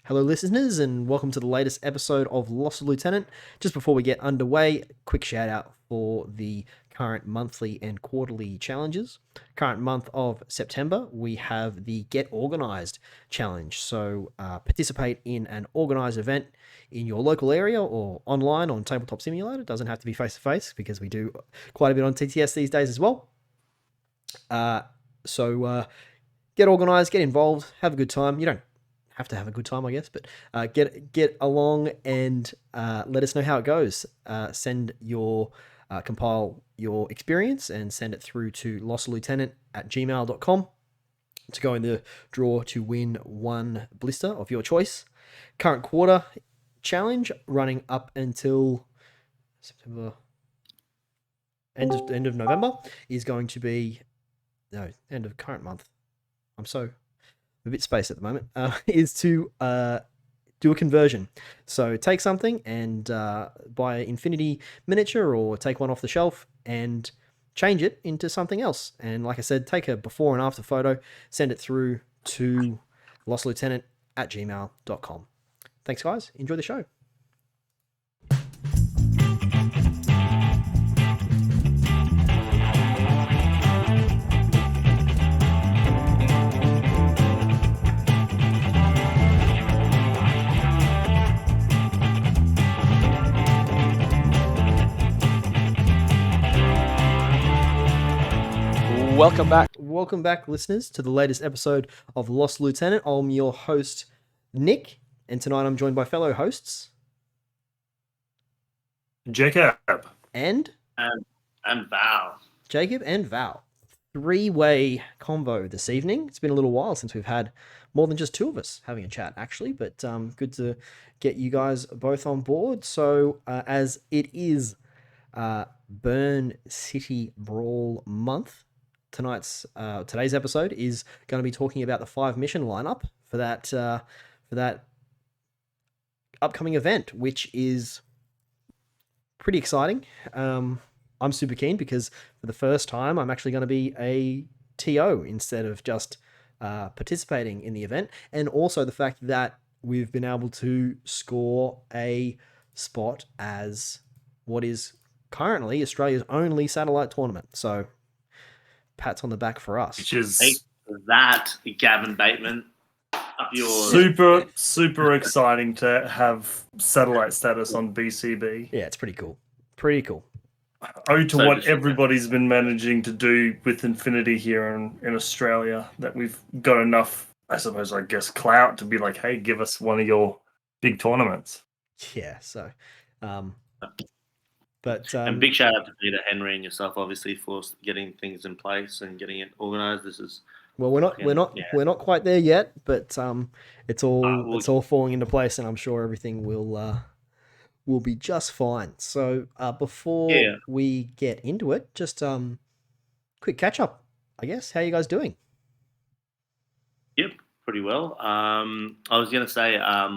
Hello, listeners, and welcome to the latest episode of Loss of Lieutenant. Just before we get underway, quick shout out for the current monthly and quarterly challenges. Current month of September, we have the Get Organised challenge. So participate in an organised event in your local area or online on Tabletop Simulator. It doesn't have to be face-to-face because we do quite a bit on TTS these days as well. So get organised, get involved, have a good time. You don't have to have a good time, I guess, but get along and let us know how it goes. Compile your experience and send it through to lossoflieutenant@gmail.com to go in the draw to win one blister of your choice. Current quarter challenge running up until September, end of November, is going to be end of current month. I'm a bit spaced at the moment, is to do a conversion. So take something and buy an Infinity miniature or take one off the shelf and change it into something else. And like I said, take a before and after photo, send it through to lossoflieutenant@gmail.com. Thanks, guys. Enjoy the show. Welcome back, listeners, to the latest episode of Lost Lieutenant. I'm your host, Nick, and tonight I'm joined by fellow hosts Jacob and Val. Jacob and Val. Three-way combo this evening. It's been a little while since we've had more than just two of us having a chat, actually, but good to get you guys both on board. So as it is Burn City Brawl month, today's episode is going to be talking about the 5 mission lineup for that upcoming event, which is pretty exciting. I'm super keen because for the first time I'm actually going to be a TO instead of just participating in the event, and also the fact that we've been able to score a spot as what is currently Australia's only satellite tournament. So pats on the back for us. Which is that, Gavin Bateman, up yours. Super exciting to have satellite status on BCB. Yeah, it's pretty cool. Pretty cool. Owed to what everybody's been managing to do with Infinity here in Australia, that we've got enough, I guess, clout to be like, hey, give us one of your big tournaments. Yeah, so and big shout out to Peter Henry and yourself, obviously, for getting things in place and getting it organised. This is we're not quite there yet, but it's all falling into place, and I'm sure everything will be just fine. So before we get into it, just quick catch up, I guess. How are you guys doing? Yep, pretty well. I was gonna say I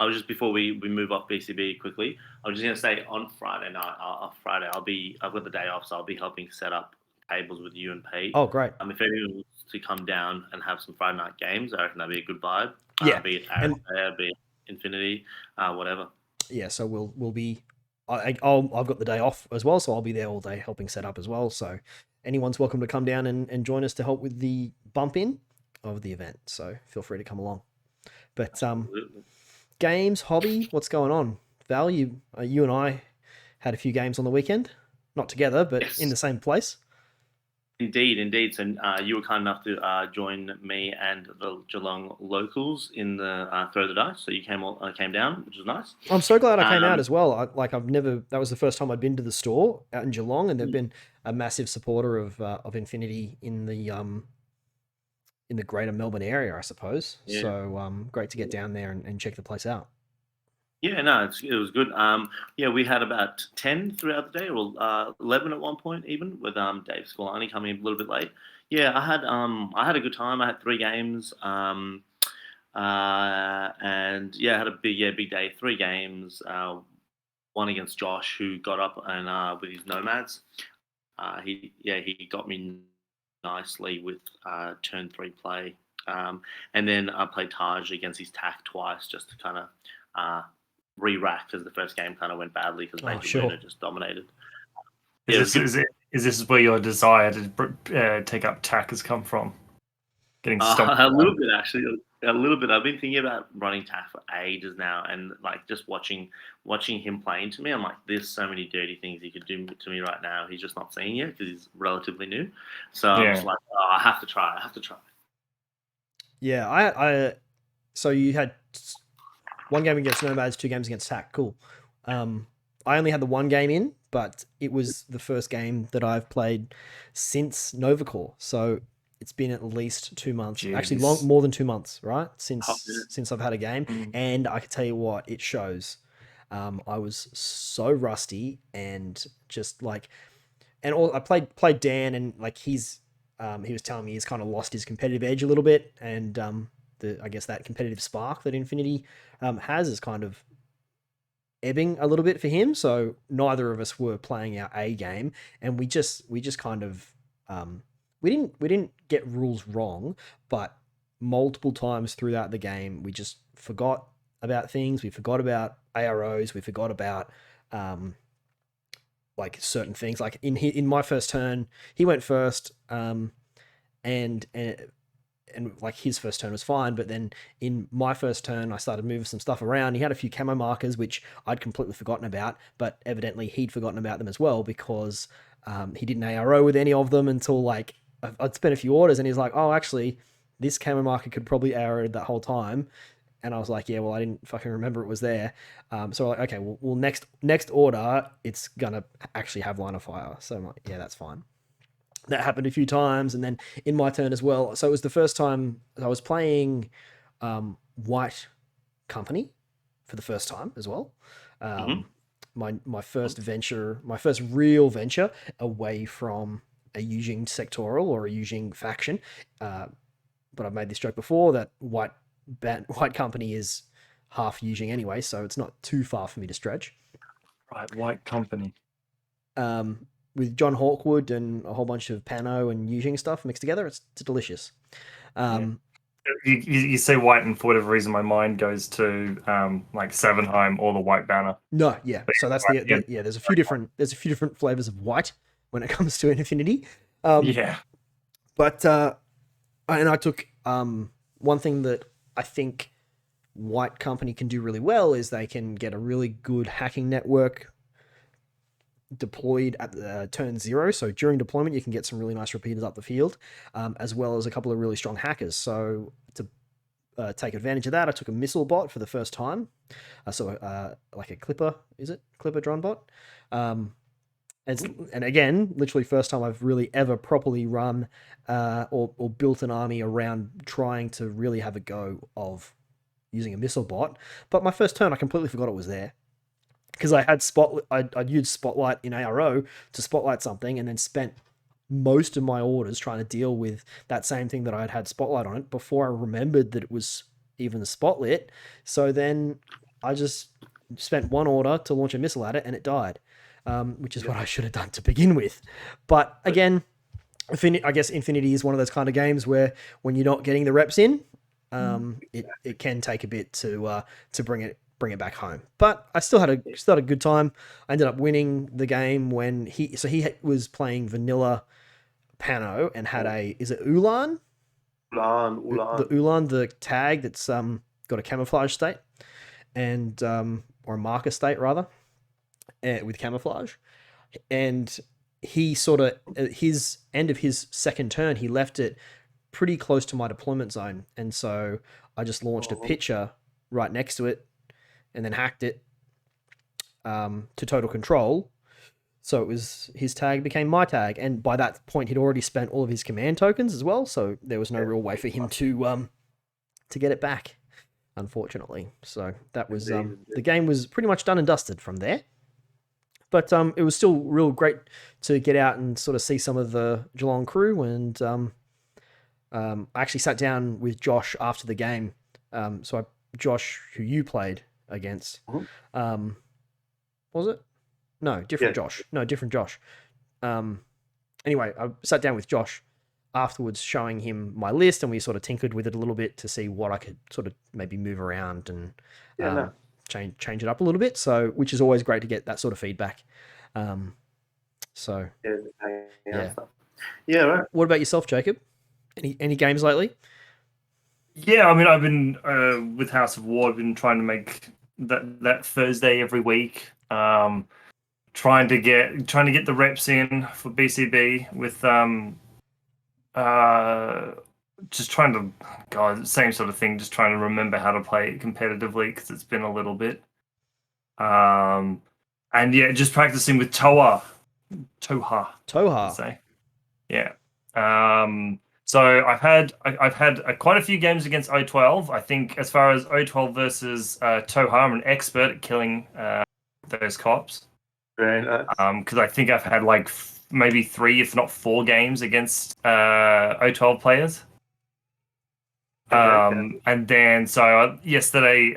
was just before we move off BCB quickly. I was just gonna say on Friday night, I've got the day off, so I'll be helping set up tables with you and Pete. Oh, great! If anyone wants to come down and have some Friday night games, I reckon that'd be a good vibe. Yeah, be it Arrow, be it Infinity, whatever. Yeah, so we'll be. I've got the day off as well, so I'll be there all day helping set up as well. So anyone's welcome to come down and join us to help with the bump in of the event. So feel free to come along. But Absolutely. Games, hobby, what's going on? Val, you and I had a few games on the weekend, not together, but in the same place. Indeed. So you were kind enough to join me and the Geelong locals in the Throw the Dice. So you came down, which was nice. I'm so glad I came out as well. That was the first time I'd been to the store out in Geelong, and they've been a massive supporter of Infinity in the greater Melbourne area, I suppose. Yeah. So great to get down there and check the place out. Yeah, no, it was good. We had about 10 throughout the day, or 11 at one point, even with Dave Scolani coming a little bit late. Yeah, I had a good time. I had 3 games, and I had a big day. 3 games. One against Josh, who got up and with his nomads. He got me nicely with turn 3 play And then I played Taj against his TAC twice just to kind of re-rack because the first game kind of went badly because Luna just dominated. Is this where your desire to take up TAC has come from? Getting stomped a little bit, actually. A little bit. I've been thinking about running TAC for ages now, and like just watching him playing to me, I'm like, there's so many dirty things he could do to me right now. He's just not seeing it because he's relatively new. So I'm just like, I have to try. Yeah, so you had one game against Nomads, 2 games against TAC. Cool. I only had the 1 game in, but it was the first game that I've played since Novacore. So it's been at least 2 months. Jeez. Actually, more than 2 months, right? Since I've had a game, and I can tell you what, it shows. I was so rusty and just like, and I played Dan, and like he was telling me he's kind of lost his competitive edge a little bit, and I guess that competitive spark that Infinity has is kind of ebbing a little bit for him. So neither of us were playing our A game, and we just kind of we didn't get rules wrong, but multiple times throughout the game we just forgot about things. We forgot about AROs. We forgot about like certain things. Like in my first turn, he went first, and like his first turn was fine, but then in my first turn I started moving some stuff around. He had a few camo markers which I'd completely forgotten about, but evidently he'd forgotten about them as well because he didn't ARO with any of them until like I'd spent a few orders, and he's like, oh, actually this camo marker could probably ARO that whole time. And I was like, yeah, well, I didn't fucking remember it was there. So we're like, okay, well, next order, it's gonna actually have line of fire. So I'm like, yeah, that's fine. That happened a few times, and then in my turn as well. So it was the first time I was playing White Company for the first time as well. My first venture, my first real venture away from a Yujing sectoral or a Yujing faction. But I've made this joke before that White Company is half Yujing anyway, so it's not too far for me to stretch. Right, White Company. With John Hawkwood and a whole bunch of Pano and Yujing stuff mixed together, it's delicious. You say White, and for whatever reason, my mind goes to like Sevenheim or the White Banner. No, yeah. So that's there's a few different flavors of White when it comes to Infinity. But and I took one thing that I think White Company can do really well is they can get a really good hacking network deployed at turn 0. So during deployment, you can get some really nice repeaters up the field, as well as a couple of really strong hackers. So to take advantage of that, I took a missile bot for the first time. Like a Clipper, is it? Clipper drone bot. And again, literally first time I've really ever properly run or built an army around trying to really have a go of using a missile bot. But my first turn, I completely forgot it was there. Because I had I'd used Spotlight in ARO to spotlight something, and then spent most of my orders trying to deal with that same thing that I had Spotlight on it before I remembered that it was even spotlit. So then I just spent one order to launch a missile at it, and it died, which is what I should have done to begin with. But again, I guess Infinity is one of those kind of games where when you're not getting the reps in, it can take a bit to bring it back home. But I still had a good time. I ended up winning the game when he was playing vanilla Pano and had is it Ulan? Ulan. The Ulan, the tag that's got a camouflage state and or a marker state rather, with camouflage. And he sort of his end of his second turn, he left it pretty close to my deployment zone, and so I just launched a pitcher right next to it and then hacked it to total control. So it was his tag became my tag, and by that point he'd already spent all of his command tokens as well, so there was no real way for him to get it back, unfortunately. So that was the game was pretty much done and dusted from there. But it was still real great to get out and sort of see some of the Geelong crew, and I actually sat down with Josh after the game. Josh, who you played against, was it? No, different Josh. No, different Josh. Anyway, I sat down with Josh afterwards showing him my list, and we sort of tinkered with it a little bit to see what I could sort of maybe move around and change it up a little bit. So, which is always great to get that sort of feedback. So yeah. Yeah, right. What about yourself, Jacob? Any games lately? Yeah, I mean, I've been with House of War. I've been trying to make that Thursday every week. Trying to get the reps in for BCB with just trying to, God, same sort of thing. Just trying to remember how to play it competitively because it's been a little bit. And yeah, just practicing with Toha. I'd say. Yeah. So I've had quite a few games against O12. I think as far as O12 versus Toha, I'm an expert at killing those cops. Very nice. Because I think I've had like maybe 3, if not 4 games against O12 players. And then so not yesterday.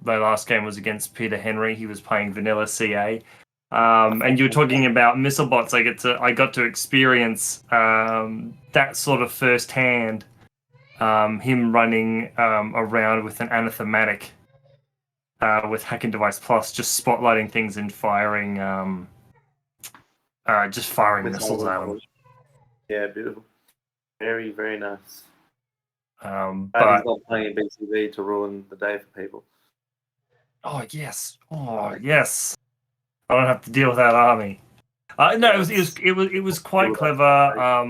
My last game was against Peter Henry. He was playing vanilla CA. And you were talking about missile bots. I got to experience that sort of firsthand. Him running around with an anathematic with Hacking Device Plus, just spotlighting things and firing, just firing missiles at them. Yeah, beautiful. Very, very nice. But he's not playing in BCB to ruin the day for people. Oh yes. I don't have to deal with that army. No, it was quite clever. I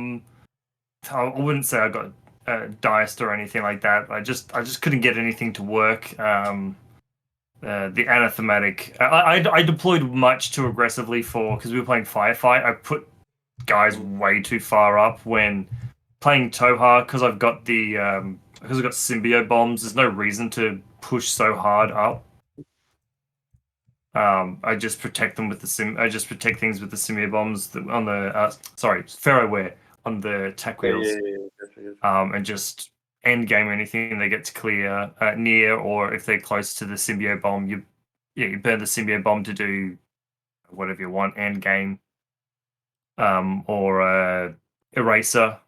wouldn't say I got diced or anything like that. I just couldn't get anything to work. The anathematic. I deployed much too aggressively because we were playing firefight. I put guys way too far up when playing Toha because I've got symbiote bombs. There's no reason to push so hard up. I just protect them with I just protect things with the symbiote bombs on the ferroware on the tack wheels. And just end game anything they get to clear near, or if they're close to the symbiote bomb, you burn the symbiote bomb to do whatever you want, end game, or eraser.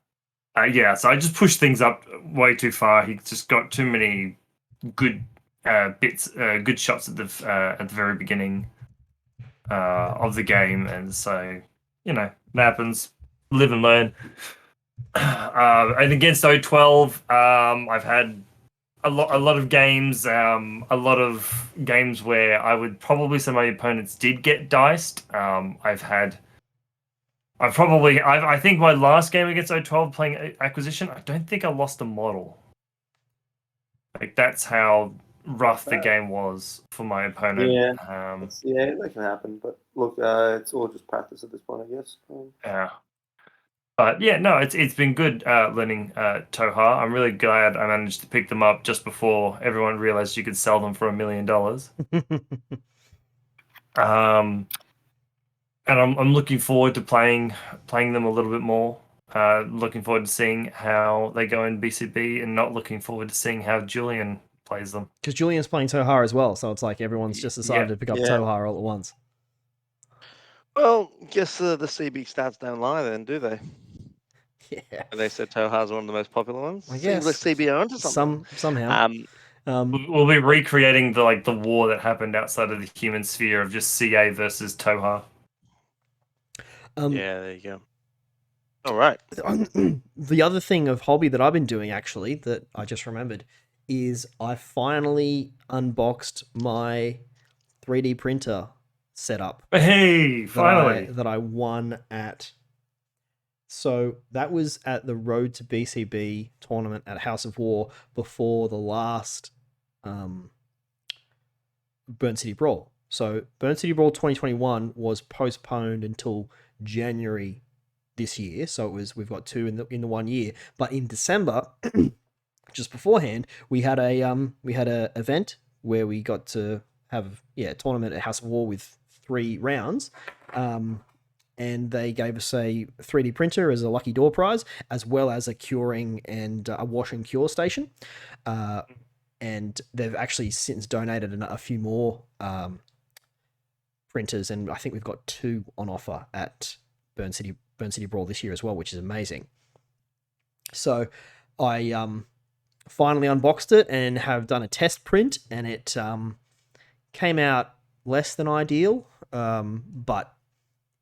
So I just pushed things up way too far. He just got too many good good shots at the very beginning of the game, and so it happens. Live and learn. And against O12, I've had a lot of games, where I would probably say my opponents did get diced. I think my last game against O12 playing Acquisition, I don't think I lost a model. Like, that's how rough the game was for my opponent. Yeah, that can happen. But look, it's all just practice at this point, I guess. Yeah. But yeah, no, it's been good learning Toha. I'm really glad I managed to pick them up just before everyone realized you could sell them for $1 million. And I'm looking forward to playing them a little bit more. Looking forward to seeing how they go in BCB, and not looking forward to seeing how Julian plays them. Because Julian's playing Toha as well, so it's like everyone's just decided to pick up Toha all at once. Well, guess the CB stats don't lie then, do they? Yeah. And they said Toha's one of the most popular ones. I guess. Seems like CB are onto something. Somehow. We'll be recreating the war that happened outside of the human sphere of just CA versus Toha. Yeah, there you go. All right. The other thing of hobby that I've been doing, actually, that I just remembered, is I finally unboxed my 3D printer setup. Hey, finally! That I won at. So that was at the Road to BCB tournament at House of War before the last Burn City Brawl. So Burn City Brawl 2021 was postponed until January this year. So we've got 2 in the 1 year. But in December, just beforehand, we had a event where we got to have a tournament at House of War with 3 rounds. And they gave us a 3D printer as a lucky door prize, as well as a curing and a wash and cure station. And they've actually since donated a few more printers, and I think we've got 2 on offer at Burn City Brawl this year as well, which is amazing. So I finally unboxed it and have done a test print, and it came out less than ideal, but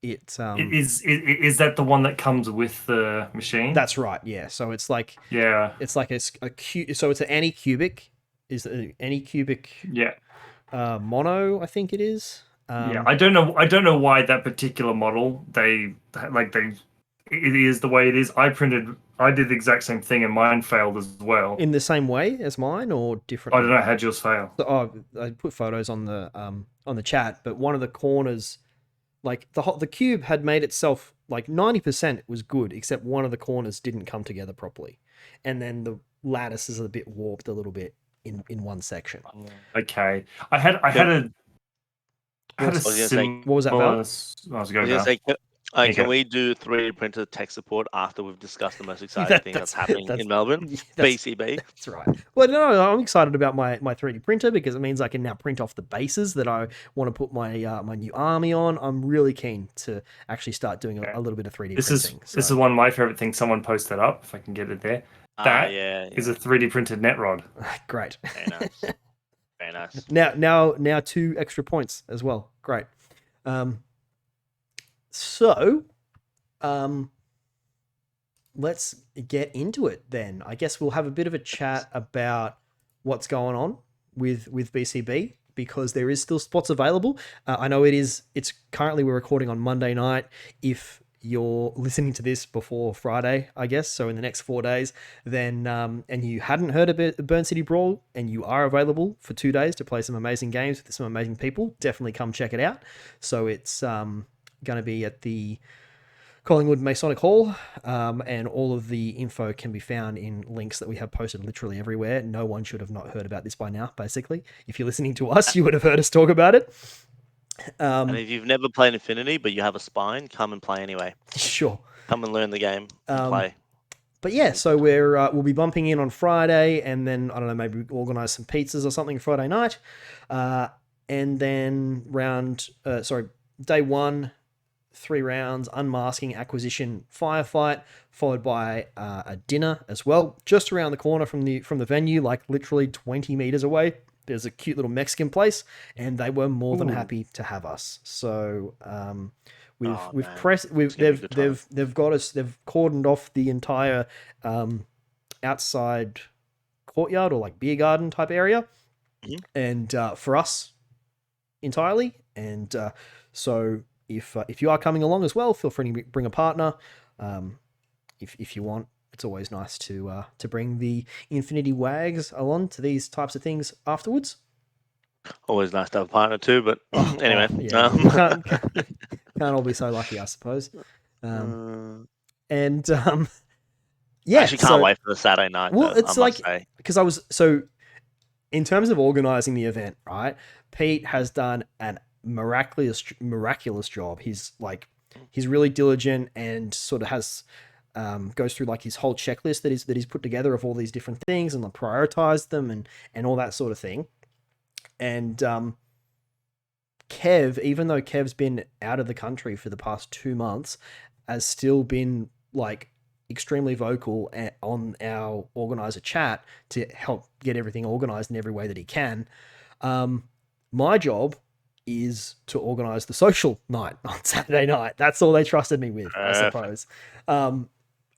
it Is that the one that comes with the machine? That's right, yeah. So it's like yeah, it's like a so it's an anycubic, is an anycubic yeah. mono, I think it is. Yeah, I don't know why that particular model it is the way it is. I did the exact same thing and mine failed as well. In the same way as mine or differently? I don't know, how'd yours fail? So, I put photos on the chat, but one of the corners, like the cube had made itself like 90% was good, except one of the corners didn't come together properly, and then the lattice is a bit warped a little bit in one section. Okay, I had a what was that, Val? I was going to say, can we do 3D printed tech support after we've discussed the most exciting thing that's happening in Melbourne? BCB. That's right. Well, no, I'm excited about my 3D printer because it means I can now print off the bases that I want to put my my new army on. I'm really keen to actually start doing a little bit of 3D printing. This is one of my favorite things. Someone posted up, if I can get it there. That is a 3D printed net rod. Great. Very nice. Very nice. Now 2 extra points as well. Great. So, let's get into it then. I guess we'll have a bit of a chat about what's going on with BCB, because there is still spots available. I know it's currently, we're recording on Monday night. If you're listening to this before Friday, I guess, so in the next 4 days, then and you hadn't heard of Burn City Brawl and you are available for 2 days to play some amazing games with some amazing people, definitely come check it out. So it's going to be at the Collingwood Masonic Hall, and all of the info can be found in links that we have posted literally everywhere. No one should have not heard about this by now, basically. If you're listening to us, you would have heard us talk about it. And if you've never played Infinity, but you have a spine, come and play anyway. Sure. Come and learn the game and play. But yeah, so we'll be bumping in on Friday, and then, I don't know, maybe organise some pizzas or something Friday night. And then day 1, 3 rounds, unmasking, acquisition, firefight, followed by a dinner as well, just around the corner from the venue, like literally 20 meters away. There's a cute little Mexican place, and they were more than happy to have us. So they've got us. They've cordoned off the entire outside courtyard, or like beer garden type area, and for us entirely. And so if you are coming along as well, feel free to bring a partner. If you want. It's always nice to bring the Infinity Wags along to these types of things afterwards. Always nice to have a partner too, but anyway. Can't all be so lucky, I suppose. Yeah. I actually can't wait for the Saturday night. Well, it's like, because in terms of organizing the event, right? Pete has done an miraculous job. He's really diligent and sort of has goes through like his whole checklist that he's put together of all these different things, and like prioritized them and all that sort of thing. And Kev, even though Kev's been out of the country for the past 2 months, has still been like extremely vocal on our organizer chat to help get everything organized in every way that he can. My job is to organize the social night on Saturday night. That's all they trusted me with, I suppose.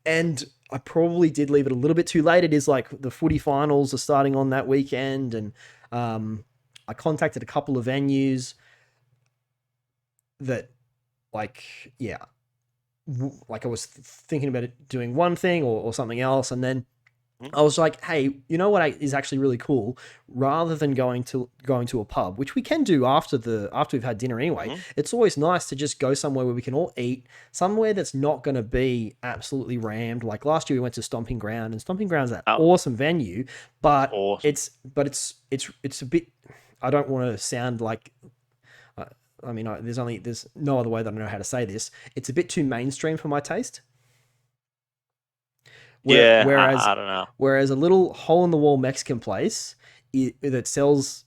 And I probably did leave it a little bit too late. It is like the footy finals are starting on that weekend, and I contacted a couple of venues that, I was thinking about it doing one thing or something else, and then I was like, hey, you know what is actually really cool? Rather than going to a pub, which we can do after we've had dinner anyway, it's always nice to just go somewhere where we can all eat, somewhere that's not going to be absolutely rammed. Like last year we went to Stomping Ground, and Stomping Ground's an awesome venue, but it's a bit, I don't want to sound like, there's no other way that I know how to say this. It's a bit too mainstream for my taste. Whereas, I don't know. Whereas a little hole-in-the-wall Mexican place that sells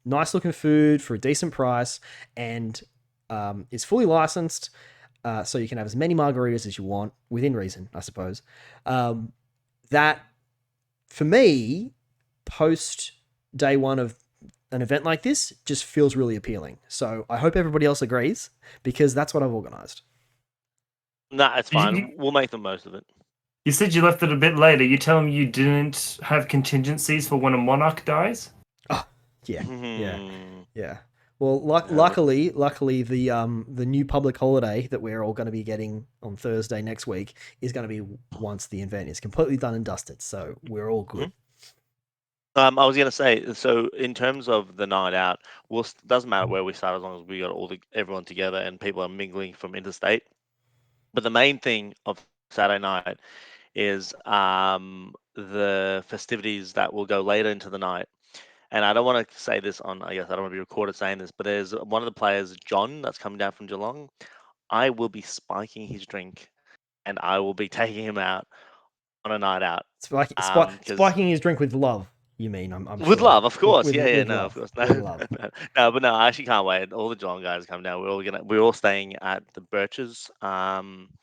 nice-looking food for a decent price and is fully licensed, so you can have as many margaritas as you want, within reason, I suppose. that, for me, post day one of an event like this, just feels really appealing. So I hope everybody else agrees, because that's what I've organised. Nah, it's fine. We'll make the most of it. You said you left it a bit later. You tell me you didn't have contingencies for when a monarch dies? Oh, yeah. Well, luckily, the new public holiday that we're all going to be getting on Thursday next week is going to be once the event is completely done and dusted. So we're all good. I was gonna say, so in terms of the night out, doesn't matter where we start as long as we got everyone together and people are mingling from interstate. But the main thing of Saturday night is the festivities that will go later into the night. And I don't want to say this I guess I don't want to be recorded saying this, but there's one of the players, John, that's coming down from Geelong. I will be spiking his drink, and I will be taking him out on a night out. Spiking his drink with love. You mean? I'm with sure. love, of course. With No, love. of course, no, but no, I actually can't wait. All the Geelong guys come down. We're all staying at the Birches hotel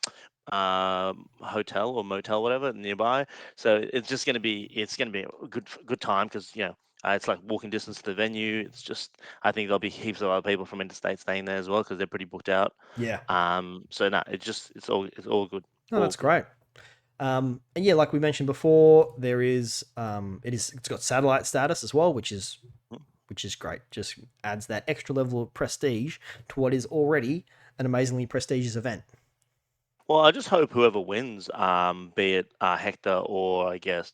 or motel, whatever, nearby. So it's gonna be a good time, because it's like walking distance to the venue. It's just, I think there'll be heaps of other people from interstate staying there as well, because they're pretty booked out. Yeah. So no, it's all good. Oh, that's great. And yeah, like we mentioned before, there is it's got satellite status as well, which is great. Just adds that extra level of prestige to what is already an amazingly prestigious event. Well, I just hope whoever wins, be it Hector or I guess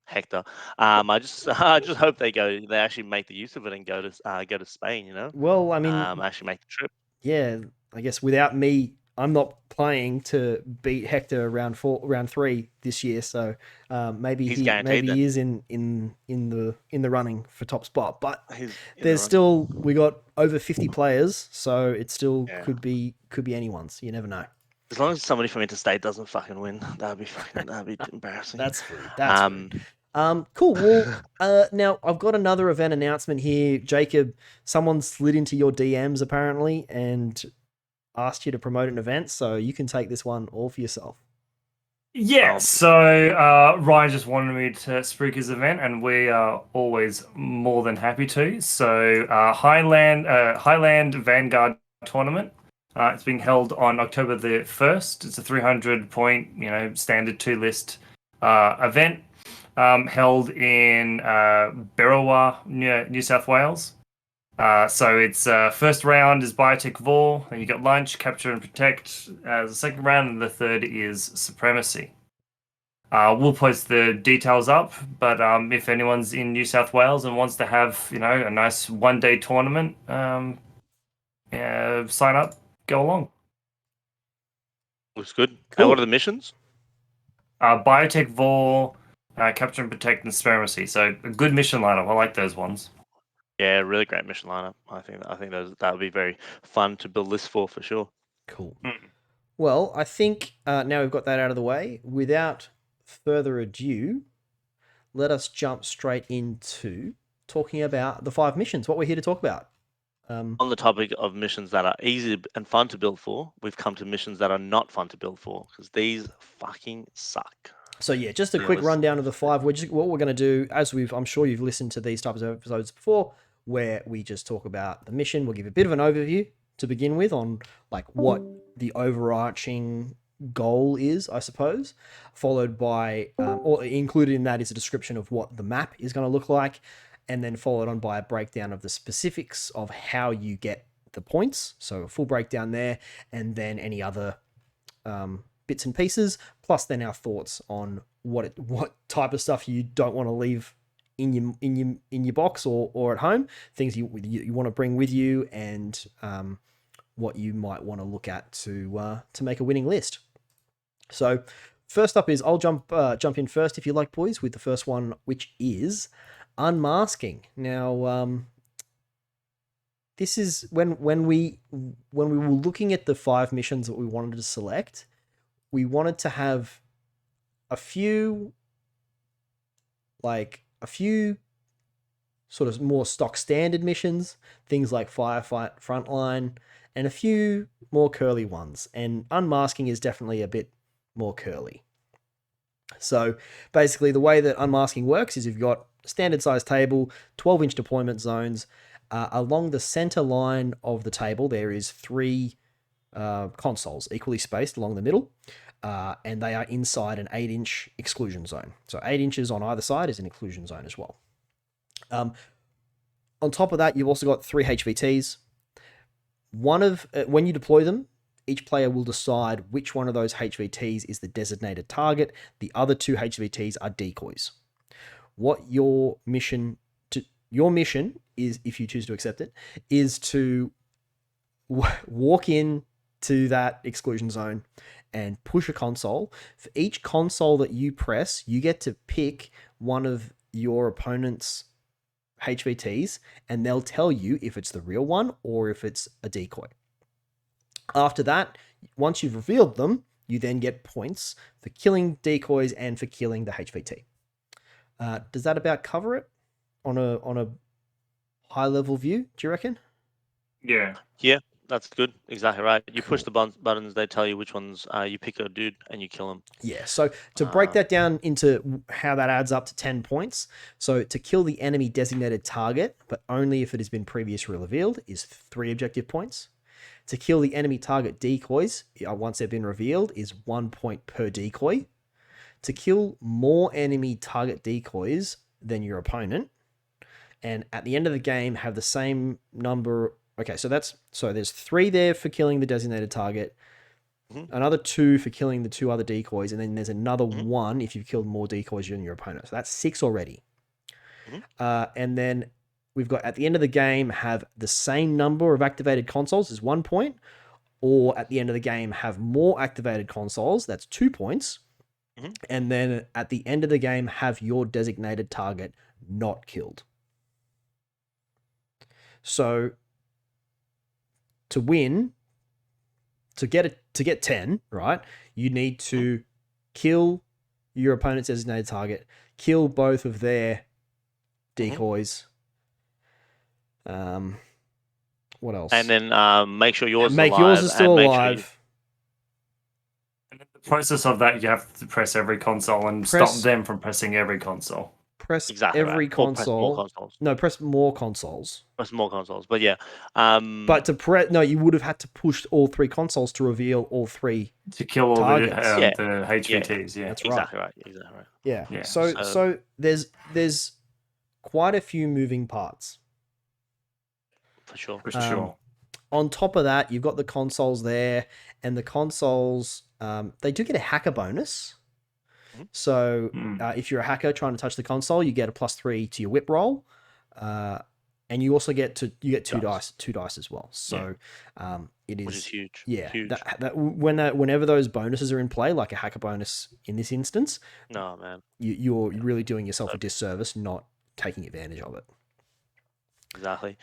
Hector, I just hope they actually make the use of it and go to Spain. Well, I mean, actually make the trip. Yeah, I guess without me, I'm not playing to beat Hector round 3 this year. So maybe he is in the running for top spot. But there's still, we got over 50 players, so it still could be anyone's. You never know. As long as somebody from interstate doesn't fucking win, that'd be embarrassing. That's rude. Cool. Well, now I've got another event announcement here. Jacob, someone slid into your DMs apparently and asked you to promote an event, so you can take this one all for yourself. Yeah, so Ryan just wanted me to spruik his event, and we are always more than happy to. So Highland Vanguard tournament. It's being held on October the 1st. It's a 300-point, standard 2-list event held in Berrowa, New South Wales. So it's first round is Biotech Vor, then you got Lunch, Capture and Protect as the second round, and the third is Supremacy. We'll post the details up, but if anyone's in New South Wales and wants to have a nice one-day tournament, sign up, go along. Looks good. Cool. And what are the missions? Biotech Vor, Capture and Protect, and Supremacy. So a good mission lineup. I like those ones. Yeah, really great mission lineup. I think that would be very fun to build lists for sure. Cool. Well, I think now we've got that out of the way, without further ado, let us jump straight into talking about the 5 missions, what we're here to talk about. On the topic of missions that are easy and fun to build for, we've come to missions that are not fun to build for, because these fucking suck. So yeah, just a quick rundown of the 5. What we're going to do, I'm sure you've listened to these types of episodes before, where we just talk about the mission. We'll give a bit of an overview to begin with on like what the overarching goal is, I suppose, followed by, or included in that is a description of what the map is going to look like, and then followed on by a breakdown of the specifics of how you get the points. So a full breakdown there, and then any other bits and pieces, plus then our thoughts on what type of stuff you don't want to leave in your box or at home, things you want to bring with you, and what you might want to look at to make a winning list. So first up is, I'll jump in first if you like, boys, with the first one, which is unmasking. Now, this is when we were looking at the 5 missions that we wanted to select, we wanted to have a few sort of more stock standard missions, things like Firefight, Frontline, and a few more curly ones. And unmasking is definitely a bit more curly. So basically, the way that unmasking works is you've got a standard size table, 12-inch deployment zones. Along the center line of the table, there is 3 consoles equally spaced along the middle, and they are inside an 8-inch exclusion zone. So 8 inches on either side is an exclusion zone as well. On top of that, you've also got 3 HVTs. When you deploy them, each player will decide which one of those HVTs is the designated target. The other 2 HVTs are decoys. What your mission is, if you choose to accept it, is to walk in to that exclusion zone and push a console. For each console that you press, you get to pick one of your opponent's HVTs, and they'll tell you if it's the real one or if it's a decoy. After that, once you've revealed them, you then get points for killing decoys and for killing the HVT. Does that about cover it on a high level view, do you reckon? Yeah. Yeah, that's good. Exactly right. You Cool. push the buttons, they tell you which ones. You pick a dude and you kill him. Yeah, so to break that down into how that adds up to 10 points, so to kill the enemy designated target, but only if it has been previously revealed, is 3 objective points. To kill the enemy target decoys, once they've been revealed, is 1 point per decoy. To kill more enemy target decoys than your opponent, and at the end of the game have the same number. Okay, so there's 3 there for killing the designated target, another 2 for killing the 2 other decoys, and then there's another 1 if you've killed more decoys than your opponent. So that's 6 already. And then we've got, at the end of the game, have the same number of activated consoles as 1 point, or at the end of the game have more activated consoles, that's 2 points. And then at the end of the game, have your designated target not killed. So to win, to get 10, right, you need to kill your opponent's designated target, kill both of their decoys. What else? And then make sure yours make is alive. yours is still alive. And in the process of that, you have to press every console and stop them from pressing every console. Press Exactly every right. Or console. press more consoles. No, press more consoles. Press more consoles. But yeah. But to you would have had to push all 3 consoles to reveal all 3 to kill all targets. the HVTs. Yeah, that's exactly right. Exactly right. Yeah. So there's quite a few moving parts. For sure. For sure. On top of that, you've got the consoles there, and the consoles, they do get a hacker bonus. So if you're a hacker trying to touch the console, you get a +3 to your whip roll, and you also get 2 dice as well. So it is, which is huge. Yeah, huge. Whenever those bonuses are in play, like a hacker bonus in this instance, no man, you're really doing yourself a disservice not taking advantage of it. Exactly.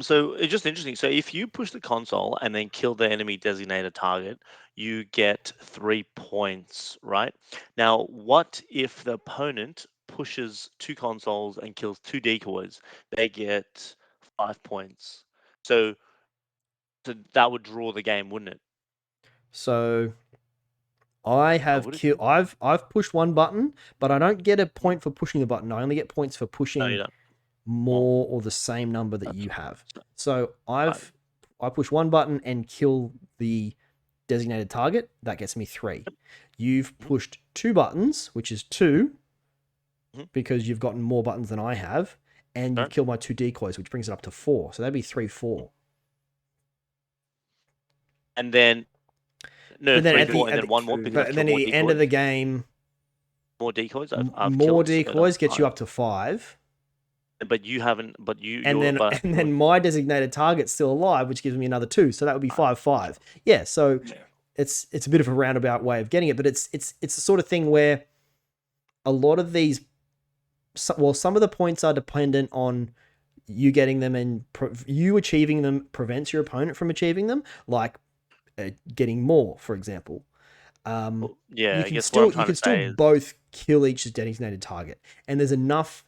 So it's just interesting. So if you push the console and then kill the enemy designated target, you get 3 points, right? Now, what if the opponent pushes 2 consoles and kills 2 decoys? They get 5 points. So that would draw the game, wouldn't it? So I have I've pushed 1 button, but I don't get a point for pushing the button. I only get points for pushing more or the same number that you have. So I push 1 button and kill the designated target. That gets me 3. You've pushed 2 buttons, which is 2, because you've gotten more buttons than I have, and you've killed my 2 decoys, which brings it up to 4. So that'd be 3, 4. And then but then 3, 4, and then 1 more. But then at the end of the game, more decoys. More decoys gets you up to 5. But you haven't. But and then my designated target's still alive, which gives me another 2. So that would be 5, 5. Yeah. So it's a bit of a roundabout way of getting it, but it's the sort of thing where a lot of these, some of the points are dependent on you getting them, and you achieving them prevents your opponent from achieving them, like getting more, for example. You can still both kill each designated target, and there's enough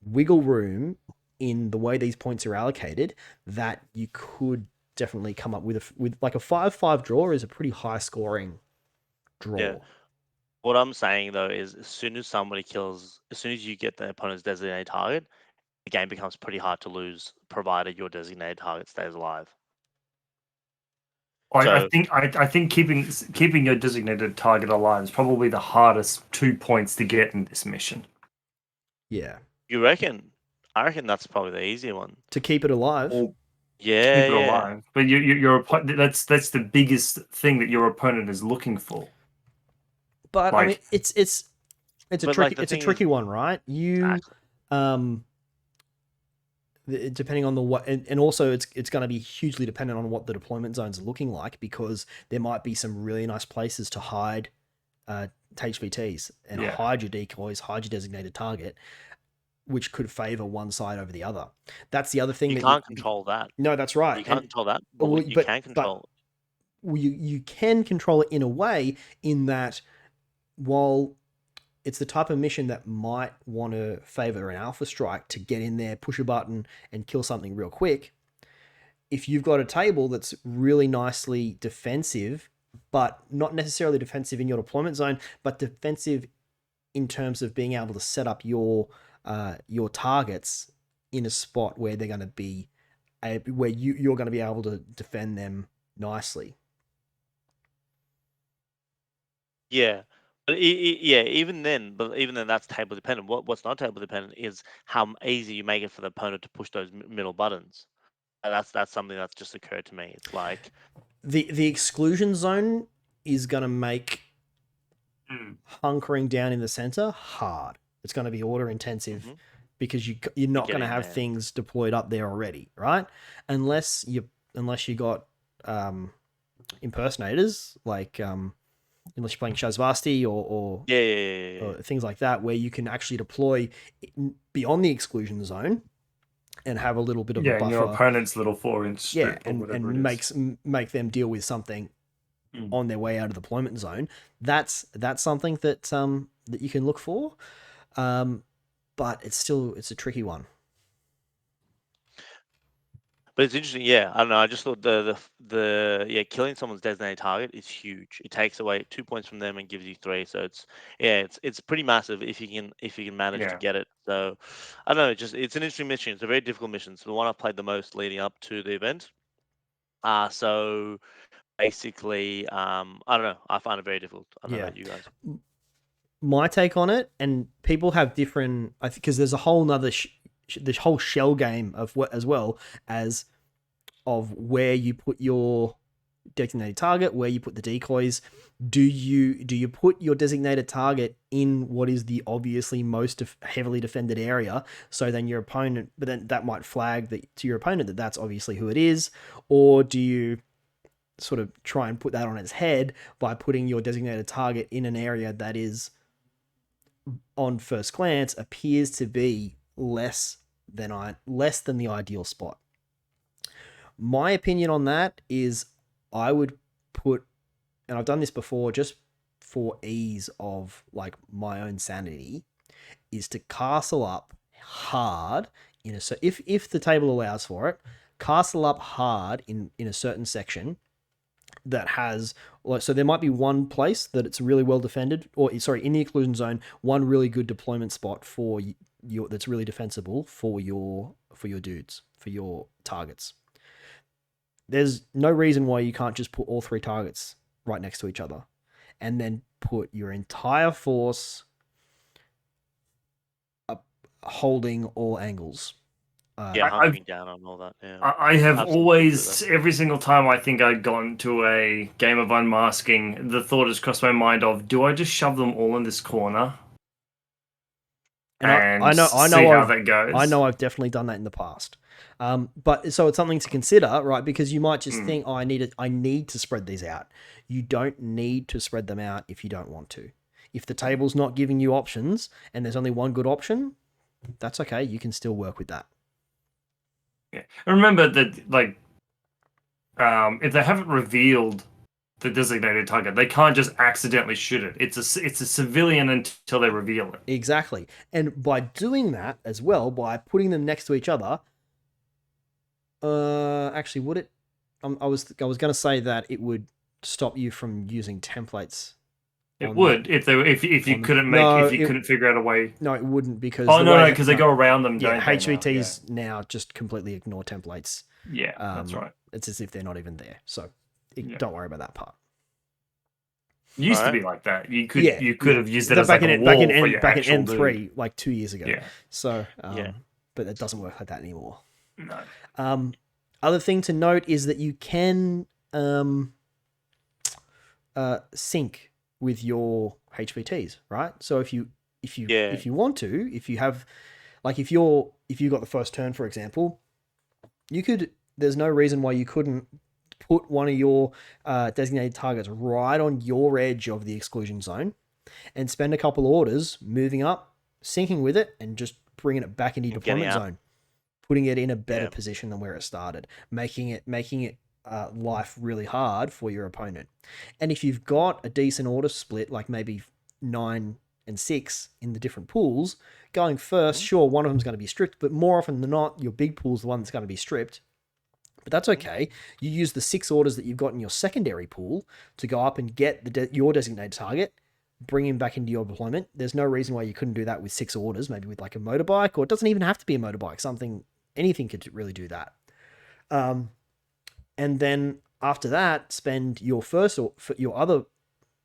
wiggle room in the way these points are allocated that you could definitely come up with like a 5-5 draw is a pretty high scoring draw. What I'm saying though is, as soon as you get the opponent's designated target, the game becomes pretty hard to lose, provided your designated target stays alive. I think keeping your designated target alive is probably the hardest 2 points to get in this mission. Yeah. You reckon? I reckon that's probably the easier one. To keep it alive. Or Yeah, keep it alive. But that's the biggest thing that your opponent is looking for. But I mean, it's a But, tricky the it's a thing tricky is- one, right? You Exactly. depending on the what, and also it's going to be hugely dependent on what the deployment zones are looking like, because there might be some really nice places to hide HVTs and Yeah. hide your decoys, hide your designated target, which could favor one side over the other. That's the other thing You that can't control that. No, that's right. You can't control that, but well, what you can control. You can control it in a way, in that while it's the type of mission that might want to favor an alpha strike to get in there, push a button, and kill something real quick. If you've got a table that's really nicely defensive, but not necessarily defensive in your deployment zone, but defensive in terms of being able to set up your targets in a spot where they're going to be, where you're going to be able to defend them nicely. Yeah. But even then, that's table dependent. What's not table dependent is how easy you make it for the opponent to push those middle buttons. That's something that's just occurred to me. It's like the exclusion zone is going to make hunkering down in the center hard. It's going to be order intensive, because you're not going to have things deployed up there already, right? Unless you got impersonators, like unless you're playing Shazvasti or things like that, where you can actually deploy beyond the exclusion zone and have a little bit of a buffer. Your opponent's little 4-inch strip, and make them deal with something on their way out of the deployment zone. That's something that that you can look for, but it's a tricky one. But it's interesting, yeah. I don't know. I just thought the killing someone's designated target is huge. It takes away 2 points from them and gives you 3. So it's pretty massive if you can manage to get it. So I don't know. It's an interesting mission. It's a very difficult mission. It's the one I've played the most leading up to the event. So basically, I don't know. I find it very difficult. I don't know about you guys. My take on it, and people have different. I think because there's a whole nother. This whole shell game of what, as well as of where you put your designated target, where you put the decoys. Do you put your designated target in what is the obviously most heavily defended area, so then your opponent, but then that might flag to your opponent that that's obviously who it is, or do you sort of try and put that on its head by putting your designated target in an area that is, on first glance, appears to be less than the ideal spot? My opinion on that is I would put, and I've done this before just for ease of like my own sanity, is to castle up hard so if the table allows for it, castle up hard in a certain section that has, so there might be one place that it's really well defended, or sorry, in the exclusion zone, one really good deployment spot for that's really defensible for your dudes, for your targets. There's no reason why you can't just put all 3 targets right next to each other and then put your entire force up, holding all angles. Hunkering down on all that. Yeah, I have always, every single time I think I'd gone to a game of unmasking, the thought has crossed my mind of, do I just shove them all in this corner? And I know how that goes. I know I've definitely done that in the past. But so it's something to consider, right? Because you might just think, I need to spread these out. You don't need to spread them out if you don't want to. If the table's not giving you options and there's only one good option, that's okay. You can still work with that. Yeah. Remember that, like, if they haven't revealed the designated target, they can't just accidentally shoot it. It's a civilian until they reveal it. Exactly. And by doing that as well, by putting them next to each other, actually, would it? I was going to say that it would stop you from using templates It would if you couldn't couldn't figure out a way. No, it wouldn't because because they go around them. Yeah, don't they HVTs now just completely ignore templates. Yeah, that's right. It's as if they're not even there. So don't worry about that part. It used to be like that. You could have used it as back like in a wall for your back in actual N3 dude. like 2 years ago. Yeah. So but it doesn't work like that anymore. No. Other thing to note is that you can sync with your HVTs, right? So if you want to, if you have like if you got the first turn, for example, you could. There's no reason why you couldn't put one of your designated targets right on your edge of the exclusion zone, and spend a couple orders moving up, syncing with it, and just bringing it back into your deployment zone, putting it in a better position than where it started, making it life really hard for your opponent. And if you've got a decent order split, like maybe 9 and 6 in the different pools, going first, sure, one of them's going to be stripped, but more often than not, your big pool's the one that's going to be stripped. But that's okay. You use the 6 orders that you've got in your secondary pool to go up and get your designated target, bring him back into your deployment. There's no reason why you couldn't do that with 6 orders, maybe with like a motorbike, or it doesn't even have to be a motorbike. Anything could really do that. And then after that, spend your first or your other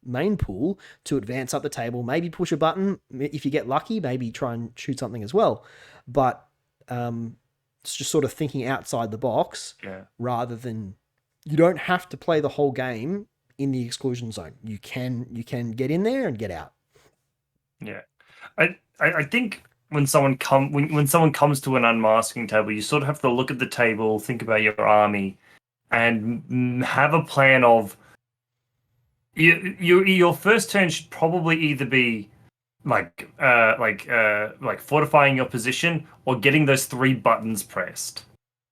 main pool to advance up the table, maybe push a button. If you get lucky, maybe try and shoot something as well. But it's just sort of thinking outside the box rather than, you don't have to play the whole game in the exclusion zone. You can get in there and get out. Yeah. I think when someone comes to an unmasking table, you sort of have to look at the table, think about your army, and have a plan of your first turn should probably either be like fortifying your position or getting those 3 buttons pressed.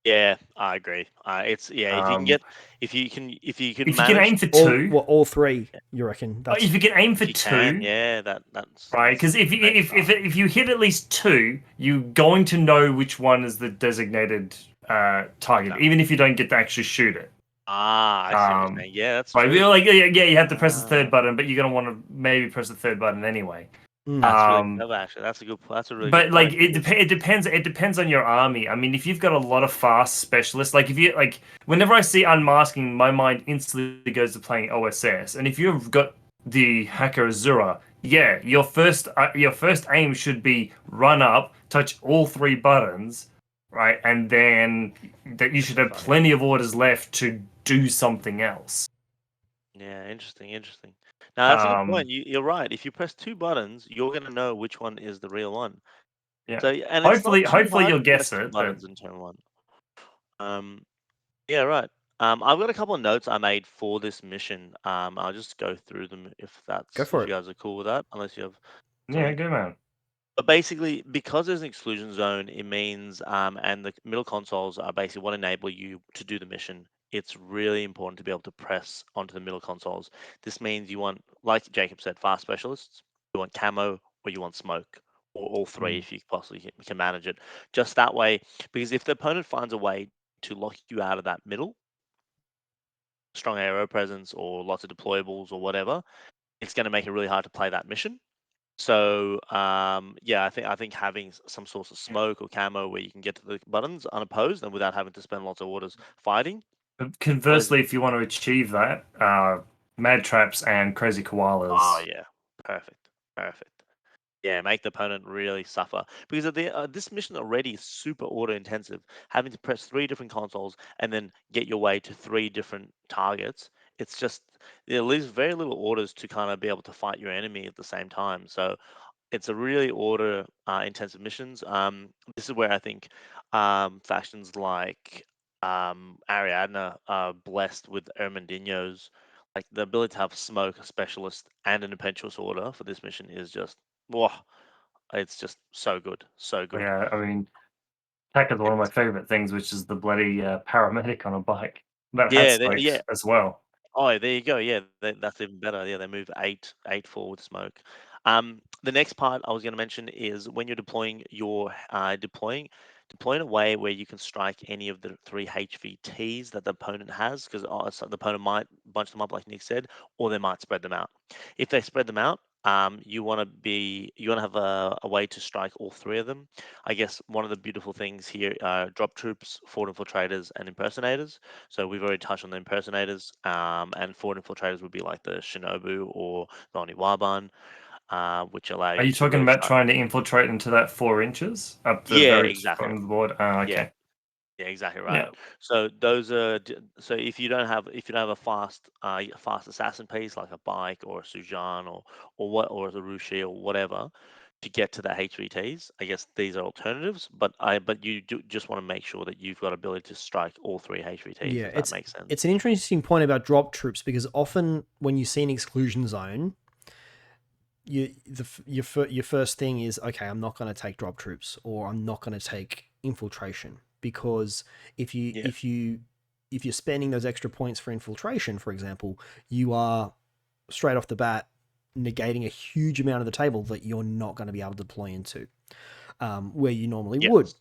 Yeah, I agree. If you can aim for 2, all 3, you reckon? If you can aim for 2, that's right. Because if you hit at least 2, you're going to know which one is the designated target, even if you don't get to actually shoot it. I see what you're saying. Yeah, that's right. true. You have to press the 3rd button, but you're gonna want to maybe press the 3rd button anyway. That's really clever, actually. That's a really. But good like point. it depends. It depends on your army. I mean, if you've got a lot of fast specialists, like if you whenever I see unmasking, my mind instantly goes to playing OSS. And if you've got the Hacker Azura, your first aim should be run up, touch all 3 buttons, right, and then that you should have plenty of orders left to do something else. Yeah, interesting. Now that's a good point. You're right. If you press 2 buttons, you're going to know which one is the real one. Yeah. So and hopefully you'll guess guess it. Buttons in turn 1. Yeah, right. I've got a couple of notes I made for this mission. I'll just go through them if you guys are cool with that. Unless you have. Yeah, go man. But basically, because there's an exclusion zone, it means and the middle consoles are basically what enable you to do the mission. It's really important to be able to press onto the middle consoles. This means you want, like Jacob said, fast specialists. You want camo or you want smoke, or all 3 if you possibly can manage it. Just that way, because if the opponent finds a way to lock you out of that middle, strong aero presence or lots of deployables or whatever, it's going to make it really hard to play that mission. So I think having some source of smoke or camo where you can get to the buttons unopposed and without having to spend lots of orders fighting. But conversely, if you want to achieve that, mad traps and crazy koalas. Oh yeah, perfect. Yeah, make the opponent really suffer because this mission already is super order intensive. Having to press 3 different consoles and then get your way to 3 different targets. It's just it leaves very little orders to kind of be able to fight your enemy at the same time. So it's a really order intensive missions. This is where I think factions like Ariadna are blessed with Ermandinho's. Like the ability to have smoke, a specialist, and an impetuous order for this mission is just, it's just so good, so good. Yeah, I mean, Tech is one of my favorite things, which is the bloody paramedic on a bike. That has spikes as well. Oh, there you go. Yeah, that's even better. Yeah, they move 8 forward smoke. The next part I was going to mention is when you're deploying your deploying a way where you can strike any of the 3 HVTs that the opponent has, because so the opponent might bunch them up like Nick said, or they might spread them out. If they spread them out, you want to have a way to strike all 3 of them. I guess one of the beautiful things here are drop troops, forward infiltrators, and impersonators. So we've already touched on the impersonators, and forward infiltrators would be like the Shinobu or the Oniwaban, which allow Are you you to talking really about start. trying to infiltrate into that 4 inches up the Yeah, very exactly. front of the board? Yeah, Okay. yeah, exactly right. Yeah. So those are so if you don't have a fast assassin piece like a bike or a Sujan or a Rushi or whatever to get to the HVTs, I guess these are alternatives. But you do just want to make sure that you've got ability to strike all 3 HVTs, Yeah, if that makes sense. it's an interesting point about drop troops because often when you see an exclusion zone, your first thing is, okay, I'm not going to take drop troops or I'm not going to take infiltration, because if you Yeah. if you're spending those extra points for infiltration, for example, you are straight off the bat negating a huge amount of the table that you're not going to be able to deploy into, where you normally would. Yes.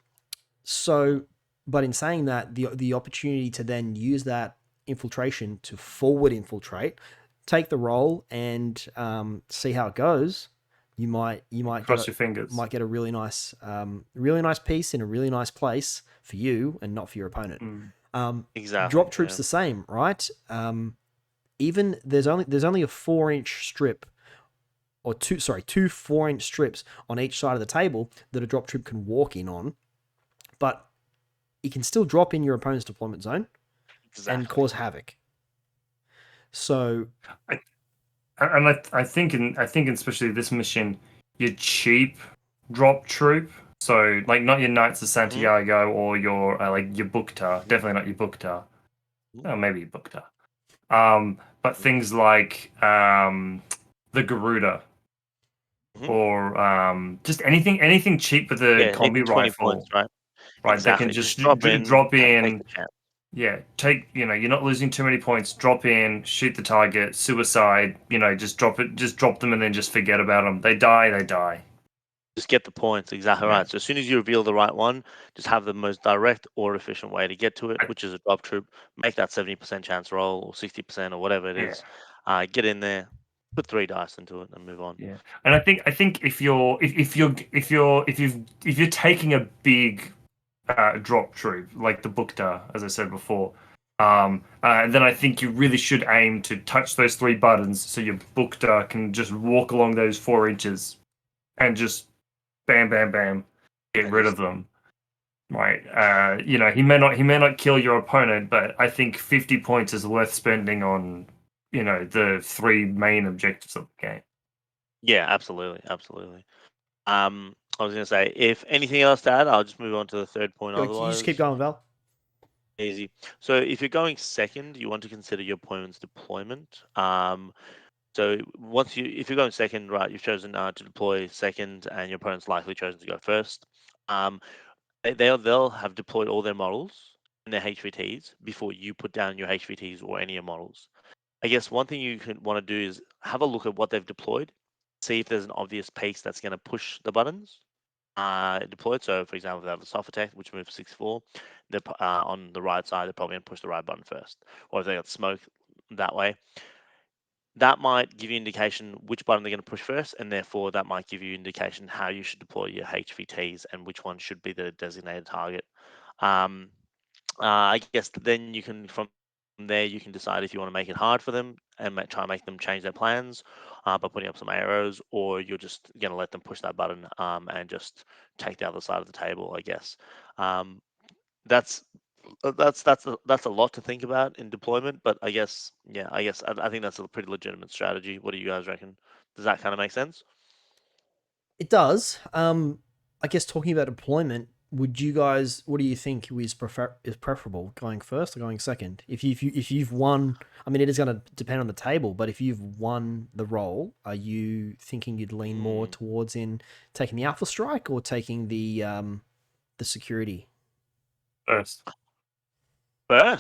So, but in saying that, the opportunity to then use that infiltration to forward infiltrate, take the roll, and see how it goes. You might Cross your fingers. get a really nice piece in a really nice place for you and not for your opponent. Exactly. Drop troops Yeah. the same, right? Even there's only a 4-inch strip, or two 4-inch strips on each side of the table that a drop troop can walk in on, but it can still drop in your opponent's deployment zone and cause havoc. So, I think especially this mission, your cheap drop troop. So like not your Knights of Santiago or your like your Bukta. Definitely not your Bukta. Oh, maybe your Bukta. But things like the Garuda or just anything cheap with a Yeah, combi anything 20 rifle. points, right? Right, they can Exactly. just drop drop in, take in. the chance. Yeah, you're not losing too many points. Drop in, shoot the target, suicide. Just drop them, and then just forget about them. They die. Just get the points, exactly Yeah. right. So as soon as you reveal the right one, just have the most direct or efficient way to get to it, which is a drop troop. Make that 70% chance roll or 60% or whatever it is. Get in there, put 3 dice into it, and move on. Yeah, and I think if you're taking a big drop troop like the Bukta, as I said before, then I think you really should aim to touch those 3 buttons so your Bukta can just walk along those 4 inches and just bam, bam, bam, get rid of them. Right. He may not kill your opponent, but I think 50 points is worth spending on, the 3 main objectives of the game. Yeah, absolutely. I was going to say, if anything else to add, I'll just move on to the third point. you Otherwise, just keep going, Val. Easy. So if you're going second, you want to consider your opponent's deployment. So if you're going second, right, you've chosen to deploy second, and your opponent's likely chosen to go first. They'll have deployed all their models and their HVTs before you put down your HVTs or any of your models. I guess one thing you can want to do is have a look at what they've deployed, see if there's an obvious piece that's going to push the buttons deployed. So, for example, if they have a soft attack, which moves 6/4, they're on the right side, they're probably going to push the right button first. Or if they got smoke that way, that might give you indication which button they're going to push first, and therefore that might give you indication how you should deploy your HVTs and which one should be the designated target. I guess then you can from there you can decide if you want to make it hard for them and try and make them change their plans by putting up some arrows, or you're just going to let them push that button and just take the other side of the table. I guess that's that's a lot to think about in deployment, but I guess I think that's a pretty legitimate strategy. What do you guys reckon? Does that kind of make sense? It does. I guess talking about deployment, what do you think is preferable, going first or going second? If you've won, I mean, it is going to depend on the table, but if you've won the role, are you thinking you'd lean more towards in taking the alpha strike or taking the security? First. For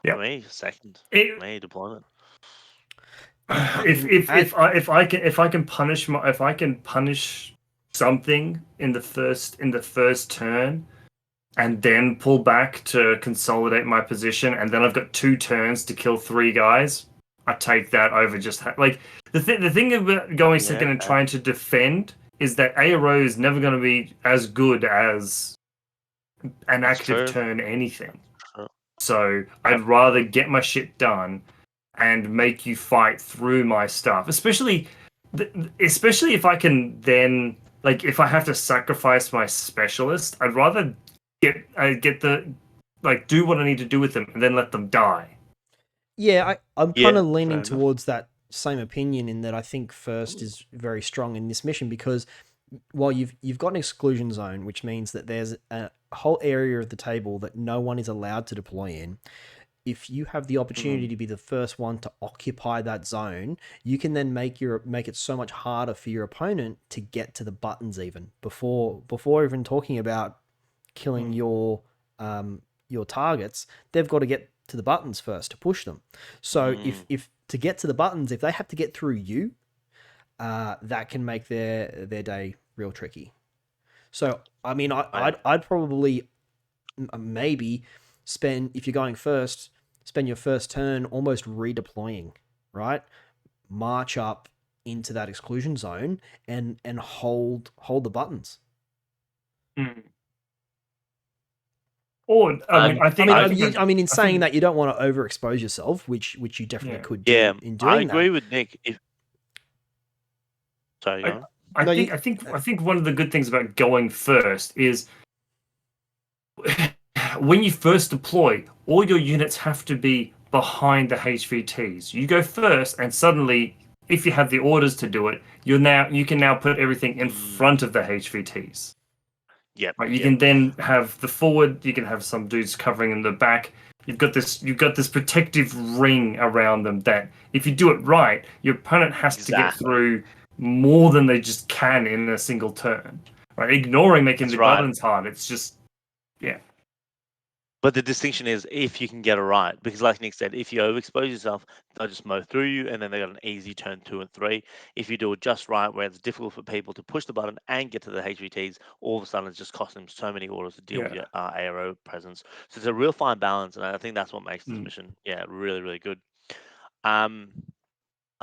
Yep. me, second. For me, deployment. if I can punish something in the first turn, and then pull back to consolidate my position, and then I've got 2 turns to kill 3 guys, I take that over just like the thing about going second and trying to defend is that ARO is never going to be as good as an active turn anything. So I'd rather get my shit done and make you fight through my stuff, especially if I can then, like, if I have to sacrifice my specialist, I'd rather get the, like, do what I need to do with them and then let them die. Yeah, I'm kind of leaning towards that same opinion in that I think first is very strong in this mission because while you've got an exclusion zone, which means that there's a whole area of the table that no one is allowed to deploy in. If you have the opportunity to be the first one to occupy that zone, you can then make it so much harder for your opponent to get to the buttons even before even talking about killing your targets. They've got to get to the buttons first to push them. So if to get to the buttons, if they have to get through you, that can make their day real tricky. So I mean, I'd probably maybe spend, if you're going first, spend your first turn almost redeploying, right? March up into that exclusion zone and hold the buttons. Or I mean, in saying that, you don't want to overexpose yourself, which you definitely could do in doing I agree with Nick. I think one of the good things about going first is when you first deploy, all your units have to be behind the HVTs. You go first, and suddenly, if you have the orders to do it, you can now put everything in front of the HVTs. Yeah. Right, you can then have the forward. You can have some dudes covering in the back. You've got this protective ring around them that, if you do it right, your opponent has to get through more than they just can in a single turn. Right, ignoring making the buttons hard. It's just, yeah. But the distinction is if you can get it right, because like Nick said, if you overexpose yourself, they'll just mow through you, and then they got an easy turn 2 and 3. If you do it just right, where it's difficult for people to push the button and get to the HVTs, all of a sudden it's just costing them so many orders to deal with your ARO presence. So it's a real fine balance, and I think that's what makes this mission, really, really good.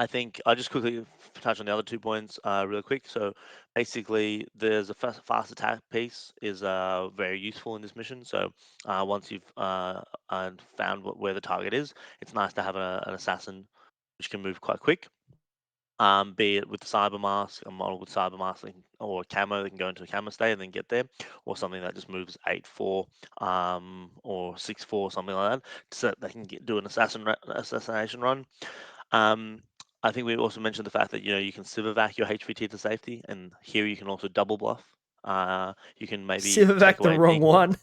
I think I'll just quickly touch on the other 2 points real quick. So basically, there's a fast attack piece is very useful in this mission. So once you've found where the target is, it's nice to have an assassin which can move quite quick. Be it with the cyber mask, a model with cyber mask, or a camo, they can go into a camo state and then get there, or something that just moves 8-4 or 6-4, something like that, so that they can do an assassination run. I think we also mentioned the fact that you can civ-evac your HVT to safety, and here you can also double bluff. You can maybe civ-evac the wrong one.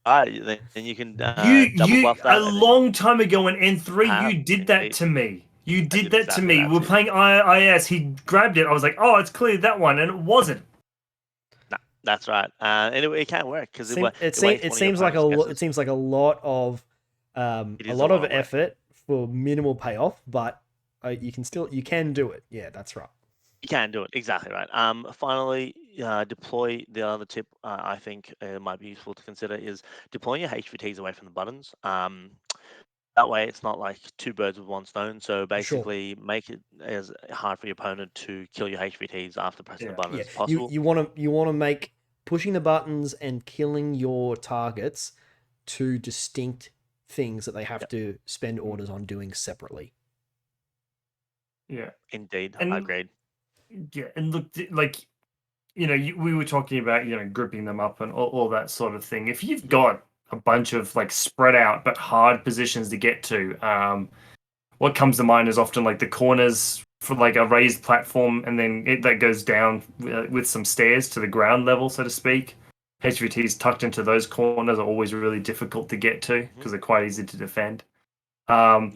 Then you can double bluff that. A long time ago in N3, you did that to me. You did that to me. We were playing IIS. He grabbed it. I was like, oh, it's clearly that one, and it wasn't. No, that's right. And it can work because it seems like a lot of effort for minimal payoff, but you can do it. Yeah, that's right. You can do it, exactly right. Finally, deploy. The other tip I think might be useful to consider is deploying your HVTs away from the buttons. That way, it's not like 2 birds with 1 stone. So basically, make it as hard for your opponent to kill your HVTs after pressing the button as possible. You want to make pushing the buttons and killing your targets 2 distinct things that they have to spend orders on doing separately. Yeah, indeed, I agreed. Yeah, and look, like, we were talking about, gripping them up and all that sort of thing. If you've got a bunch of, like, spread out but hard positions to get to, what comes to mind is often, like, the corners for, like, a raised platform, and then that goes down with some stairs to the ground level, so to speak. HVTs tucked into those corners are always really difficult to get to because they're quite easy to defend. And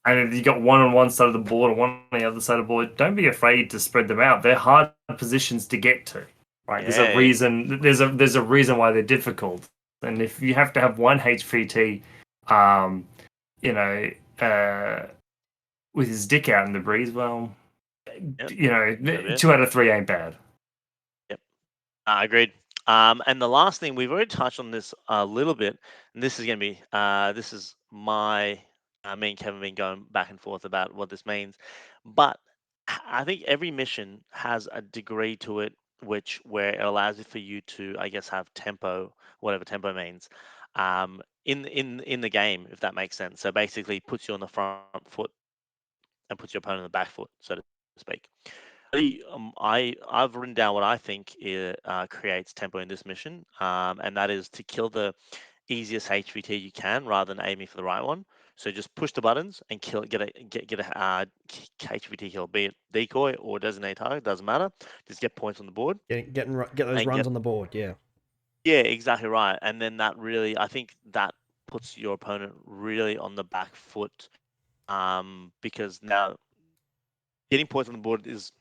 if you got one on one side of the board or one on the other side of the board, don't be afraid to spread them out. They're hard positions to get to, right? There's a reason. There's a reason why they're difficult. And if you have to have one HVT, with his dick out in the breeze, well, Yep. you know, it. 2 out of 3 ain't bad. I agreed. And the last thing, we've already touched on this a little bit, and this is going to be this is my me and Kevin been going back and forth about what this means, but I think every mission has a degree to it, where it allows it for you to, I guess, have tempo, whatever tempo means, in the game, if that makes sense. So basically, puts you on the front foot and puts your opponent on the back foot, so to speak. I've written down what I think creates tempo in this mission, and that is to kill the easiest HVT you can rather than aiming for the right one. So just push the buttons and kill, get a HVT kill, be it decoy or designated target, doesn't matter. Just get points on the board. Get those runs on the board. Yeah. Yeah, exactly right. And then that really, I think that puts your opponent really on the back foot, because now getting points on the board is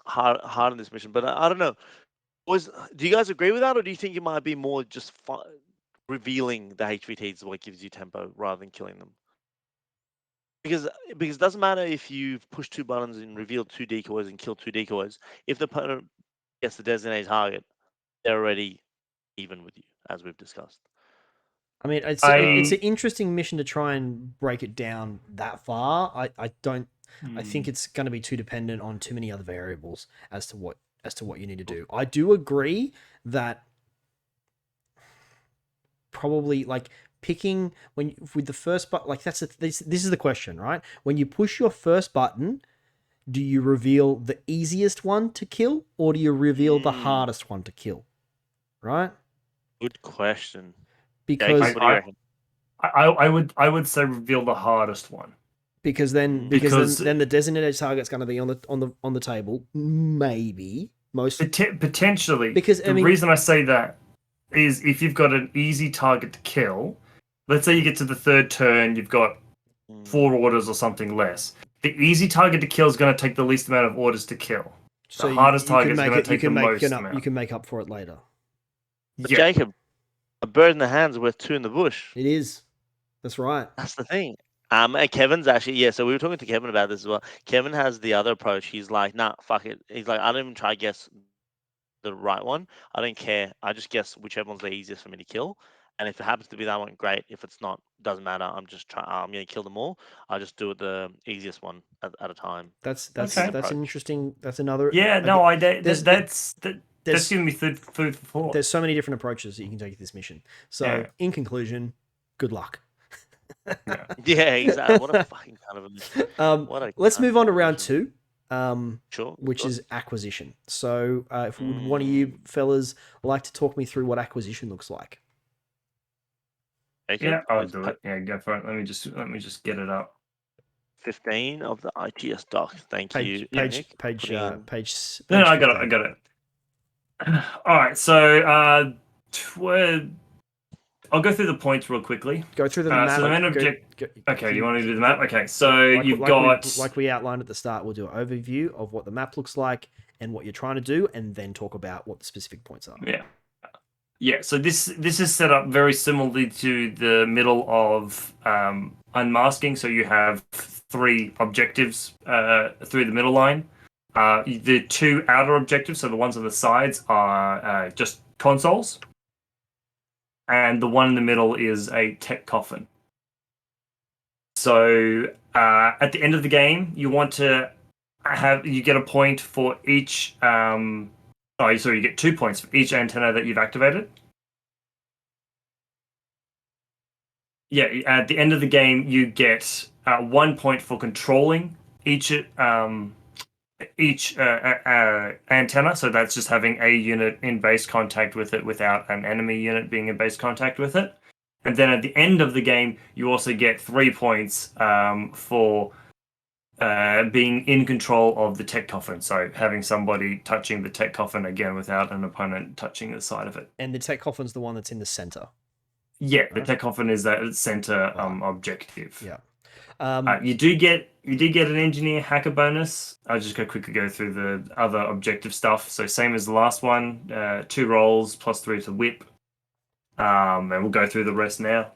hard in this mission. But I don't know. Do you guys agree with that, or do you think it might be more just revealing the HVTs is what gives you tempo rather than killing them? Because it doesn't matter if you've pushed 2 buttons and revealed 2 decoys and killed 2 decoys. If the opponent gets the designated target, they're already even with you, as we've discussed. I mean, it's an interesting mission to try and break it down that far. I think it's going to be too dependent on too many other variables as to what you need to do. I do agree that probably like picking with the first button, like this is the question, right? When you push your first button, do you reveal the easiest one to kill, or do you reveal the hardest one to kill? Right? Good question. Because Jake, what do you reckon? I would say reveal the hardest one. Because then the designated target's going to be on the table, maybe potentially. Because the reason I say that is if you've got an easy target to kill, let's say you get to the 3rd turn, you've got 4 orders or something less. The easy target to kill is going to take the least amount of orders to kill. So the hardest target is going to take the most amount. You can make up for it later. But Jacob, a bird in the hand's worth 2 in the bush. It is. That's right. That's the thing. And Kevin's actually, so we were talking to Kevin about this as well. Kevin has the other approach. He's like, nah, fuck it. He's like, I don't even try to guess the right one. I don't care. I just guess whichever one's the easiest for me to kill. And if it happens to be that one, great. If it's not, doesn't matter. I'm gonna kill them all. I just do it the easiest one at a time. That's an interesting. That's another. Yeah, no, that's giving me food for thought. There's so many different approaches that you can take this mission. So in conclusion, good luck. Yeah, exactly. What a fucking kind of a let's move on to round 2. Sure. Which is acquisition. So, if one of you fellas like to talk me through what acquisition looks like. Yeah, I'll do it. Yeah, go for it. Let me just get it up. 15 of the ITS doc. Thank you. Page. No, I got it. All right, so I'll go through the points real quickly. Go through the map. So the main okay, do you want to do the map? Okay, so you've got... Like we outlined at the start, we'll do an overview of what the map looks like and what you're trying to do, and then talk about what the specific points are. Yeah, so this is set up very similarly to the middle of unmasking. So you have 3 objectives through the middle line. The 2 outer objectives, so the ones on the sides, are just consoles. And the one in the middle is a tech coffin. So at the end of the game, you want to you get a point for each... you get 2 points for each antenna that you've activated. Yeah, at the end of the game, you get 1 point for controlling each antenna. So that's just having a unit in base contact with it without an enemy unit being in base contact with it. And then at the end of the game, you also get 3 points for being in control of the tech coffin. So having somebody touching the tech coffin again without an opponent touching the side of it. And the tech coffin's the one that's in the center. Yeah, the tech coffin is that center objective. Yeah. You do get an engineer hacker bonus. I'll just quickly go through the other objective stuff. So same as the last one, 2 rolls plus 3 to whip. And we'll go through the rest now.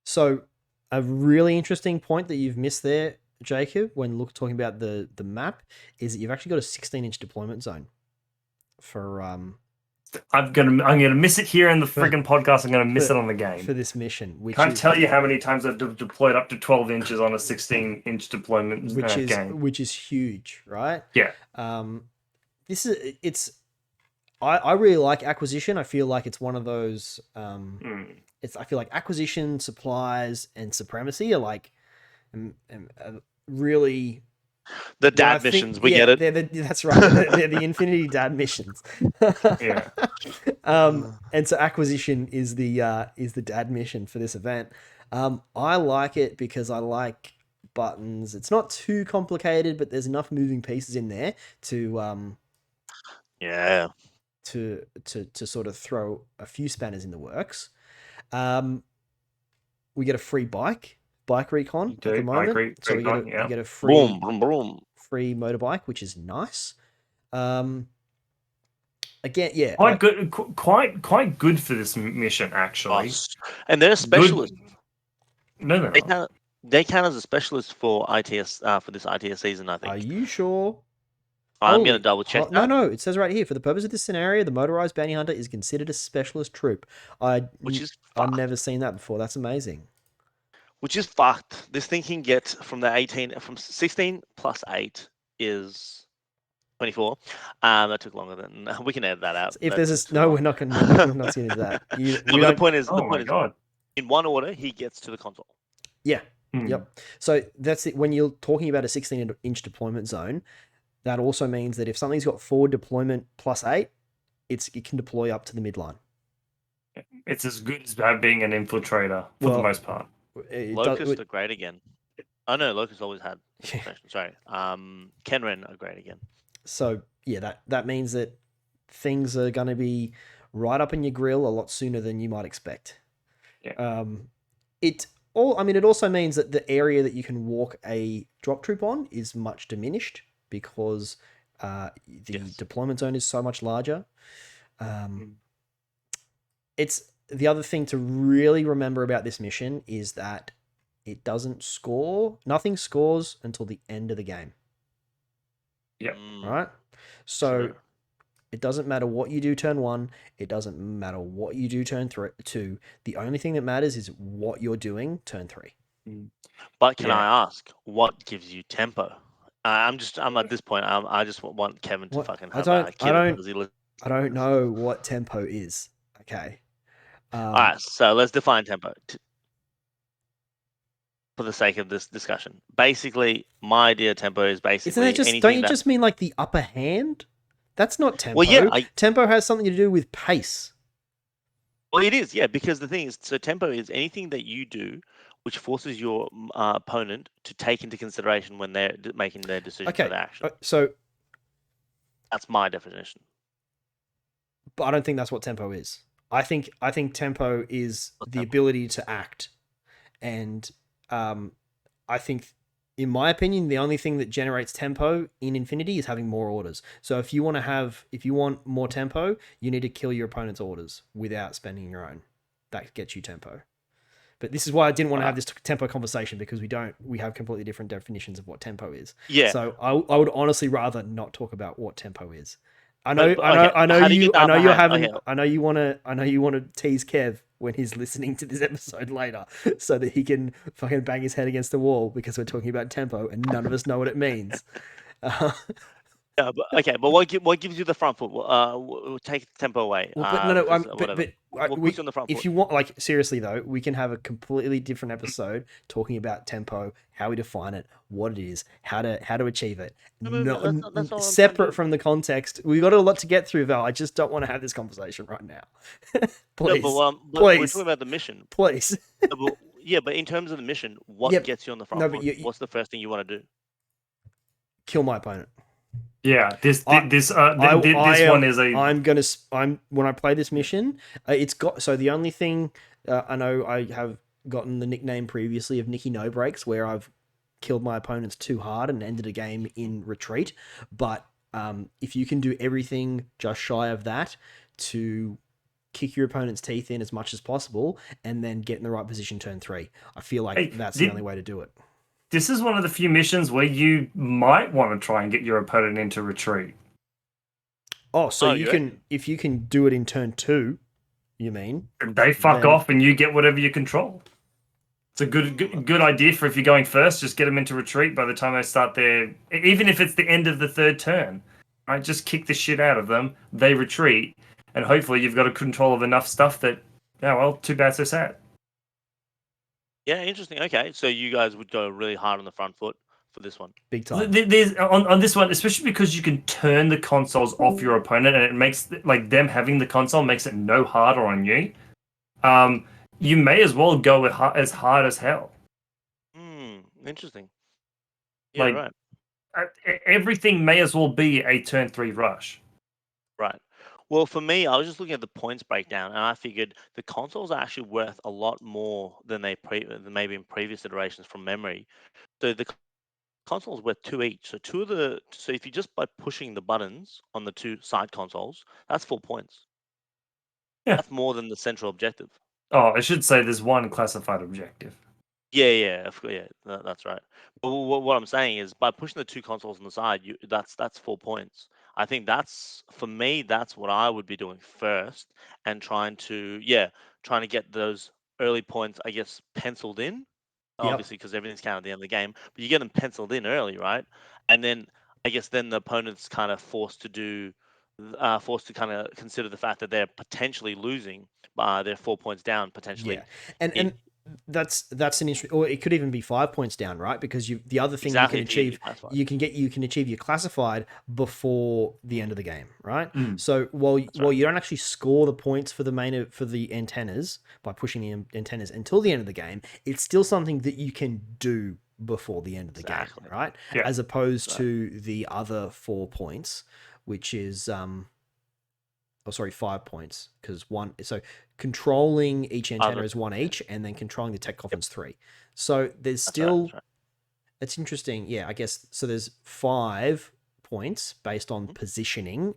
So a really interesting point that you've missed there, Jacob, when talking about the map, is that you've actually got a 16-inch deployment zone for I'm gonna miss it here in the friggin' podcast. I'm gonna miss it on the game for this mission, which can't is, tell you how many times I've deployed up to 12 inches on a 16-inch deployment game. which is huge, right? Yeah. This is it's. I really like acquisition. I feel like it's one of those. I feel like acquisition, supplies, and supremacy are like, really. The dad missions, we get it. That's right. They're the Infinity Dad missions. Yeah. And so acquisition is the dad mission for this event. I like it because I like buttons. It's not too complicated, but there's enough moving pieces in there to Yeah. to sort of throw a few spanners in the works. We get a free bike recon at the moment. So we get a free boom, boom, boom. free motorbike, which is nice. Again, yeah, good, quite good for this mission actually. And they're a specialist. No. They count as a specialist for ITS for this ITS season, I think. Are you sure? I'm going to double check. No, it says right here, for the purpose of this scenario, the motorized bounty hunter is considered a specialist troop. I've never seen that before. That's amazing. Which is fucked. This thing can get from 16 plus 8 is 24. That took longer than we can edit that out. If there's we're not going to not into that. The point is, God. In one order, he gets to the console. Yeah. Yep. So that's it. When you're talking about a 16-inch deployment zone, that also means that if something's got 4 deployment plus 8, it can deploy up to the midline. It's as good as being an infiltrator for the most part. Locust are great again. Oh no, Locust always had. Sorry. Kenren are great again. So yeah, that means that things are going to be right up in your grill a lot sooner than you might expect. Yeah. It also means that the area that you can walk a drop troop on is much diminished because the deployment zone is so much larger. It's the other thing to really remember about this mission is that it doesn't score. Nothing scores until the end of the game. Yeah. Right? So it doesn't matter what you do turn 1. It doesn't matter what you do turn 2. The only thing that matters is what you're doing turn 3. But can I ask, what gives you tempo? I'm at this point. I just want Kevin to fucking have a kid. I don't know what tempo is. Okay. All right, so let's define tempo for the sake of this discussion. Basically, my idea of tempo is basically don't you just mean like the upper hand? That's not tempo. Well, yeah, tempo has something to do with pace. Well, it is, yeah, because the thing is, so tempo is anything that you do which forces your opponent to take into consideration when they're making their decision for the action. So that's my definition. But I don't think that's what tempo is. I think tempo is the ability to act, and I think, in my opinion, the only thing that generates tempo in Infinity is having more orders. So if you want more tempo, you need to kill your opponent's orders without spending your own. That gets you tempo. But this is why I didn't want to have this tempo conversation, because we have completely different definitions of what tempo is. Yeah. So I would honestly rather not talk about what tempo is. I know you want to tease Kev when he's listening to this episode later, so that he can fucking bang his head against the wall because we're talking about tempo and none of us know what it means. Yeah, but what gives you the front foot? We'll take tempo away. We'll put you on the front foot. If you want, like, seriously though, we can have a completely different episode talking about tempo, how we define it, what it is, how to achieve it. That's separate from the context. We got a lot to get through, Val. I just don't want to have this conversation right now. Please, but please. We're talking about the mission. Please. But in terms of the mission, what gets you on the front foot? What's the first thing you want to do? Kill my opponent. Yeah, this one is when I play this mission, it's got, so the only thing, I know I have gotten the nickname previously of Nicky No Breaks, where I've killed my opponents too hard and ended a game in retreat. But if you can do everything just shy of that to kick your opponent's teeth in as much as possible and then get in the right position turn 3, I feel like that's the only way to do it. this is one of the few missions where you might want to try and get your opponent into retreat. Oh, so Oh, you you can, if you can do it in turn 2, you mean? And they fuck Then- off, and you get whatever you control. It's a good idea for if you're going first. Just get them into retreat by the time they start their. Even if it's the end of the third turn, right? Just kick the shit out of them. They retreat, and hopefully you've got a control of enough stuff that. Yeah, well, too bad, so sad. Yeah, interesting. Okay, so you guys would go really hard on the front foot for this one. Big time. There's on this one, especially because you can turn the consoles off your opponent, and it makes like them having the console makes it no harder on you. You may as well go with as hard as hell. Interesting. Yeah, Like, right. Everything may as well be a turn 3 rush. Right. Well, for me, I was just looking at the points breakdown, and I figured the consoles are actually worth a lot more than than maybe in previous iterations from memory. So the consoles worth 2 each. So so if you just by pushing the buttons on the 2 side consoles, that's 4 points. Yeah. That's more than the central objective. Oh, I should say there's one classified objective. Yeah, that's right. But what I'm saying is, by pushing the 2 consoles on the side, that's 4 points. I think that's for me. That's what I would be doing first, and trying to get those early points, I guess, penciled in. Yep. Obviously, because everything's counted at the end of the game, but you get them penciled in early, right? And then I guess then the opponent's kind of forced to kind of consider the fact that they're potentially losing. They're 4 points down potentially. Yeah, and that's an interesting, or it could even be 5 points down, right? Because the other thing Exactly, you if can you achieve, classify. you can achieve your classified before the end of the game, right? Mm. So while right. you don't actually score the points for the antennas by pushing the antennas until the end of the game, it's still something that you can do before the end of the Exactly. game, right? Yeah. As opposed Right. to the other 4 points, which is 5 points, because so controlling each antenna is 1 each, and then controlling the tech coffin's 3. So there's still That's right. it's interesting. Yeah, I guess so. There's 5 points based on positioning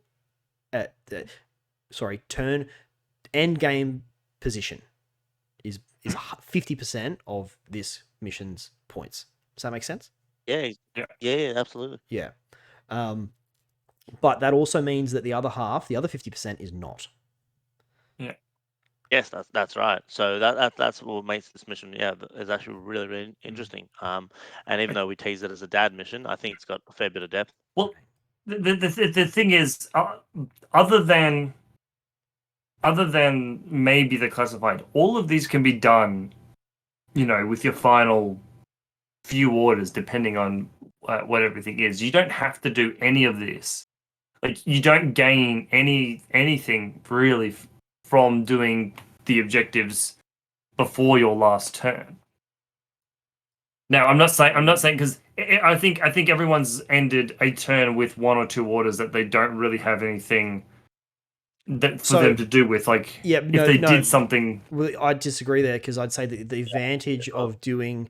at turn end game position is 50% of this mission's points. Does that make sense? Yeah, absolutely. Yeah. But that also means that the other 50%, is not. Yes, that's right. So that's what makes this mission, is actually really, really interesting. And even though we tease it as a dad mission, I think it's got a fair bit of depth. Well, the thing is, other than maybe the classified, all of these can be done, with your final few orders, depending on what everything is. You don't have to do any of this. Like, you don't gain anything really from doing the objectives before your last turn. Now, I'm not saying because I think everyone's ended a turn with 1 or 2 orders that they don't really have anything for them to do with. Like, if they did something. Well, I disagree there, because I'd say that the advantage of doing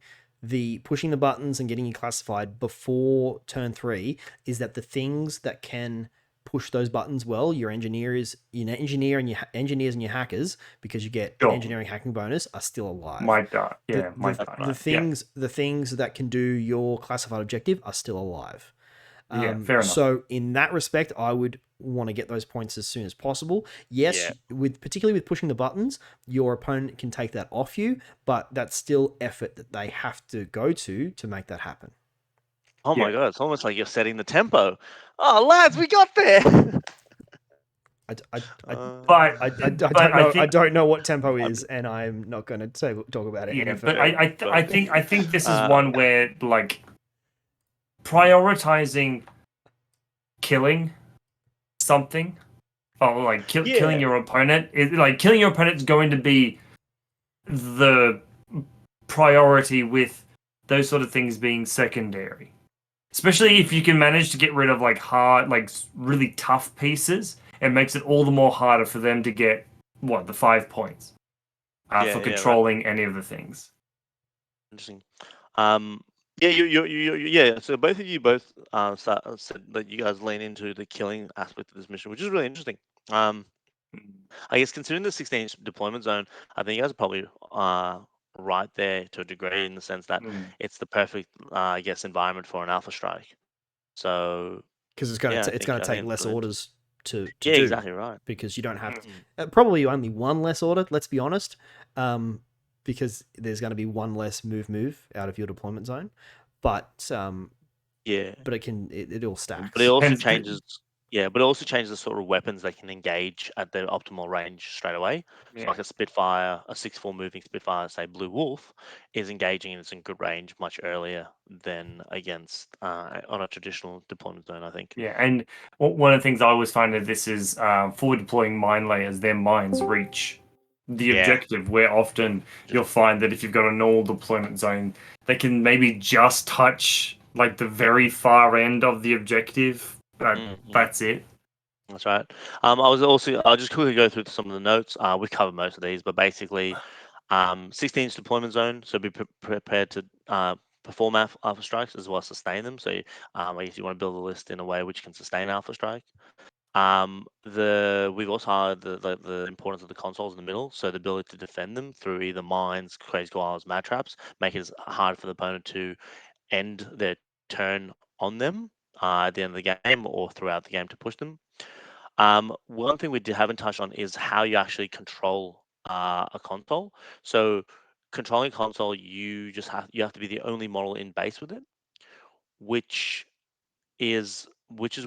pushing the buttons and getting you classified before turn 3 is that the things that can push those buttons well, your engineers and your hackers, because you get engineering hacking bonus, are still alive. Might die. The things that can do your classified objective are still alive. Fair enough. So in that respect, I would want to get those points as soon as possible. Yes, particularly with pushing the buttons, your opponent can take that off you, but that's still effort that they have to go to make that happen. Oh my god, it's almost like you're setting the tempo. Oh, lads, we got there. I don't know what tempo is, and I'm not going to talk about it. Yeah, but I think this is one where, like, prioritizing killing something, or like killing your opponent is going to be the priority, with those sort of things being secondary. Especially if you can manage to get rid of like hard, like really tough pieces, it makes it all the more harder for them to get the 5 points for controlling any of the things. Interesting. So both of you said that you guys lean into the killing aspect of this mission, which is really interesting. I guess considering the 16-inch deployment zone, I think you guys are probably right there to a degree, in the sense that it's the perfect, I guess, environment for an alpha strike. So because it's going yeah, to take it's less brilliant. orders to Yeah, do, exactly right. because you don't have Mm. probably only one less order. Let's be honest, because there's going to be one less move out of your deployment zone, but Yeah. it all But stacks. it also Depends- changes. Yeah, but it also changes the sort of weapons they can engage at their optimal range straight away. So Yeah. like a Spitfire, a 6/4 moving Spitfire, say Blue Wolf, is engaging and it's in good range much earlier than against on a traditional deployment zone, I think. Yeah, and one of the things I always find that this is forward deploying mine layers, their mines reach the Yeah. objective, where often you'll find that if you've got a normal deployment zone, they can maybe just touch like the very far end of the objective. That's it. That's right. I'll just quickly go through some of the notes. We covered most of these, but basically, 16-inch deployment zone. So be prepared to perform alpha strikes as well as sustain them. So I guess you want to build a list in a way which can sustain alpha strike. We've also highlighted the importance of the consoles in the middle, so the ability to defend them through either mines, crazy coils, mad traps, make it hard for the opponent to end their turn on them at the end of the game or throughout the game to push them. One thing we haven't touched on is how you actually control a console. So controlling a console, you have to be the only model in base with it, which is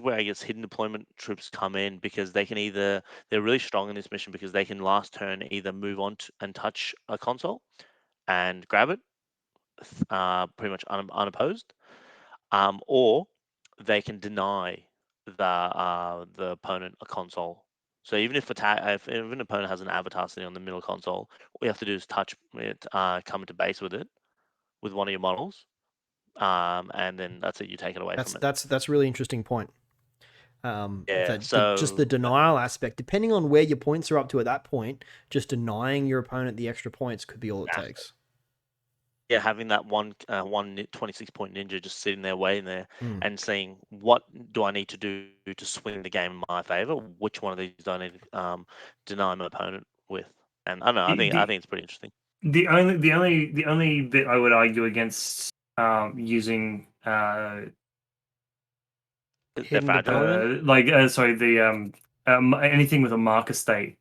where I guess hidden deployment troops come in, because they're really strong in this mission because they can last turn either move on and touch a console and grab it pretty much unopposed, or they can deny the opponent a console. So even if an opponent has an avatar sitting on the middle console, all you have to do is touch it, come into base with it with one of your models, and then that's it. You take it away from it. That's a really interesting point. Yeah. Just the denial aspect, depending on where your points are up to at that point, just denying your opponent the extra points could be all it takes. Yeah, having that one 26-point ninja just sitting there waiting there Mm. and saying, what do I need to do to swing the game in my favor? Which one of these do I need to deny my opponent with? And I don't know. I think it's pretty interesting. The only bit I would argue against using Hidden deployment? anything with a marker state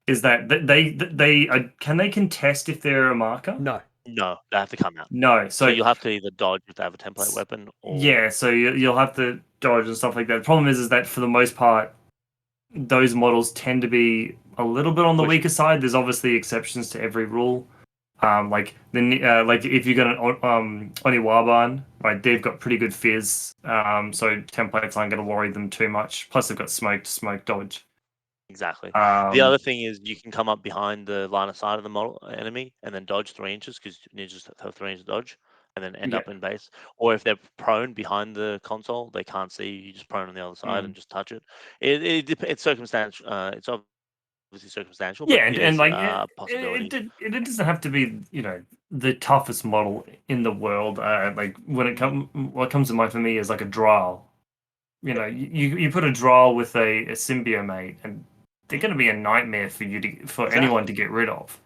is that they can they contest if they're a marker? No. No, they have to come out. No, So you'll have to either dodge if they have a template weapon, or yeah, so you'll have to dodge and stuff like that. The problem is that for the most part, those models tend to be a little bit on the weaker side. There's obviously exceptions to every rule. Like if you got an Oniwaban, right, they've got pretty good fizz. So templates aren't going to worry them too much. Plus, they've got smoke dodge. Exactly. The other thing is you can come up behind the line of sight of the model enemy and then dodge 3 inches, because ninjas have 3 inches dodge, and then end up in base. Or if they're prone behind the console, they can't see you. You just prone on the other side and just touch it. It's circumstantial. It's obviously circumstantial, Yeah, but it and is like a possibility. it doesn't have to be the toughest model in the world. Like what comes to mind for me is like a Drow. You put a Drow with a Symbiomate, and they're going to be a nightmare for anyone to get rid of.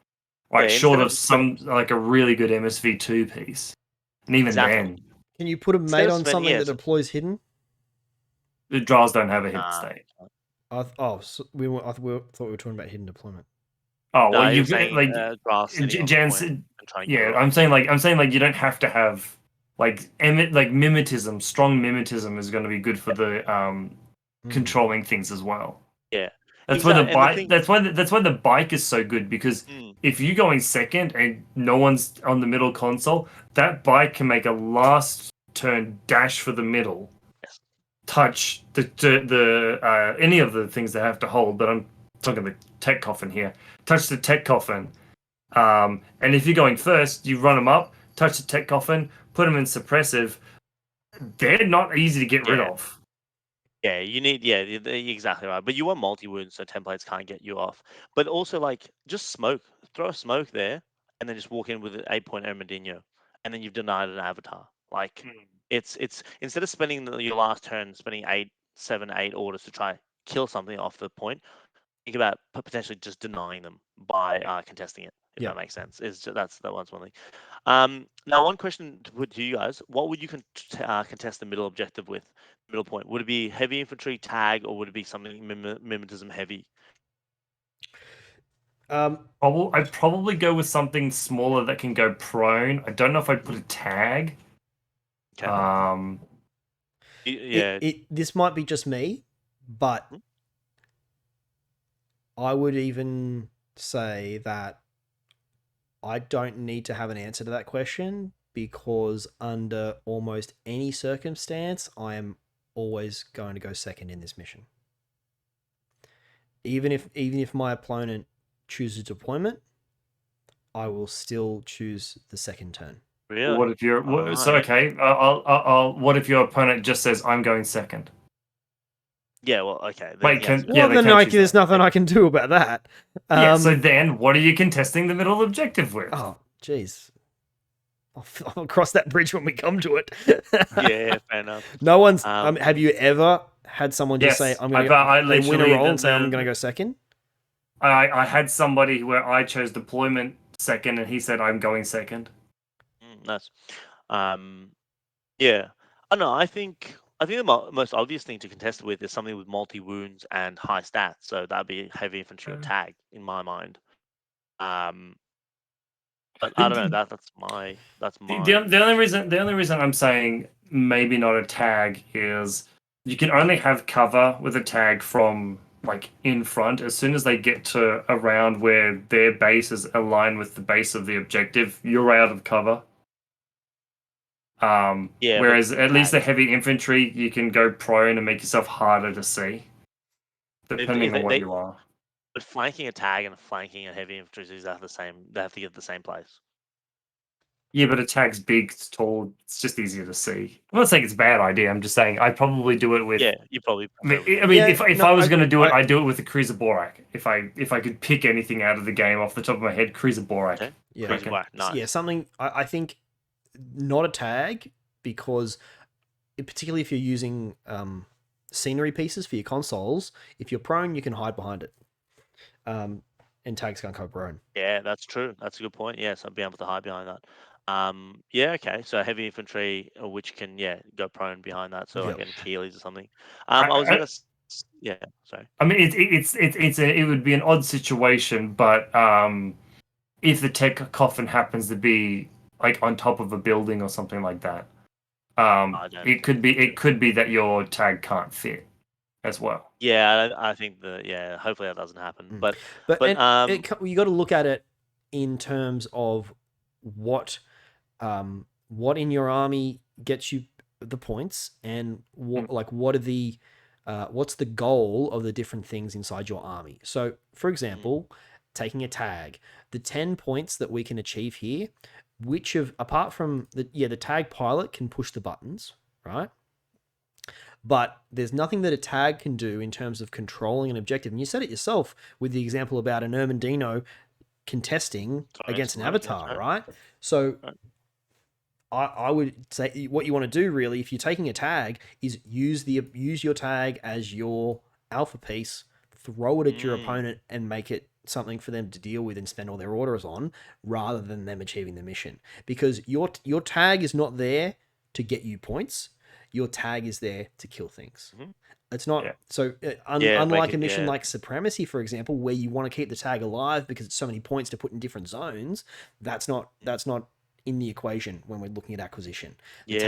Right, short of some like a really good MSV2 piece, and even then, can you put a mate on something that deploys hidden? the Drows don't have a hidden state. I thought we were talking about hidden deployment. Oh well, you're you saying like Jan said. Yeah, I'm saying like you don't have to have like mimetism. Strong mimetism is going to be good for the controlling things as well. Yeah, that's why the bike. That's why the bike is so good, because if you're going second and no one's on the middle console, that bike can make a last turn dash for the middle, touch the any of the things they have to hold. But I'm talking the tech coffin here. Touch the tech coffin. And if you're going first, you run them up, touch the tech coffin, put them in suppressive. They're not easy to get rid of. Yeah, you need, exactly right. But you want multi-wounds, so templates can't get you off. But also, like, just throw a smoke there, and then just walk in with an 8-point Armadillo, and then you've denied an avatar. Like, it's instead of spending your last turn, spending 7, 8 orders to try kill something off the point, think about potentially just denying them by contesting it, if that makes sense. That's one thing. Now, one question to put to you guys: what would you contest the middle objective with? Middle point, would it be heavy infantry tag, or would it be something mimetism heavy? I'd probably go with something smaller that can go prone. I don't know if I'd put a tag. Okay. Yeah. This might be just me, but I would even say that I don't need to have an answer to that question, because under almost any circumstance, I am always going to go second in this mission. Even if my opponent chooses deployment, I will still choose the second turn. Really? What if you're okay? What if your opponent just says, "I'm going second"? Yeah. Well, okay. Wait, There's nothing I can do about that. So then, what are you contesting the middle objective with? Oh, jeez. I'll cross that bridge when we come to it. Yeah, fair enough. No one's. Have you ever had someone just say, "I'm going to"? They win a roll and say, "I'm going to go second"? I had somebody where I chose deployment second, and he said, "I'm going second." Nice. Yeah. I don't know. I think the most obvious thing to contest with is something with multi wounds and high stats. So that'd be heavy infantry or tag in my mind. But I don't know. That's my. The only reason I'm saying maybe not a tag is you can only have cover with a tag from like in front. As soon as they get to around where their base is aligned with the base of the objective, you're out of cover. Whereas at least the heavy infantry, you can go prone and make yourself harder to see, depending on where you are. But flanking a tag and flanking a heavy infantry is exactly the same. They have to get the same place. Yeah, but a tag's big, it's tall. It's just easier to see. I'm not saying it's a bad idea. I'm just saying I'd probably do it with. Yeah, you probably. If I was going to do it, I'd do it with the Cruiser Borak. If I could pick anything out of the game off the top of my head, Cruiser Borak. Okay. Yeah, Cruiser Borak, nice. Yeah, something. I think not a tag, because particularly if you're using scenery pieces for your consoles, if you're prone, you can hide behind it. And tags can't go prone. Yeah, that's true. That's a good point. Yes, I'd be able to hide behind that. Yeah, okay. So heavy infantry, which can go prone behind that, so like in Keelys or something. Yeah, sorry. I mean, it would be an odd situation, but if the tech coffin happens to be like on top of a building or something like that, it could be that your tag can't fit as well. Yeah, I think hopefully that doesn't happen. But you got to look at it in terms of what in your army gets you the points, and what are the what's the goal of the different things inside your army. So, for example, taking a tag, the 10 points that we can achieve here, apart from the tag pilot can push the buttons, right? But there's nothing that a tag can do in terms of controlling an objective. And you said it yourself with the example about an Ermendino contesting against an avatar, right? So I would say what you want to do really, if you're taking a tag, is use your tag as your alpha piece, throw it at your opponent, and make it something for them to deal with and spend all their orders on, rather than them achieving the mission. Because your tag is not there to get you points. Your tag is there to kill things. It's not unlike a mission like Supremacy, for example, where you want to keep the tag alive because it's so many points to put in different zones. That's not in the equation when we're looking at acquisition. The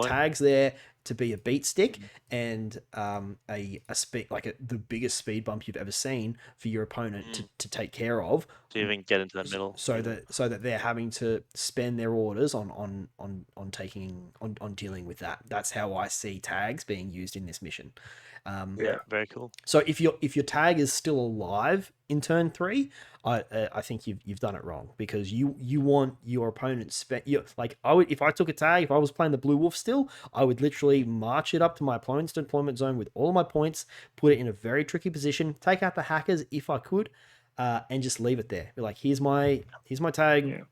tag's there to be a beat stick and a speed, like the biggest speed bump you've ever seen for your opponent to take care of. To even get into the middle. So that they're having to spend their orders on dealing with that. That's how I see tags being used in this mission. Very cool. So if your tag is still alive in turn 3, I think you've done it wrong, because you want your opponent if I took a tag, if I was playing the Blue Wolf still, I would literally march it up to my opponent's deployment zone with all my points, put it in a very tricky position, take out the hackers if I could, and just leave it there. Be like, here's my tag.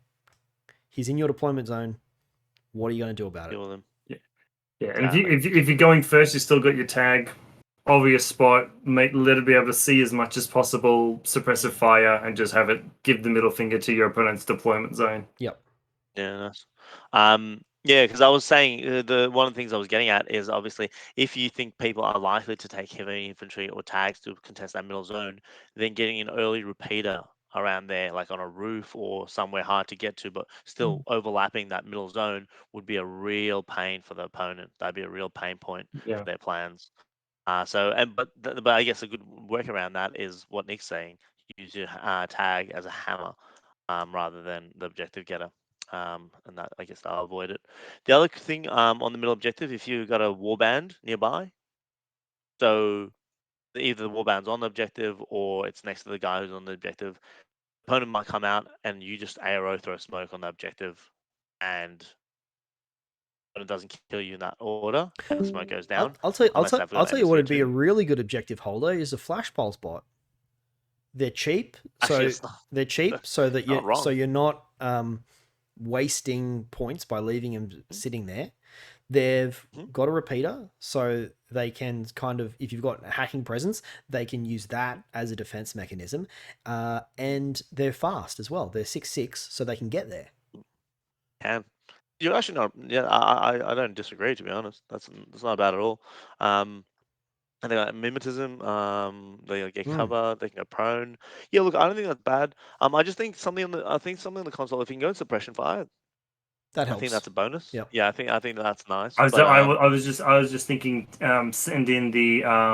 He's in your deployment zone. What are you going to do about it? Yeah. And if you're going first, you still got your tag. obvious spot, let it be able to see as much as possible, suppressive fire, and just have it give the middle finger to your opponent's deployment zone. Yep. Yeah, nice. Yeah, because I was saying the one of the things I was getting at is obviously if you think people are likely to take heavy infantry or tags to contest that middle zone, then getting an early repeater around there, like on a roof or somewhere hard to get to, but still overlapping that middle zone would be a real pain for the opponent. That'd be a real pain point for their plans. But I guess a good workaround that is what Nick's saying. Use your tag as a hammer rather than the objective getter. And that I guess I'll avoid it. The other thing on the middle objective, if you got a warband nearby, so either the warband's on the objective or it's next to the guy who's on the objective, opponent might come out and you just ARO throw smoke on the objective, and it doesn't kill you in that order, and the smoke goes down. I'll tell you. Unless they've I'll got tell you what would MC2. be a really good objective holder is a flash pulse bot. They're cheap, Actually, so they're cheap, so that not wrong. you're not wasting points by leaving them sitting there. They've got a repeater, so they can kind of, if you've got hacking presence, they can use that as a defense mechanism. And they're fast as well. They're 6'6", so they can get there. Can you're actually not? Yeah, I don't disagree, to be honest. That's not bad at all. And they got mimetism. They get cover. They can go prone. Yeah, look, I don't think that's bad. I just think something on the console. If you can go in suppression fire, That helps. I think that's a bonus. Yep. Yeah, I think that's nice. I was, But I was just thinking, send in the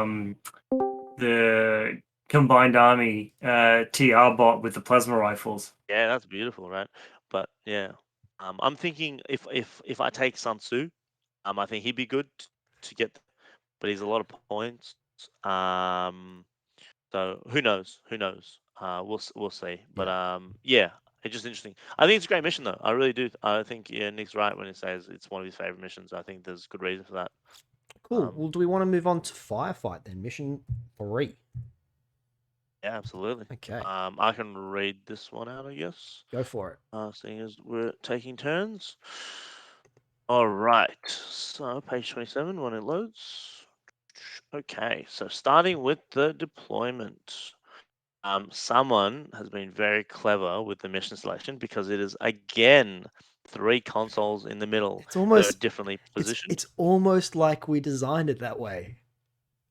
combined army TR bot with the plasma rifles. yeah, that's beautiful, right? But yeah, I'm thinking if I take Sun Tzu, I think he'd be good to get, but he's a lot of points. So who knows? Who knows? We'll see. But yeah, it's just interesting. I think it's a great mission though. I really do. I think Nick's right when he says it's one of his favorite missions. I think there's good reason for that. Cool. Well, do we want to move on to firefight then? Mission 3. Yeah, absolutely. Okay. I can read this one out, I guess. Go for it. Seeing as we're taking turns. All right. So page 27 when it loads. Okay. So starting with the deployment. Someone has been very clever with the mission selection because it is again 3 consoles in the middle. It's almost differently positioned. It's almost like we designed it that way.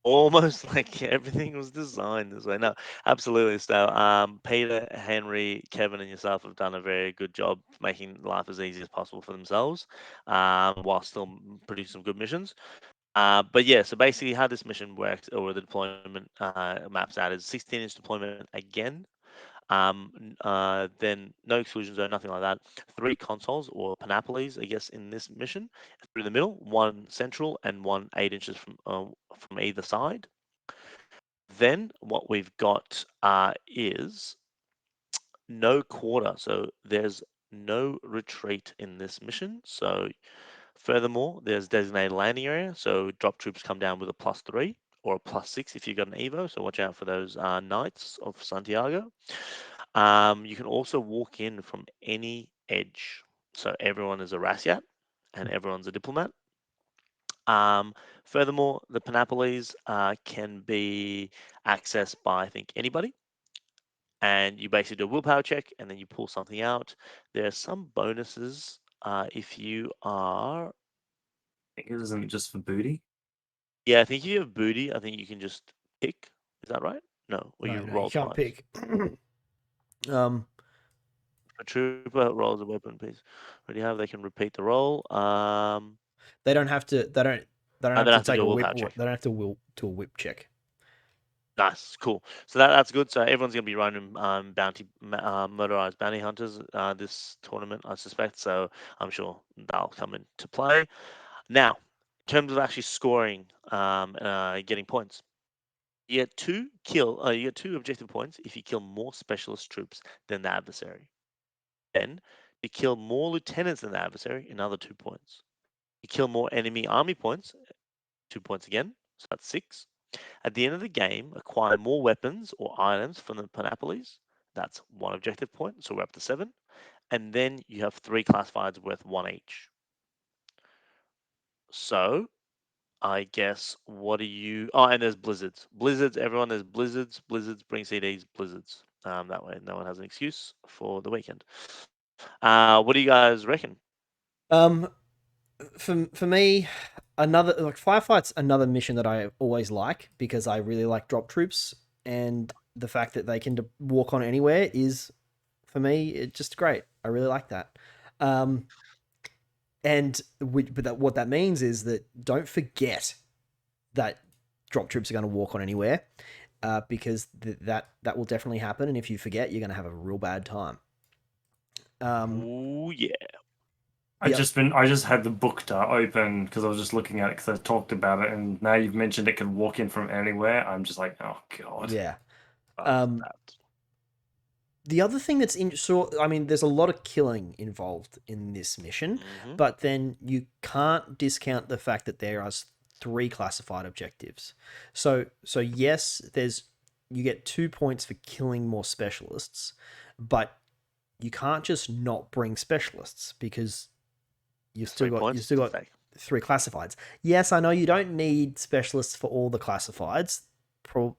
Almost like everything was designed this way. No, absolutely. So, Peter, Henry, Kevin, and yourself have done a very good job making life as easy as possible for themselves, while still producing some good missions. But yeah, so basically, how this mission works or the deployment maps out is 16-inch deployment again. Then no exclusion zone, nothing like that. 3 consoles or panoplies, I guess, in this mission through the middle, 1 central and 1 8 inches from either side. Then what we've got is no quarter, so there's no retreat in this mission. So furthermore, there's designated landing area, so drop troops come down with a +3 or a +6 if you've got an Evo. So watch out for those Knights of Santiago. You can also walk in from any edge. So everyone is a Rasyat and everyone's a diplomat. Furthermore, the panoplies can be accessed by, I think, anybody. And you basically do a willpower check and then you pull something out. There are some bonuses if you are. It isn't just for booty. Yeah, I think if you have booty, I think you can just pick. Is that right? No, or you roll you can't twice. pick. A trooper rolls a weapon piece. What do you have? They can repeat the roll. They don't have to. They don't have to take do a a whip. willpower check. They don't have to do a whip check. Nice, cool. So that's good. So everyone's going to be running motorized bounty hunters this tournament, I suspect. So I'm sure they'll come into play. Now, in terms of actually scoring, getting points, you get 2 objective points if you kill more specialist troops than the adversary. Then you kill more lieutenants than the adversary, another 2 points. You kill more enemy army points, 2 points again. So that's 6. At the end of the game, acquire more weapons or items from the panoplies. That's 1 objective point, so we're up to 7. And then you have 3 classifieds worth 1 each. So I guess, what do you? Oh, and there's blizzards. Blizzards. Everyone, there's blizzards. Blizzards bring CDs. Blizzards. That way, no one has an excuse for the weekend. What do you guys reckon? Um, for me, another like firefights, another mission that I always like because I really like drop troops, and the fact that they can walk on anywhere is, for me, it's just great. I really like that. Um, what that means is that don't forget that drop troops are going to walk on anywhere, because that will definitely happen, and if you forget, you're going to have a real bad time. Ooh, yeah. I just had the book to open because I was just looking at it because I talked about it, and now you've mentioned it can walk in from anywhere. I'm just like, oh god. Yeah. That. The other thing that's I mean, there's a lot of killing involved in this mission, Mhm. but then you can't discount the fact that there are 3 classified objectives. So yes, you get 2 points for killing more specialists, but you can't just not bring specialists because you've still 3 got points. 3 classifieds. Yes, I know you don't need specialists for all the classifieds,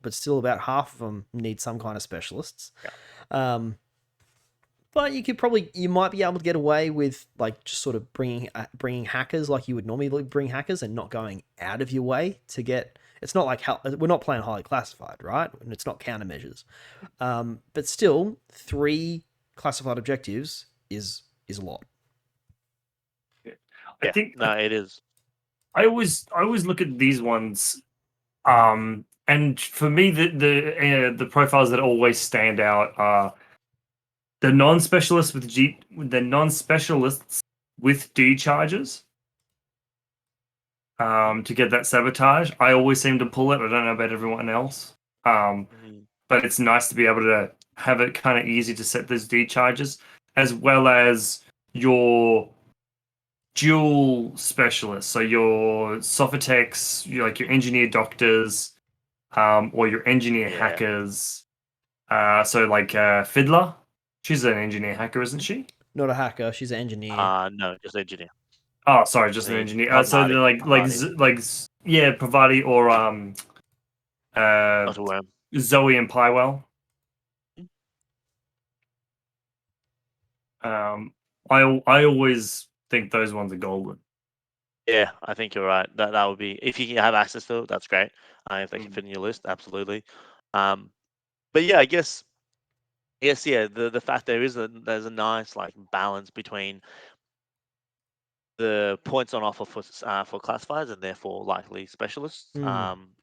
but still about half of them need some kind of specialists. Yeah. But you might be able to get away with like just sort of bringing hackers like you would normally bring hackers and not going out of your way to get. It's not like we're not playing highly classified, right? And it's not countermeasures. But still, 3 classified objectives is a lot. I think no, it is. I always look at these ones, and for me, the profiles that always stand out are the non-specialists with D charges. To get that sabotage, I always seem to pull it. I don't know about everyone else, but it's nice to be able to have it kind of easy to set those D charges, as well as your dual specialists. So your Sophotex, like your engineer doctors, or your engineer hackers. So like Fiddler, she's an engineer hacker, isn't she? Not a hacker. She's an engineer. No, just engineer. Oh, sorry, just an engineer. So they're like Pravati or Zoe and Pywell. I always think those ones are golden. Yeah, I think you're right. That would be, if you can have access to it, that's great. If they can fit in your list, absolutely. But yeah, I guess yeah. The fact there's a nice like balance between the points on offer for classifiers and therefore likely specialists,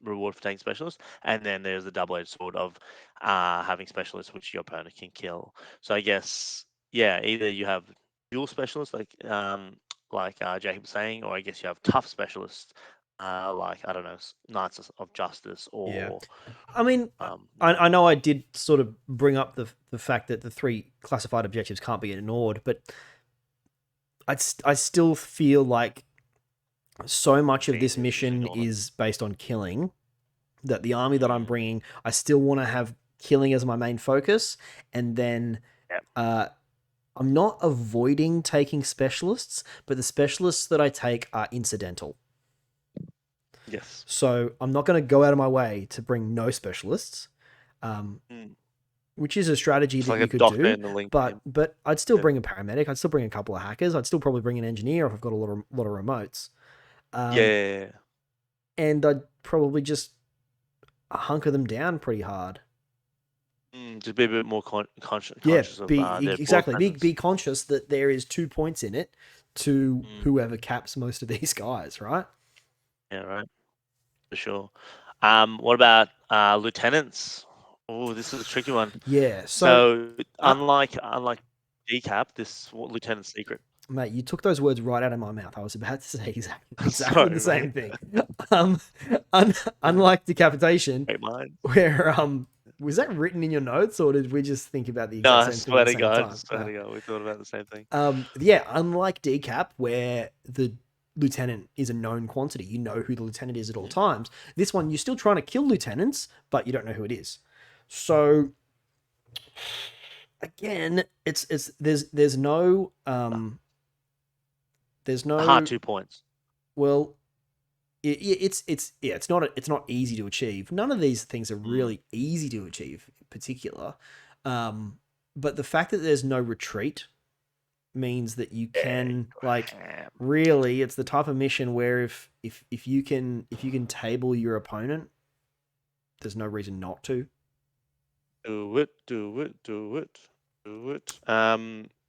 reward for taking specialists, and then there's the double-edged sword of having specialists which your opponent can kill. So I guess either you have dual specialists like Jacob was saying, or I guess you have tough specialists like I don't know, Knights of Justice or. I mean, I know I did sort of bring up the fact that the 3 classified objectives can't be ignored, but I still feel like so much of this mission is based on killing that the army that I'm bringing, I still want to have killing as my main focus, and then I'm not avoiding taking specialists, but the specialists that I take are incidental. Yes. So I'm not going to go out of my way to bring no specialists, which is a strategy that you could do. But I'd still bring a paramedic. I'd still bring a couple of hackers. I'd still probably bring an engineer if I've got a lot of remotes. And I'd probably just hunker them down pretty hard. Just be a bit more conscious of exactly. Be conscious that there is 2 points in it to whoever caps most of these guys, right? Yeah, right. For sure. What about lieutenants? Oh, this is a tricky one. Yeah. So unlike decap, this lieutenant's secret. Mate, you took those words right out of my mouth. I was about to say exactly the same thing. Unlike decapitation, where was that written in your notes, or did we just think about the exact same thing at the same time? Swear to God, we thought about the same thing. Unlike decap, where the lieutenant is a known quantity, you know who the lieutenant is at all times. This one, you're still trying to kill lieutenants, but you don't know who it is. So again, there's no hard 2 points. Well, it's not easy to achieve. None of these things are really easy to achieve in particular. But the fact that there's no retreat means that you can really, it's the type of mission where if you can table your opponent, there's no reason not to. Do it.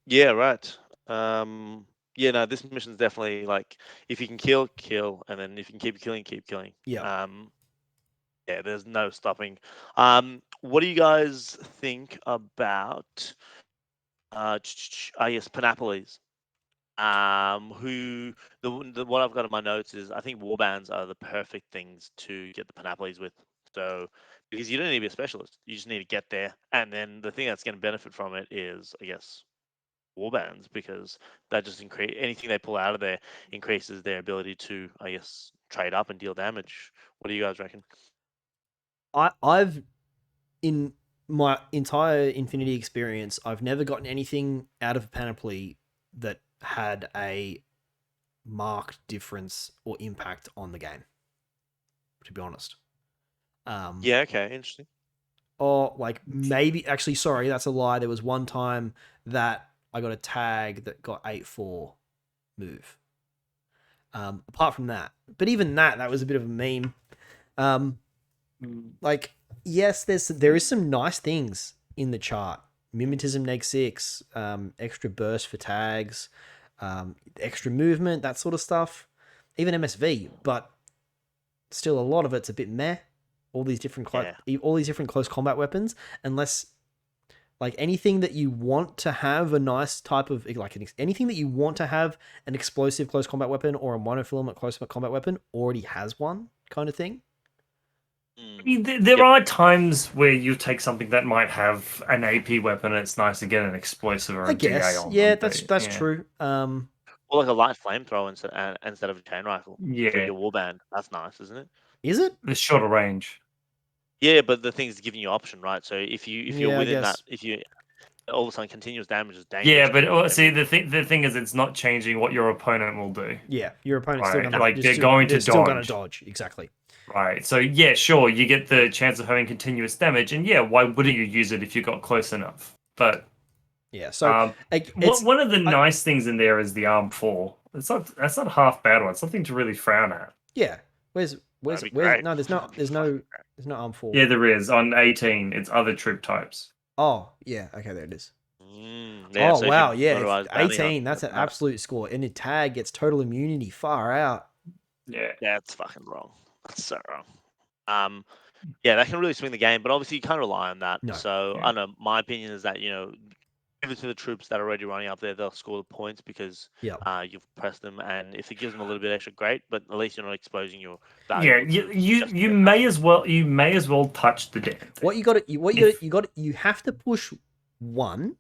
Yeah, right. Yeah, no, this mission's definitely like, if you can kill, and then if you can keep killing. Yeah. Yeah, there's no stopping. What do you guys think about I guess Panoplies? Who what I've got in my notes is, I think warbands are the perfect things to get the Panoplies with. So, because you don't need to be a specialist, you just need to get there, and then the thing that's going to benefit from it is, I guess, warbands, because that just increase anything they pull out of there increases their ability to, I guess, trade up and deal damage. What do you guys reckon? I've in my entire Infinity experience, I've never gotten anything out of a panoply that had a marked difference or impact on the game, to be honest. Yeah, okay, interesting. Or like maybe actually, sorry, that's a lie. There was one time that I got a tag that got 8-4 move. Apart from that, but even that was a bit of a meme. Like, yes, there is some nice things in the chart. Mimetism neg6, extra burst for tags, extra movement, that sort of stuff. Even MSV, but still a lot of it's a bit meh. All these different close combat weapons, unless like anything that you want to have a nice type of anything that you want to have an explosive close combat weapon or a monofilament close combat weapon already has one, kind of thing. I mean, there are times where you take something that might have an AP weapon and it's nice to get an explosive or a GA on. Yeah, that's true. Or like a light flamethrower instead of a chain rifle. Yeah. For your warband. That's nice, isn't it? Is it? The shorter range. Yeah, but the thing's giving you option, right? So if you're within that, if you all of a sudden continuous damage is dangerous. Yeah, but see, the thing is, it's not changing what your opponent will do. Yeah, your opponent's still gonna still gonna dodge. Exactly. Right. So yeah, sure, you get the chance of having continuous damage, and yeah, why wouldn't you use it if you got close enough? But yeah, so one of the nice things in there is the arm 4. That's not half bad one. It's something to really frown at. Yeah. Where's no? There's no arm 4. Yeah, there is on 18. It's other troop types. Oh yeah, okay, there it is. Yeah, oh wow, yeah, 18. That's an absolute score, and the tag gets total immunity. Far out. Yeah, that's fucking wrong. That's so wrong. Yeah, that can really swing the game, but obviously you can't rely on that. No. So I don't know. My opinion is that give it to the troops that are already running up there. They'll score the points because you've pressed them, and if it gives them a little bit extra, great. But at least you're not exposing your value. Yeah, you may as well touch the death. You have to push 1.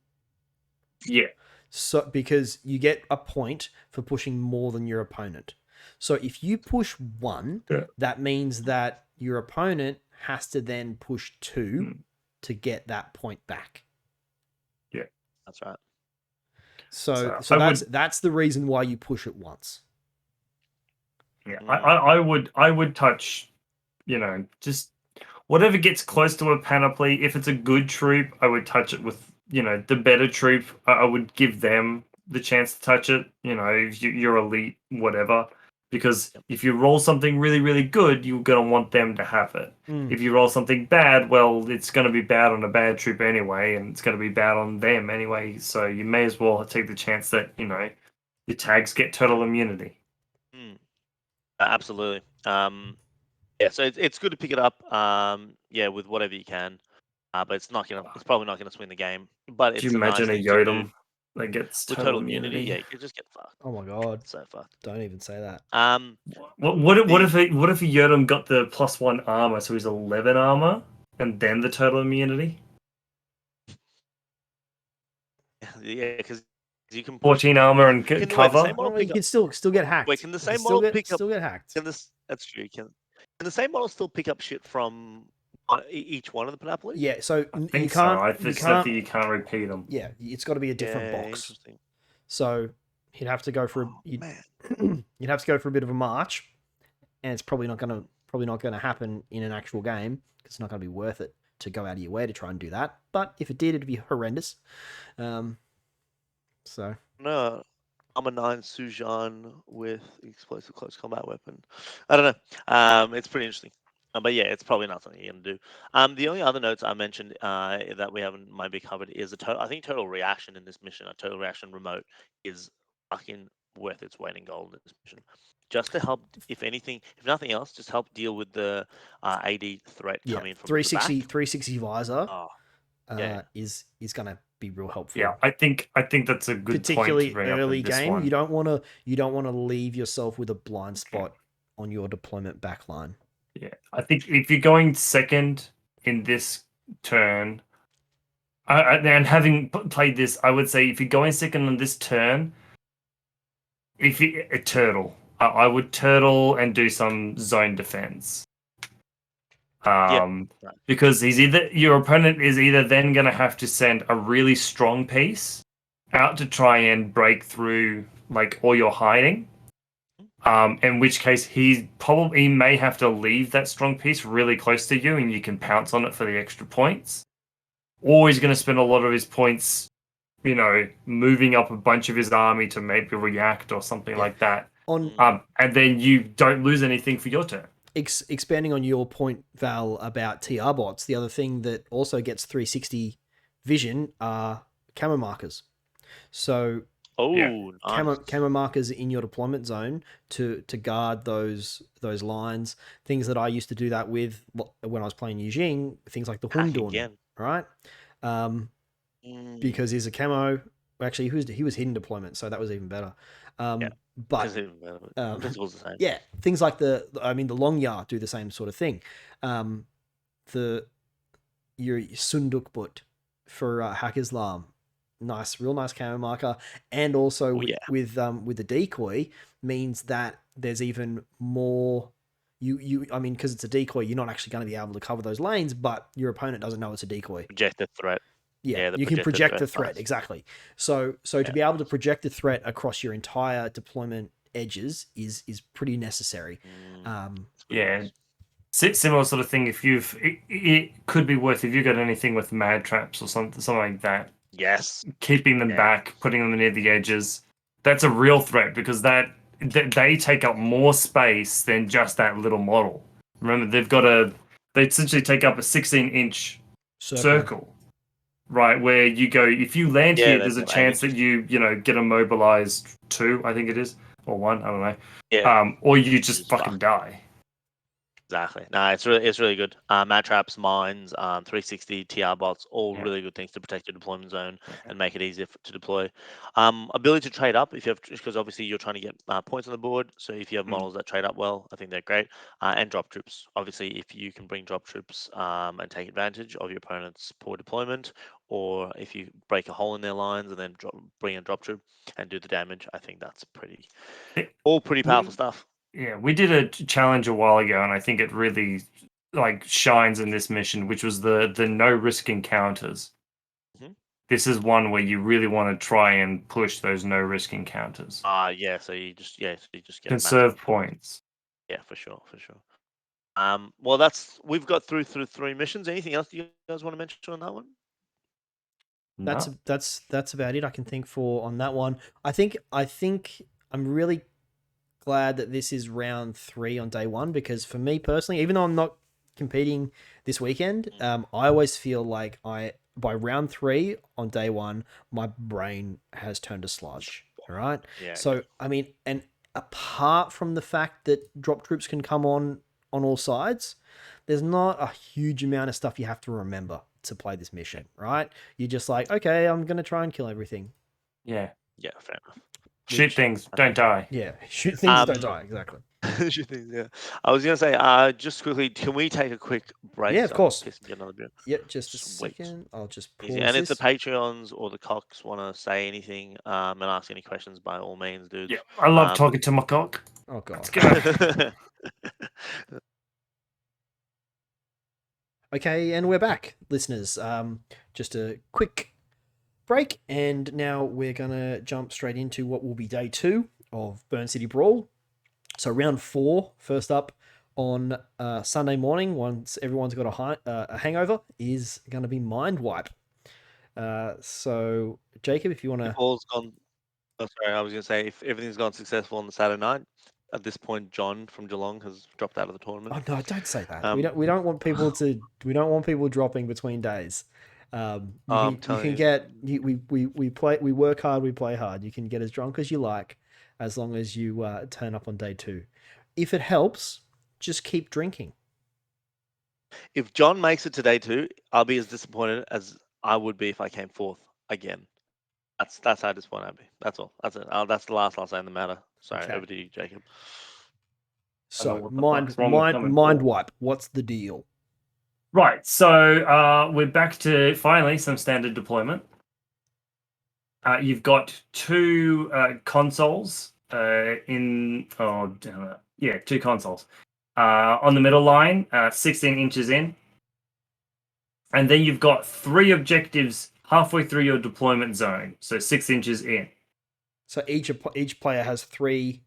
Yeah. So because you get a point for pushing more than your opponent. So if you push 1, that means that your opponent has to then push 2 to get that point back. Yeah, that's right. So that's the reason why you push it once. Yeah, I would touch, just whatever gets close to a panoply. If it's a good troop, I would touch it with, the better troop. I would give them the chance to touch it. If you're elite, whatever. Because if you roll something really, really good, you're going to want them to have it. If you roll something bad, well, it's going to be bad on a bad troop anyway, and it's going to be bad on them anyway. So you may as well take the chance that, your tags get total immunity. Absolutely. Yeah, so it's good to pick it up. With whatever you can. But it's probably not gonna swing the game. But do you imagine a Yodam that gets total immunity? Yeah, you just get fucked. Oh my god, so fucked. Don't even say that. What if a Yodam got the +1 armor, so he's 11 armor, and then the total immunity? Yeah, because you can 14 armor and cover. You can still get hacked. Wait, can the same model still get hacked? That's true. Can the same model still pick up shit from each one of the Panoplies? Yeah, so you can't. I think you can't repeat them. Yeah, it's got to be a different box. Interesting. So you'd have to go for you'd have to go for a bit of a march, and it's probably not gonna happen in an actual game because it's not gonna be worth it to go out of your way to try and do that. But if it did, it'd be horrendous. So No, I'm a 9 Sujan with explosive close combat weapon. I don't know. It's pretty interesting. But yeah, it's probably not something you're gonna do. The only other notes I mentioned that we haven't maybe covered is I think total reaction in this mission, a total reaction remote, is fucking worth its weight in gold in this mission. Just to help, if anything, if nothing else, just help deal with the AD threat yeah, coming from 360 the back. 360 visor Oh, yeah. is gonna be real helpful. Yeah, I think that's a good Particularly point to bring up early with this game. one. You don't want to leave yourself with a blind spot on your deployment backline. Yeah, I think if you're going second in this turn, and having played this, I would say if you're going second on this turn, if you a turtle, I would turtle and do some zone defense. Because your opponent is either then going to have to send a really strong piece out to try and break through like all your hiding. In which case he may have to leave that strong piece really close to you and you can pounce on it for the extra points. Or he's going to spend a lot of his points, moving up a bunch of his army to maybe react or something like that. And then you don't lose anything for your turn. Expanding on your point, Val, about TR bots, the other thing that also gets 360 vision are camo markers. So nice. camo markers in your deployment zone to guard those lines. Things that I used to do that with when I was playing Yijing, things like the Hundun, right? Because he's a camo. Actually, he was hidden deployment, so that was even better. But the principle's the same. Yeah, things like the long yard do the same sort of thing. Your Sundukbut for Hack Islam, real nice camo marker, and also with the decoy means that there's even more. Because it's a decoy, you're not actually going to be able to cover those lanes, but your opponent doesn't know it's a decoy. Projected threat. Yeah, you can project the threat, exactly. So to be able to project the threat across your entire deployment edges is pretty necessary. Similar sort of thing. If it could be worth if you got anything with mad traps or something like that. Yes, keeping them back, putting them near the edges. That's a real threat because they take up more space than just that little model. Remember, they essentially take up a 16-inch circle. Right, where you go, if you land here, there's a chance that you get immobilized 2, I think it is, or 1, I don't know. Yeah. Or you just fucking die. Exactly. No, it's really good. Mad traps, mines, 360 TR bots, all really good things to protect your deployment zone and make it easier to deploy. Ability to trade up if you have, because obviously you're trying to get points on the board. So if you have models that trade up well, I think they're great. And drop troops. Obviously, if you can bring drop troops and take advantage of your opponent's poor deployment, or if you break a hole in their lines and then bring a drop troop and do the damage, I think that's pretty powerful stuff. Yeah, we did a challenge a while ago, and I think it really shines in this mission, which was the no risk encounters. This is one where you really want to try and push those no risk encounters. So you just get conserve points. Yeah, for sure. Well, we've got through 3 missions. Anything else you guys want to mention on that one? That's about it I can think for on that one. I think I'm really glad that this is round 3 on day 1, because for me personally, even though I'm not competing this weekend, I always feel like by round 3 on day 1, my brain has turned to sludge. All right. Yeah. So and apart from the fact that drop troops can come on all sides, there's not a huge amount of stuff you have to remember to play this mission, right? You're just like, okay, I'm gonna try and kill everything. Yeah, fair enough. Shoot things, don't die. Yeah, shoot things, don't die. Exactly. Shoot things, yeah. I was gonna say, just quickly, can we take a quick break? Yeah, of course. Get another beer. Yep, just a second. I'll just pause and if this. the Patreons or the cocks want to say anything and ask any questions, by all means, dudes. Yeah, I love talking to my cock. Oh god. Let's go. Okay, and we're back, listeners. Just a quick break, and now we're gonna jump straight into what will be day 2 of Burn City Brawl. So round 4, first up on Sunday morning, once everyone's got a hangover, is going to be Mind Wipe. So Jacob, if you want to... If all's gone... Oh, sorry, I was going to say, if everything's gone successful on the Saturday night, at this point, John from Geelong has dropped out of the tournament. Oh no! Don't say that. We don't want people to. We don't want people dropping between days. You can get. We work hard. We play hard. You can get as drunk as you like, as long as you turn up on day 2. If it helps, just keep drinking. If John makes it to day 2, I'll be as disappointed as I would be if I came 4th again. That's how disappointed I'd be. That's all. That's it. That's the last I'll say in the matter. Sorry, Okay. over to you, Jacob. So mind wipe. What's the deal? Right. So we're back to finally some standard deployment. You've got 2 consoles in. Oh damn it! Yeah, 2 consoles on the middle line, 16 inches in, and then you've got 3 objectives halfway through your deployment zone, so 6 inches in. So each player has 3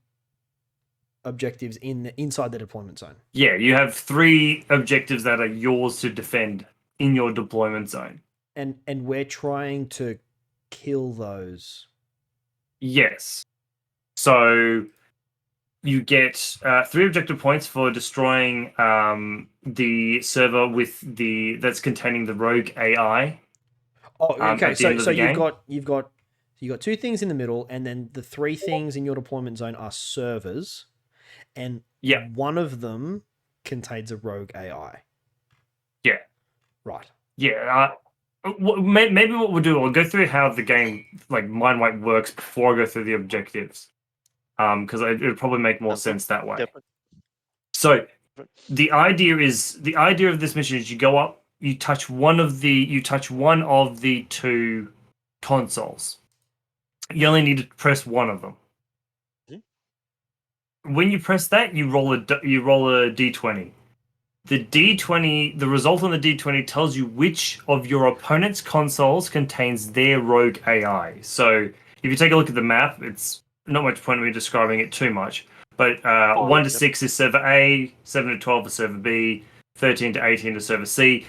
objectives inside the deployment zone. Yeah, you have 3 objectives that are yours to defend in your deployment zone. And we're trying to kill those. Yes. So you get 3 objective points for destroying the server that's containing the rogue AI. Oh, okay. So you've got 2 things in the middle, and then the 3 things in your deployment zone are servers, and one of them contains a rogue AI. Yeah. Right. Yeah. Maybe what we'll do, I'll go through how the game, like Mind Wipe, works before I go through the objectives, because it would probably make more sense that way. Different. So the idea of this mission is you go up, you touch one of the 2 consoles. You only need to press one of them. Mm-hmm. When you press that, you roll a d20. The result on the d20 tells you which of your opponent's consoles contains their rogue AI. So if you take a look at the map, it's not much point in me describing it too much. But 1 to 6 is server A, 7 to 12 is server B, 13 to 18 is server C,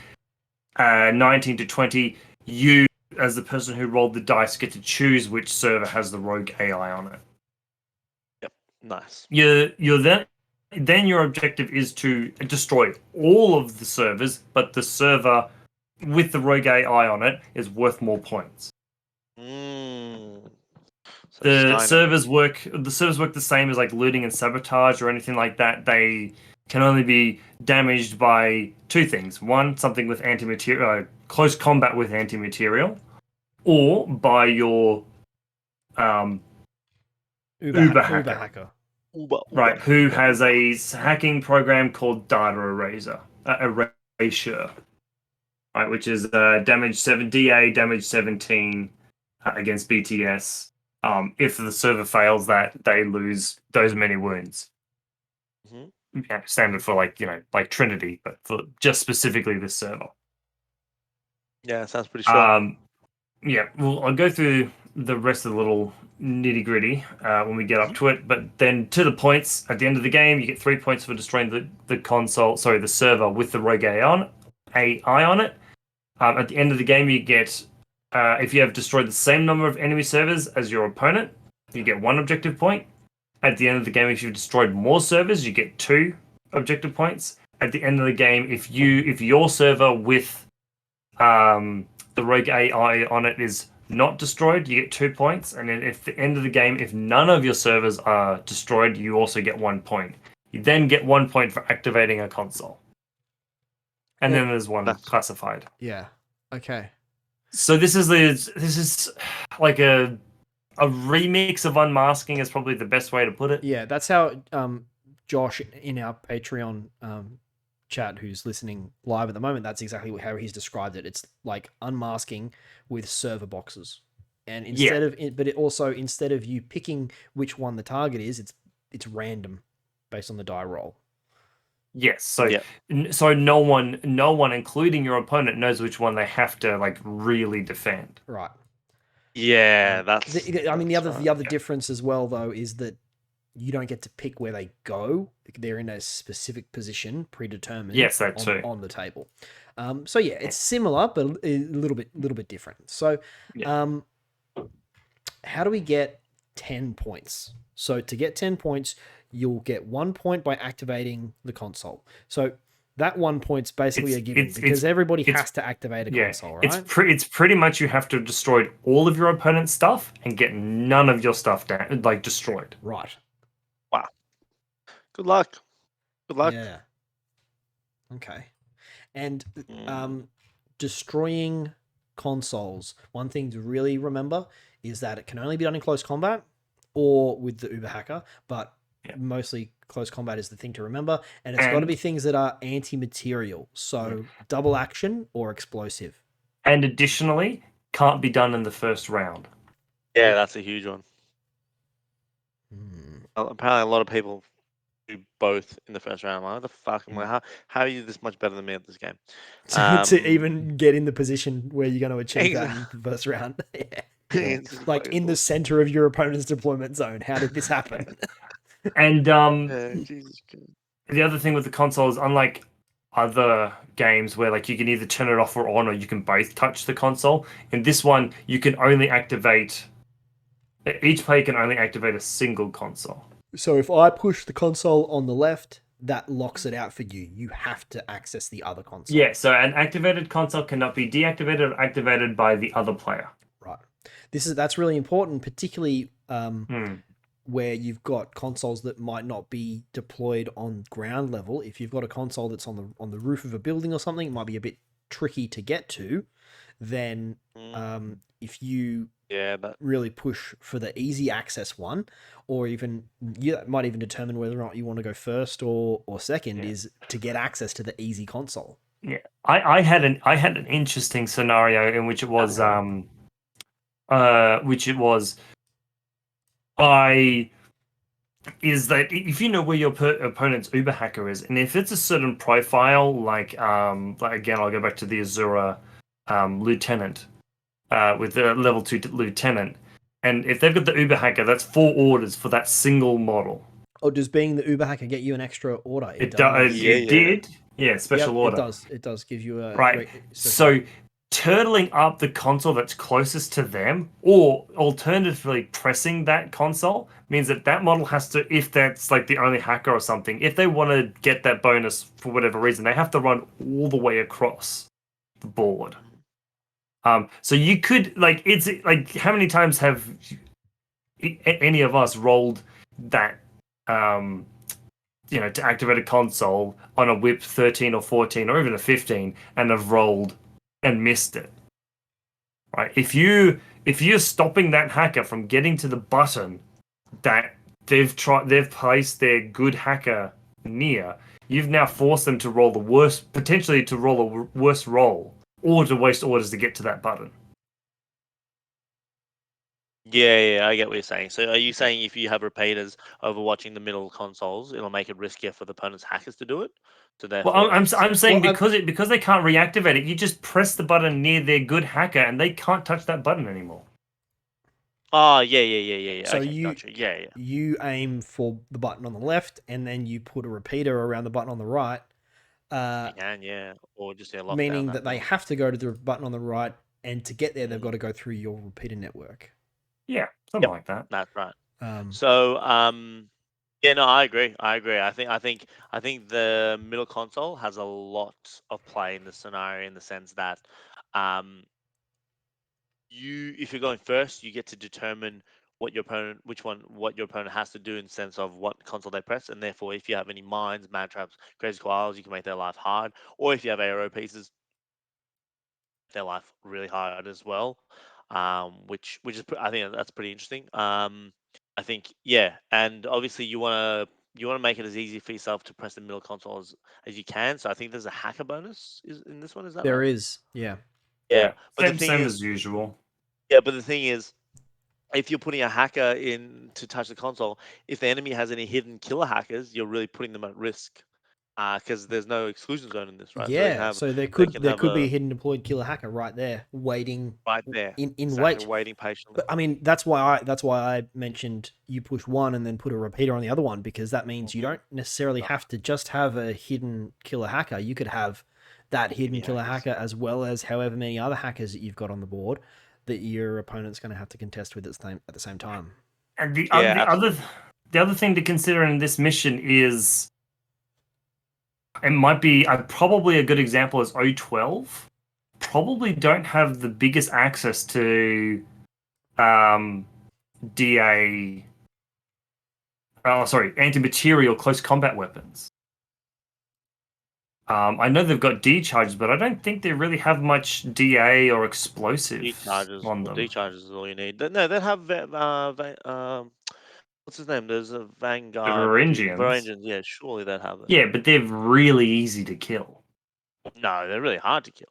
19 to 20, you, as the person who rolled the dice, get to choose which server has the rogue AI on it. Yep, nice. You're then your objective is to destroy all of the servers, but the server with the rogue AI on it is worth more points. So the servers work the same as like looting and sabotage or anything like that. They can only be damaged by 2 things. One, something with anti-material, close combat with anti-material, or by your Uber hacker. Right, who has a hacking program called Data Erasure, right, which is damage 7 DA, damage 17 against BTS. If the server fails that, they lose those many wounds. Mm-hmm. Yeah, standard for like Trinity, but for just specifically this server. Yeah, sounds pretty strong. Yeah, well, I'll go through the rest of the little nitty gritty when we get up to it. But then to the points at the end of the game, you get 3 points for destroying the server with the rogue AI on it. At the end of the game, you get if you have destroyed the same number of enemy servers as your opponent, you get 1 objective point. At the end of the game, if you've destroyed more servers, you get 2 objective points. At the end of the game, if your server with the rogue AI on it is not destroyed, you get 2 points. And then at the end of the game, if none of your servers are destroyed, you also get 1 point. You then get 1 point for activating a console. And then there's 1 classified. Yeah. Okay. So this is like a remix of Unmasking is probably the best way to put it. Yeah, that's how Josh in our Patreon chat, who's listening live at the moment, that's exactly how he's described it. It's like Unmasking with server boxes, and instead of you picking which one the target is, it's random based on the die roll. Yes, so no one, including your opponent, knows which one they have to like really defend. Right. Yeah, the other difference as well, though, is that you don't get to pick where they go. They're in a specific position predetermined Yes, that too. on the table. So yeah, it's similar, but a little bit different. So how do we get 10 points? So to get 10 points, you'll get 1 point by activating the console. So that 1 point's basically a given because everybody has to activate a console, right? It's pretty much you have to have destroyed all of your opponent's stuff and get none of your stuff down, like destroyed. Right. Wow. Good luck. Good luck. Yeah. Okay. And destroying consoles, one thing to really remember is that it can only be done in close combat or with the Uber hacker, but mostly close combat is the thing to remember. And it's got to be things that are anti-material, so double action or explosive. And additionally, can't be done in the first round. Yeah, that's a huge one. Apparently, a lot of people do both in the first round. Like, what the fuck? I'm like, how are you this much better than me at this game? To even get in the position where you're going to achieve that in the first round. Like in the center of your opponent's deployment zone. How did this happen? And Jesus Christ. the other thing with the console is, unlike other games where like you can either turn it off or on, or you can both touch the console, in this one you can only activate. Each player can only activate a single console. So if I push the console on the left, that locks it out for you. You have to access the other console. Yeah, so an activated console cannot be deactivated or activated by the other player. Right. That's really important, particularly where you've got consoles that might not be deployed on ground level. If you've got a console that's on the roof of a building or something, it might be a bit tricky to get to. Then if you really push for the easy access one, or even you might even determine whether or not you want to go first or second, is to get access to the easy console. Yeah, I had an interesting scenario in which it was is that if you know where your opponent's Uber hacker is, and if it's a certain profile, like again, I'll go back to the Azura lieutenant with the level 2 lieutenant, and if they've got the Uber hacker, that's 4 orders for that single model. Oh, does being the Uber hacker get you an extra order? It did. Yeah, special order. It does give you a right. So turtling up the console that's closest to them, or alternatively pressing that console, means that model has to, if that's like the only hacker or something, if they want to get that bonus for whatever reason, they have to run all the way across the board. So you could, like, it's like, how many times have any of us rolled that to activate a console on a whip 13 or 14 or even a 15 and have rolled and missed it, right? If you're stopping that hacker from getting to the button that they've placed their good hacker near, you've now forced them to roll potentially to roll a worse roll, or to waste orders to get to that button. Yeah, I get what you're saying. So are you saying if you have repeaters overwatching the middle consoles, it'll make it riskier for the opponent's hackers to do it? So therefore, well, I'm saying because they can't reactivate it, you just press the button near their good hacker, and they can't touch that button anymore. Oh, yeah. So okay, gotcha. You aim for the button on the left, and then you put a repeater around the button on the right. You can, or just meaning that they have to go to the button on the right, and to get there, they've got to go through your repeater network. Yeah, something like that. That's right. Yeah, no, I agree. I think the middle console has a lot of play in the scenario, in the sense that if you're going first, you get to determine what your opponent has to do in the sense of what console they press, and therefore if you have any mines, mad traps, crazy coils, you can make their life hard. Or if you have aero pieces, their life really hard as well. Which is, I think that's pretty interesting. I think, and obviously you want to make it as easy for yourself to press the middle console as you can. So I think there's a hacker bonus in this one. Is that right? There is, yeah. But same as usual. Yeah, but the thing is, if you're putting a hacker in to touch the console, if the enemy has any hidden killer hackers, you're really putting them at risk. because there's no exclusion zone in this, right? So Yeah, so there can could have be a a hidden deployed killer hacker right there, waiting right there, in exactly, wait. waiting patiently. But I mean, that's why I mentioned you push one and then put a repeater on the other one, because that means you Mhm. don't necessarily have to just have a hidden killer hacker. You could have that hidden Many killer hackers. hacker as well as however many other hackers that you've got on the board that your opponent's going to have to contest with at the same time. And the Yeah, the other thing to consider in this mission is it might be probably a good example is O12. Probably don't have the biggest access to DA. Oh, sorry, anti-material close combat weapons. I know they've got D charges, but I don't think they really have much DA or explosives on them. D charges is all you need. No, they have what's his name? There's a Vanguard Varangians. Varangians. Yeah, surely they'd have it. Yeah, but they're really easy to kill. No, they're really hard to kill.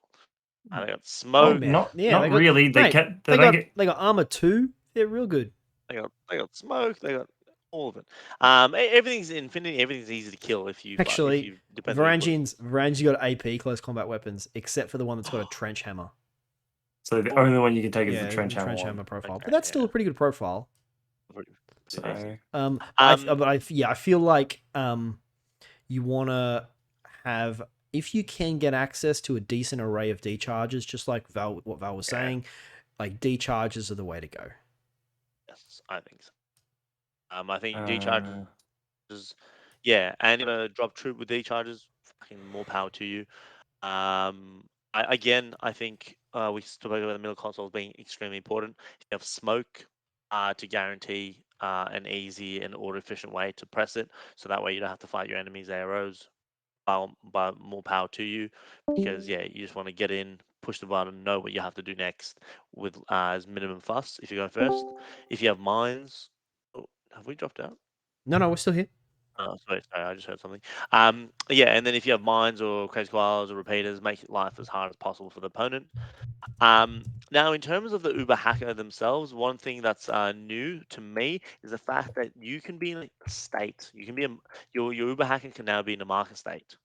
They got Oh, smoke. not they got, really. Mate, They got get. they got armor 2. They're real good. They got smoke. They got all of it. Everything's Infinity. Everything's easy to kill if you Actually, depend on your Varangians got AP close combat weapons, except for the one that's got a trench hammer. So the only one you can take is the trench hammer. Hammer profile, but that's still a pretty good profile. So, I feel like you want to have, if you can get access to a decent array of D charges, just like what Val was saying, like D charges are the way to go. Yes, I think so. I think D charges, and a drop troop with D charges, fucking more power to you. I think we spoke about the middle consoles being extremely important. You have smoke to guarantee an easy and order efficient way to press it, so that way you don't have to fight your enemies' arrows. By more power to you, because you just want to get in, push the button, know what you have to do next with as minimum fuss. If you go first, if you have mines, have we dropped out? No, we're still here. Oh, sorry, I just heard something. And then if you have mines or crazy koalas or repeaters, make life as hard as possible for the opponent. Now, in terms of the Uber hacker themselves, one thing that's new to me is the fact that you can be in a state. You can be your Uber hacker can now be in a marker state.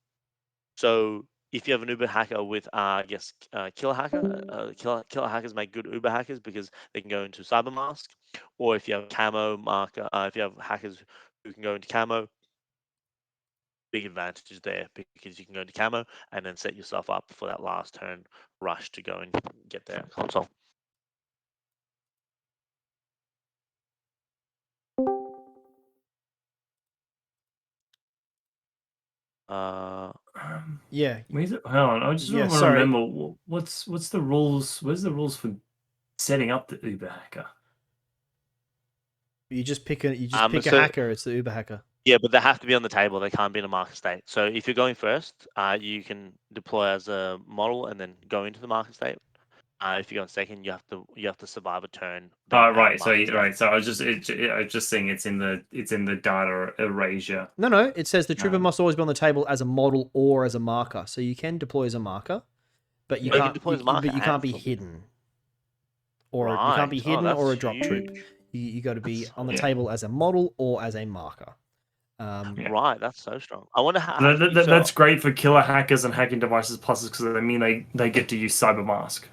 So if you have an Uber hacker with, killer hacker, killer hackers make good Uber hackers because they can go into cyber mask, or if you have camo marker, if you have hackers who can go into camo, big advantage there because you can go into camo and then set yourself up for that last turn rush to go and get their console. Yeah. Where's it? Hold on, I just want to remember what's the rules. Where's the rules for setting up the Uber hacker? You just pick a hacker. It's the Uber hacker. Yeah, but they have to be on the table. They can't be in a market state. So if you're going first, you can deploy as a model and then go into the market state. If you go second, you have to survive a turn. Oh, right. So I was just saying it's in the data erasure. No. It says the trooper must always be on the table as a model or as a marker. So you can deploy as a marker, but you can't. But you can't be hidden, or you can't be hidden or a drop troop. You got to be on the table as a model or as a marker. Right, that's so strong. I wonder how. That's great for killer hackers and hacking devices pluses because I mean they get to use cyber mask.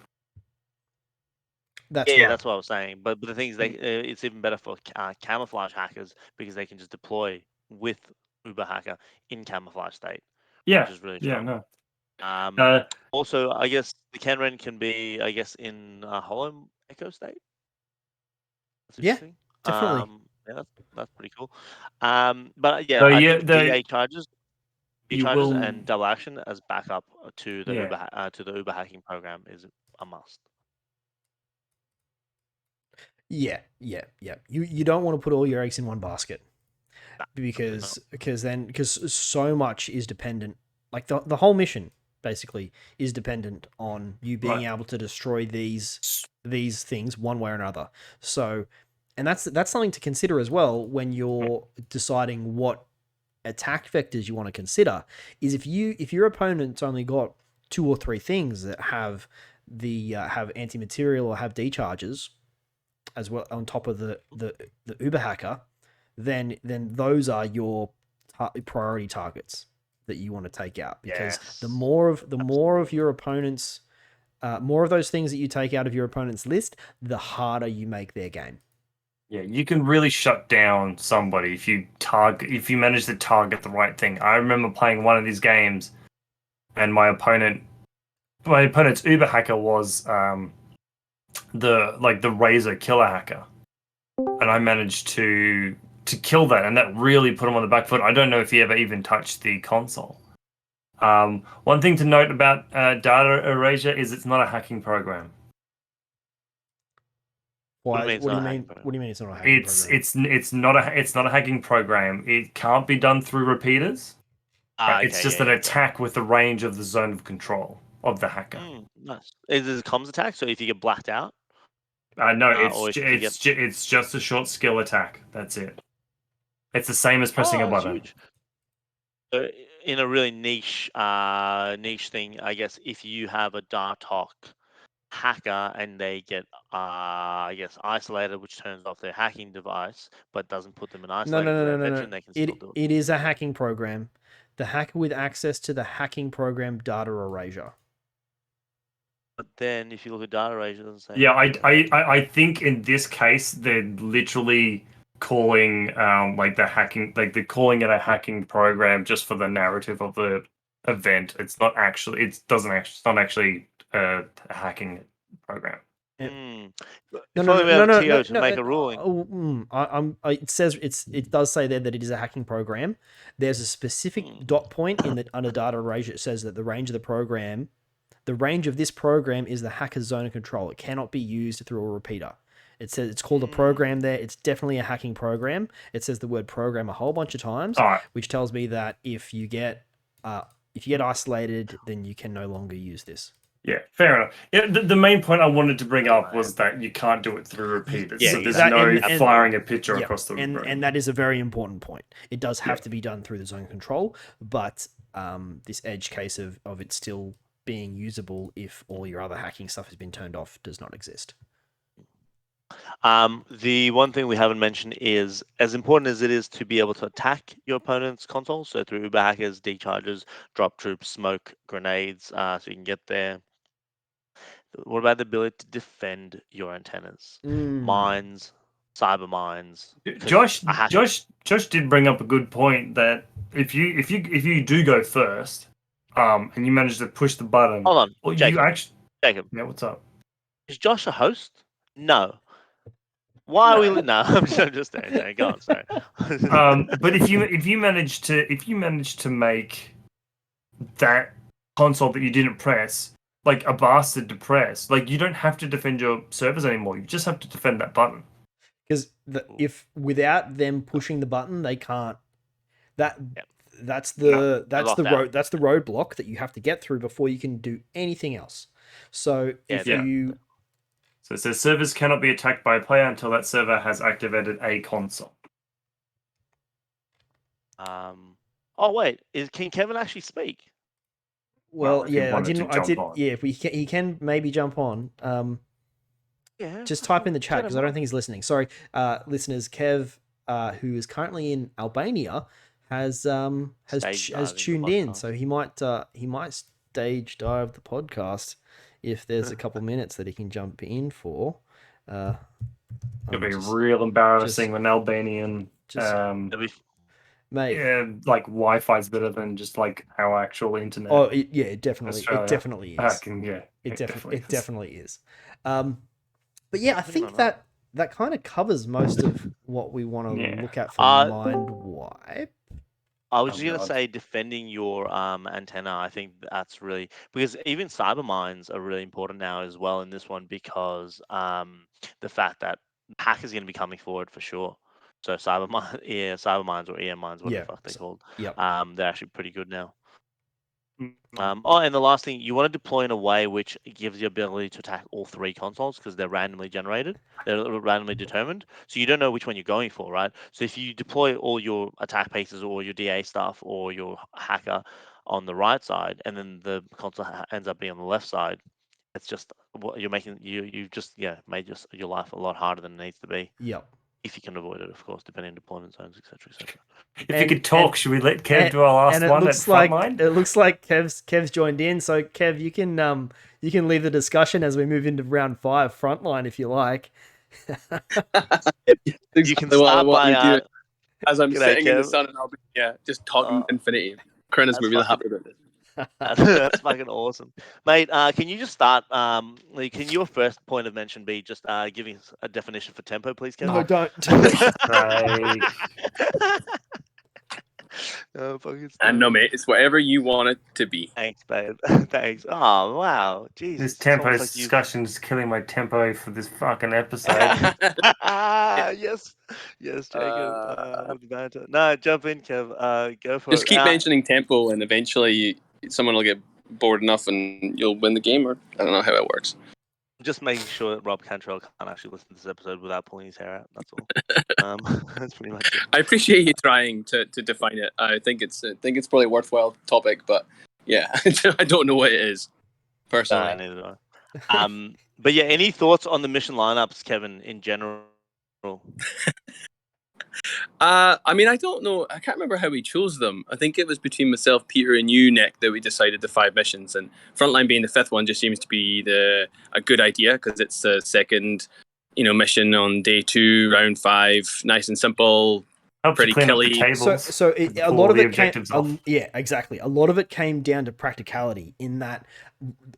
That's right. That's what I was saying. But the thing is, it's even better for camouflage hackers because they can just deploy with Uber hacker in camouflage state. Yeah, which is really strong. no. Also, I guess the Kenren can be, in hollow echo state. That's interesting. Definitely. That's pretty cool. But So, I think DA charges, and double action as backup to the Uber hacking program is a must. Yeah. You don't want to put all your eggs in one basket, because so much is dependent. Like the whole mission basically is dependent on you being able to destroy these things one way or another. So, and that's something to consider as well when you're deciding what attack vectors you want to consider. Is if your opponent's only got 2 or 3 things that have have anti-material or have D charges as well on top of the Uber hacker, then those are your priority targets. that you want to take out, because the Yes. more of Absolutely. your opponent's more of those things that you take out of your opponent's list, the harder you make their game. Yeah, you can really shut down somebody if you manage to target the right thing. I remember playing one of these games, and my opponent's Uber hacker was the Razor killer hacker, and I managed to kill that, and that really put him on the back foot. I don't know if he ever even touched the console. One thing to note about data erasure is it's not a hacking program. Why? What do you mean? What do you mean it's not a hacking program? It's not a hacking program. It can't be done through repeaters. Okay, It's just an attack with the range of the zone of control of the hacker. Nice. Is it a comms attack? So if you get blacked out, No, or if you get... it's just a short skill attack. That's it. It's the same as pressing a that's button. huge. So in a really niche thing, I guess, if you have a Dartok hacker and they get I guess isolated, which turns off their hacking device but doesn't put them in No. isolated for that veteran, they can still do it. It is a hacking program. The hacker with access to the hacking program data erasure. But then if you look at data erasure, it doesn't say Yeah, anything. I think in this case they're literally calling like the hacking, like they're calling it a hacking program just for the narrative of the event. It's not actually, it's not actually a hacking program. If only we have TO to make a ruling. It says it does say there that it is a hacking program. There's a specific dot point in the under data erasure. It says that the range of this program is the hacker's zone of control. It cannot be used through a repeater. It says it's called a program there. It's definitely a hacking program. It says the word program a whole bunch of times, which tells me that if you get isolated, then you can no longer use this. Yeah, fair enough. Yeah, the main point I wanted to bring up was that you can't do it through repeaters. Yeah, so there's that- no and- firing a picture Yep, across the room. and that is a very important point. It does have to be done through the zone control, but this edge case of it still being usable if all your other hacking stuff has been turned off does not exist. The one thing we haven't mentioned is, as important as it is to be able to attack your opponent's console, so through Uber hackers, decharges, drop troops, smoke, grenades, so you can get there. What about the ability to defend your antennas? Mines, cyber mines. Josh did bring up a good point that if you do go first, and you manage to push the button, hold on, or Jacob. you actually, Jacob, yeah, what's up? is Josh a host? No. Why are we? No, I'm just saying. Go on, sorry. But if you manage to make that console that you didn't press like a bastard to press, like you don't have to defend your servers anymore. You just have to defend that button. Because if without them pushing the button, they can't. That's the roadblock that you have to get through before you can do anything else. So So it says servers cannot be attacked by a player until that server has activated a console. Oh wait, can Kevin actually speak? Well, yeah, I did. Yeah, he can maybe jump on. Yeah. Just type in the chat because I don't think he's listening. Sorry, listeners. Kev, who is currently in Albania, has tuned in, so he might stage dive the podcast if there's a couple minutes that he can jump in for. It'll be real embarrassing when Albanian mate, like Wi-Fi's better than just like our actual internet. Oh yeah, it definitely is. It definitely is. But yeah, I think that kind of covers most of what we want to look at for mind wipe. I was just gonna say defending your antenna. I think that's really, because even cyber mines are really important now as well in this one, because the fact that hackers are going to be coming forward for sure. So cyber mines or EM mines, whatever the fuck they're called. They're actually pretty good now. And the last thing, you want to deploy in a way which gives the ability to attack all three consoles because they're randomly generated, they're randomly determined, so you don't know which one you're going for, right? So if you deploy all your attack pieces or your DA stuff or your hacker on the right side, and then the console ends up being on the left side, it's just what you're making. You've just made your life a lot harder than it needs to be. Yep. if you can avoid it, of course, depending on deployment zones, etc., etc. If you could talk, should we let Kev do our last and one at frontline? It looks like Kev's joined in. So Kev, you can leave the discussion as we move into round 5 frontline if you like. You can start by as I'm G'day, sitting in the Kev. sun and I'll be just talking Infinity. Krenna's that's maybe really happy about this. That's fucking awesome, mate. Can you just start? Can your first point of mention be just giving us a definition for tempo, please, Kevin? No, don't. Right. And no, mate, it's whatever you want it to be. Thanks, babe. Thanks. Oh, wow. Jesus. This tempo discussion is killing my tempo for this fucking episode. Yes, Jacob. With the banter. No, jump in, Kev. Go for it. Just keep mentioning tempo, and eventually someone will get bored enough, and you'll win the game. Or I don't know how it works. Just making sure that Rob Cantrell can't actually listen to this episode without pulling his hair out. That's all. That's pretty much it. I appreciate you trying to define it. I think it's probably a worthwhile topic, but yeah, I don't know what it is personally. Neither do I. But yeah, any thoughts on the mission lineups, Kevin, in general? I mean, I don't know. I can't remember how we chose them. I think it was between myself, Peter, and you, Nick, that we decided the 5 missions. And Frontline being the 5th one just seems to be a good idea because it's the second, mission on day 2, round 5, nice and simple. Helps pretty clean killy. up the tables. So a lot of it came. Yeah, exactly. A lot of it came down to practicality. In that,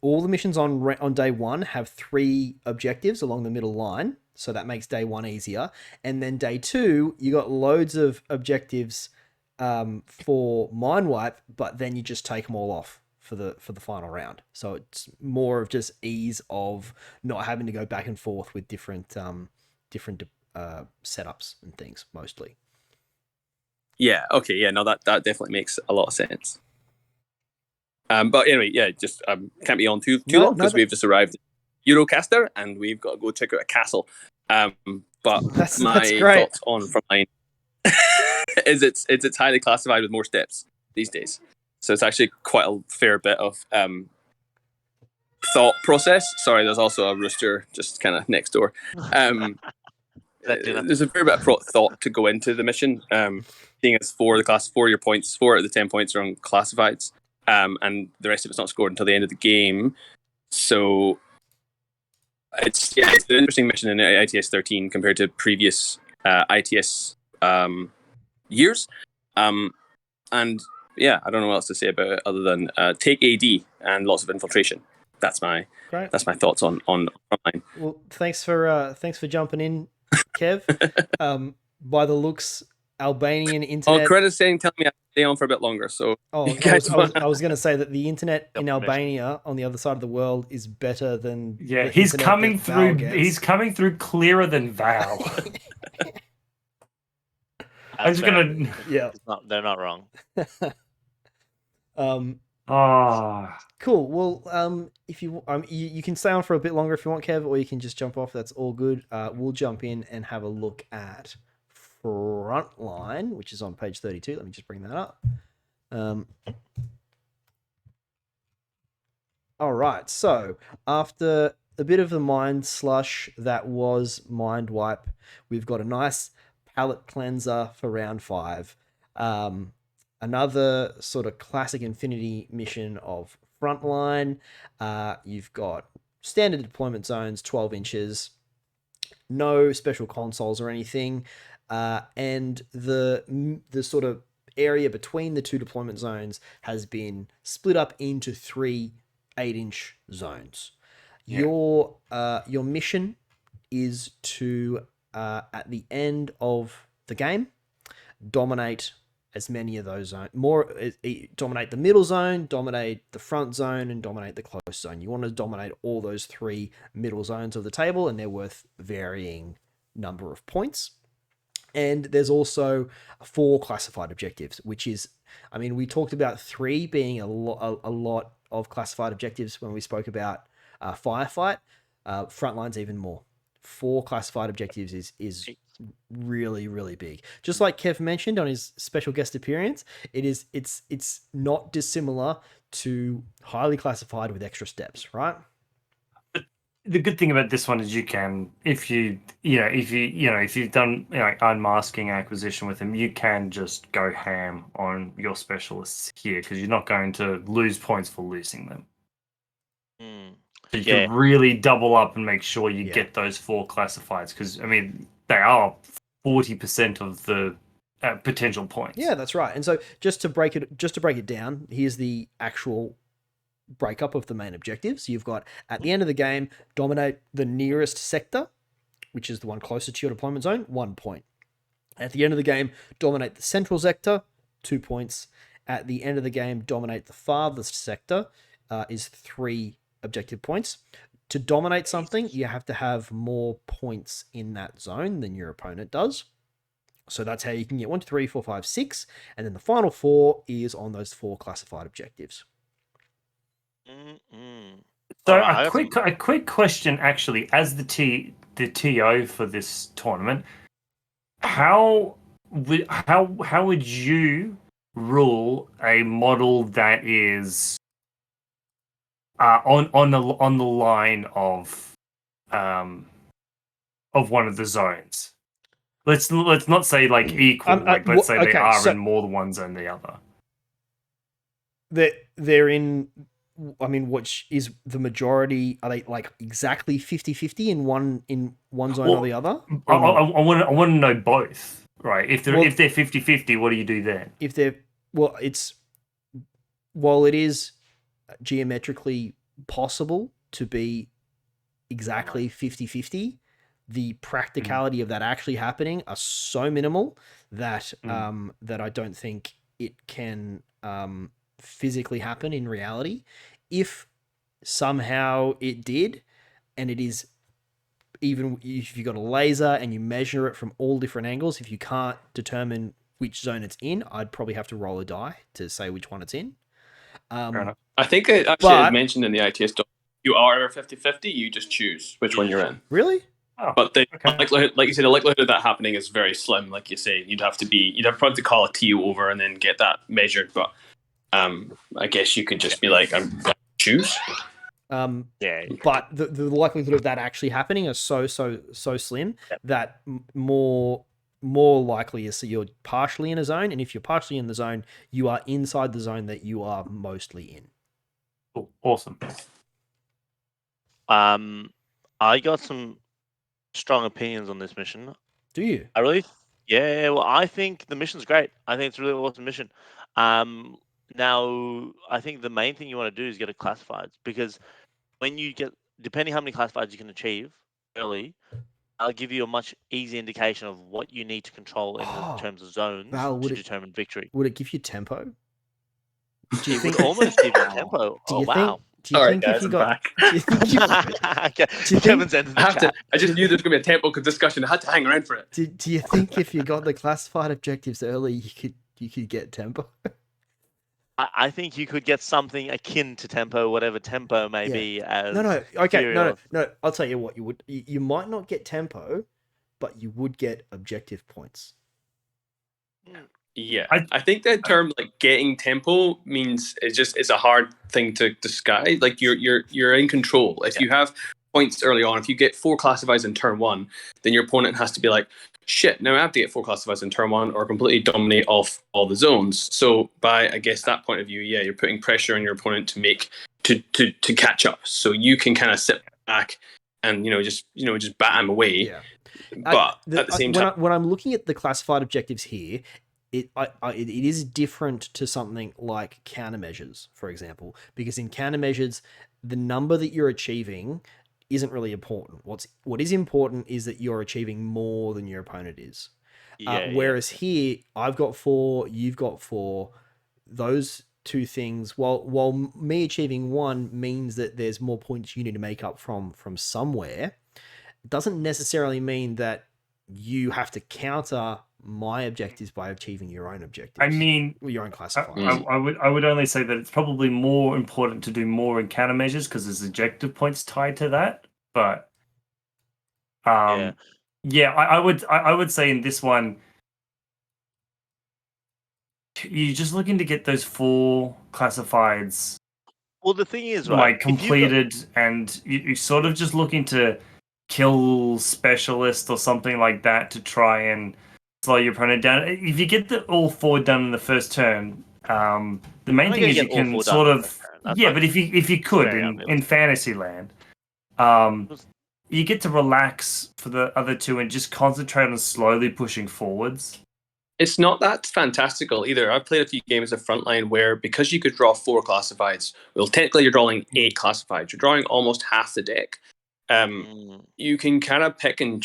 all the missions on day 1 have 3 objectives along the middle line. So that makes day 1 easier. And then day 2, you got loads of objectives for mind wipe, but then you just take them all off for the final round. So it's more of just ease of not having to go back and forth with different setups and things mostly. Yeah. Okay. Yeah. No, that definitely makes a lot of sense. But anyway, yeah, just can't be on too long because we've just arrived. Eurocaster, and we've got to go check out a castle. But that's my great. thoughts on Frontline is it's highly classified with more steps these days. So it's actually quite a fair bit of thought process. Sorry, there's also a rooster just kind of next door. There's a fair bit of thought to go into the mission. Seeing as 4 of your points, 4 out of the 10 points are on classifieds, and the rest of it's not scored until the end of the game. So it's an interesting mission in ITS 13 compared to previous ITS years. And yeah, I don't know what else to say about it other than take AD and lots of infiltration. That's my thoughts on Frontline. Well, thanks for jumping in, Kev. By the looks, Albanian internet. Credit's saying, tell me I stay on for a bit longer. So I was going to say that the internet in Albania on the other side of the world is better than he's coming through. He's coming through clearer than Val. I'm just gonna. Yeah, they're not wrong. Cool. Well, if you you can stay on for a bit longer if you want, Kev, or you can just jump off. That's all good. We'll jump in and have a look at Frontline, which is on page 32. Let me just bring that up. All right. So after a bit of the mind slush that was mind wipe, we've got a nice palette cleanser for round 5. Another sort of classic Infinity mission of Frontline. You've got standard deployment zones, 12 inches, no special consoles or anything. And the sort of area between the 2 deployment zones has been split up into 3 8-inch zones. Yeah. Your mission is to at the end of the game dominate as many of those zones, dominate the middle zone, dominate the front zone, and dominate the close zone. You want to dominate all those 3 middle zones of the table, and they're worth varying number of points. And there's also 4 classified objectives, which is, I mean, we talked about 3 being a lot of classified objectives when we spoke about Firefight. Frontline's even more. 4 classified objectives is really, really big. Just like Kev mentioned on his special guest appearance, it's not dissimilar to highly classified with extra steps, right? the good thing about this one is you can, if you've done unmasking acquisition with them, you can just go ham on your specialists here because you're not going to lose points for losing them. So you can really double up and make sure you get those 4 classifieds because I mean they are 40% of the potential points. Yeah, that's right. And so just to break it down, here's the actual breakup of the main objectives. You've got at the end of the game, dominate the nearest sector, which is the one closer to your deployment zone, 1 point. At the end of the game, dominate the central sector, 2 points. At the end of the game, dominate the farthest sector, is 3 objective points. To dominate something, you have to have more points in that zone than your opponent does. So that's how you can get 1, 2, 3, 4, 5, 6, and then the final 4 is on those 4 classified objectives. So a quick question, actually, as the TO for this tournament, how would you rule a model that is on the line of one of the zones? Let's not say like equal. Let's say they are in more than one zone than the other. They're in. I mean, which is the majority? Are they like exactly 50-50 in one zone or the other? I want to know both. Right? If they're 50-50, what do you do then? If they're while it is geometrically possible to be exactly 50-50, the practicality of that actually happening are so minimal that that I don't think it can physically happen in reality. If somehow it did, and it is, even if you got a laser and you measure it from all different angles, if you can't determine which zone it's in, I'd probably have to roll a die to say which one it's in. Fair enough. I think it actually is mentioned in the ITS doc. You are 50-50, you just choose which one you're in. Really? Oh, but the likelihood, like you said, the likelihood of that happening is very slim. Like you say, you'd probably call a TU over and then get that measured. But I guess you could just be like, I'm choose. But the likelihood of that actually happening is so slim that more likely is that you're partially in a zone, and if you're partially in the zone, you are inside the zone that you are mostly in. Cool. Awesome. I got some strong opinions on this mission. Do you? Yeah, well, I think the mission's great. I think it's a really awesome mission. Now, I think the main thing you want to do is get a classifieds, because when you get, depending how many classifieds you can achieve early, I'll give you a much easier indication of what you need to control in terms of zones to determine victory. Would it give you tempo? Do you think almost give you tempo? Wow. Do you think if you got? Kevin's ended the chat. I just knew there was going to be a tempo discussion. I had to hang around for it. Do you think if you got the classified objectives early, you could get tempo? I think you could get something akin to tempo, whatever tempo may be. As no. I'll tell you what, you might not get tempo, but you would get objective points. Yeah, I think that term, like getting tempo, means it's a hard thing to disguise. Like you're in control. If you have points early on, if you get 4 classifieds in turn 1, then your opponent has to be like, shit, now I have to get 4 classifieds in turn 1 or completely dominate off all the zones. So by, I guess, that point of view, yeah, you're putting pressure on your opponent to make to catch up. So you can kind of sit back and just bat them away. Yeah. But at the same time, when I'm looking at the classified objectives here, it is different to something like countermeasures, for example, because in countermeasures, the number that you're achieving isn't really important. What is important is that you're achieving more than your opponent is. Whereas here, I've got 4, you've got 4. Those 2 things, while me achieving 1 means that there's more points you need to make up from somewhere, it doesn't necessarily mean that you have to counter my objectives by achieving your own objectives. I mean, your own classifiers. I would only say that it's probably more important to do more in countermeasures because there's objective points tied to that. But I would say in this one, you're just looking to get those 4 classifieds Well, the thing is, right? like if you've got- completed, and you're sort of just looking to kill specialist or something like that to try and slow your opponent down. If you get all 4 done in the first turn, the main not thing gonna is you get all can 4 sort done in the of first turn. That's yeah, like but if you could very in unrealistic. Fantasyland, you get to relax for the other 2 and just concentrate on slowly pushing forwards. It's not that fantastical either. I've played a few games of Frontline where, because you could draw 4 classifieds, well, technically you're drawing 8 classifieds. You're drawing almost half the deck. You can kind of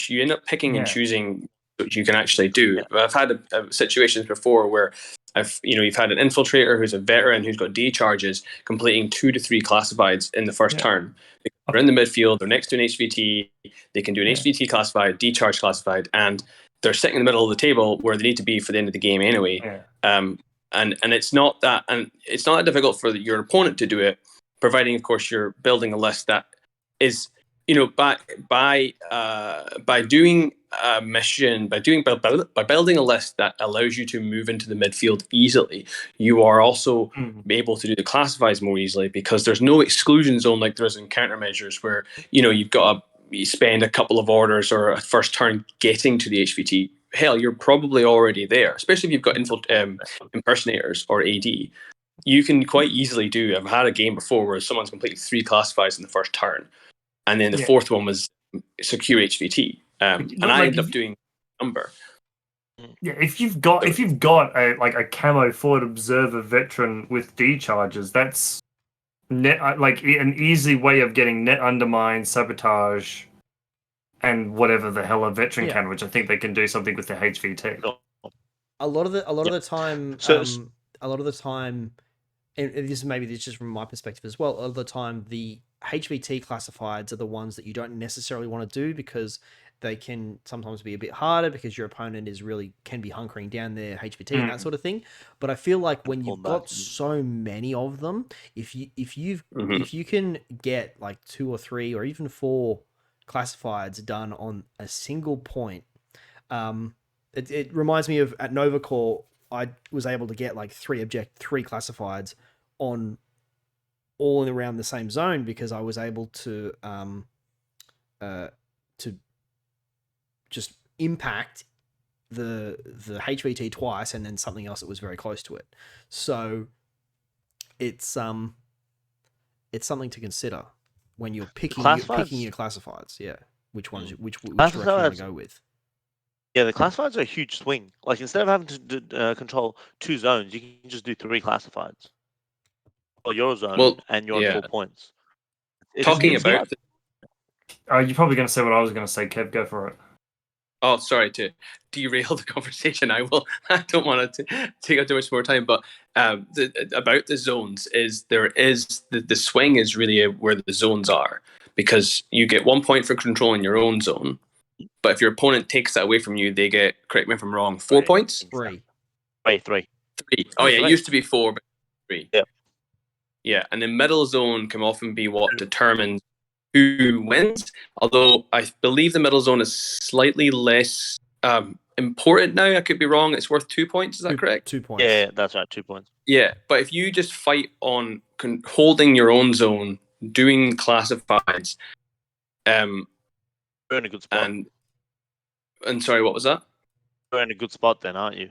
you end up picking and choosing what you can actually do. Yeah. I've had situations before where you've had an infiltrator who's a veteran who's got D charges completing 2 to 3 classifieds in the first turn. They're in the midfield, they're next to an HVT, they can do an HVT classified, D charge classified, and they're sitting in the middle of the table where they need to be for the end of the game anyway. And it's not that difficult for your opponent to do it, providing of course you're building a list that is, by doing a mission, by building a list that allows you to move into the midfield easily, you are also able to do the classifieds more easily, because there's no exclusion zone like there is in countermeasures where you've got to spend a couple of orders or a first turn getting to the HVT. Hell, you're probably already there, especially if you've got impersonators or AD. You can quite easily do. I've had a game before where someone's completed 3 classifieds in the first turn, and then the fourth one was secure HVT, and I ended up doing number. Yeah, if you've got a camo forward observer veteran with D charges, that's like an easy way of getting net undermine, sabotage, and whatever the hell a veteran can, which I think they can do something with the HVT. A lot of the time, a lot of the time, and this is just from my perspective as well. A lot of the time, the HVT classifieds are the ones that you don't necessarily want to do, because they can sometimes be a bit harder because your opponent can be hunkering down their HVT and that sort of thing. But I feel like when you've got so many of them, if you can get like 2 or 3 or even 4 classifieds done on a single point, it reminds me of at Nova Corps, I was able to get like 3 classifieds on all in around the same zone, because I was able to just impact the HVT twice and then something else that was very close to it. So it's something to consider when you're picking your classifieds. Yeah, which direction you want to go with. Yeah, the classifieds are a huge swing. Like, instead of having to control 2 zones, you can just do 3 classifieds. Or your zone, and you're on 4 points. Talking about... you're probably going to say what I was going to say, Kev. Go for it. Oh, sorry to derail the conversation. I don't want to take up too much more time, but about the zones is the swing is really where the zones are, because you get 1 point for controlling your own zone, but if your opponent takes that away from you, they get, correct me if I'm wrong, 4 points? 3. Wait, 3. 3. Oh yeah, it used to be 4, but 3. Yeah. Yeah, and the middle zone can often be what determines who wins, although I believe the middle zone is slightly less important now. I could be wrong. It's worth 2 points. Is that correct? 2 points. Yeah, that's right. 2 points. Yeah, but if you just fight on holding your own zone, doing classifieds, you're in a good spot. And sorry, what was that? You're in a good spot then, aren't you?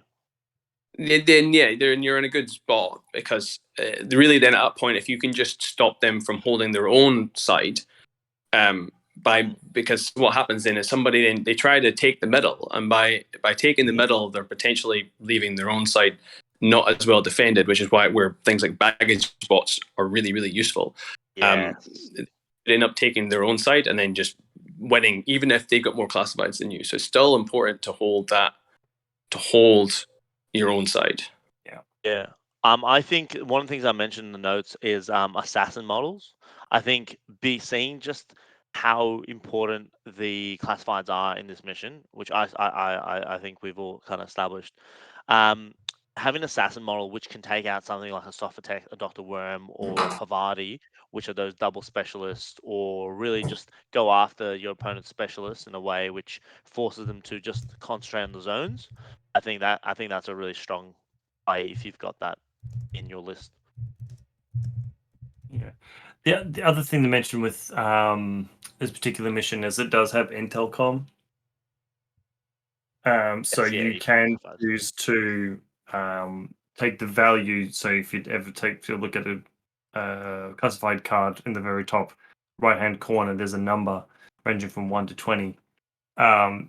Then you're in a good spot, because really then at that point, if you can just stop them from holding their own side, because what happens then is they try to take the middle, and by taking the middle, they're potentially leaving their own side not as well defended, which is where things like baggage spots are really, really useful. They end up taking their own side and then just winning, even if they've got more classifieds than you. So it's still important to hold your own side. Yeah. I think one of the things I mentioned in the notes is assassin models. I think seeing just how important the classifieds are in this mission, which I think we've all kind of established. Having an assassin model which can take out something like a Sophatech, a Dr. Worm, or a Pavati, which are those double specialists, or really just go after your opponent's specialists in a way which forces them to just concentrate on the zones. I think that's a really strong play if you've got that in your list. Yeah. The other thing to mention with this particular mission is it does have Intel com. So Yes, yeah, you you can classified. choose to take the value. So if you'd ever take to look at a classified card in the very top right-hand corner, there's a number ranging from 1 to 20.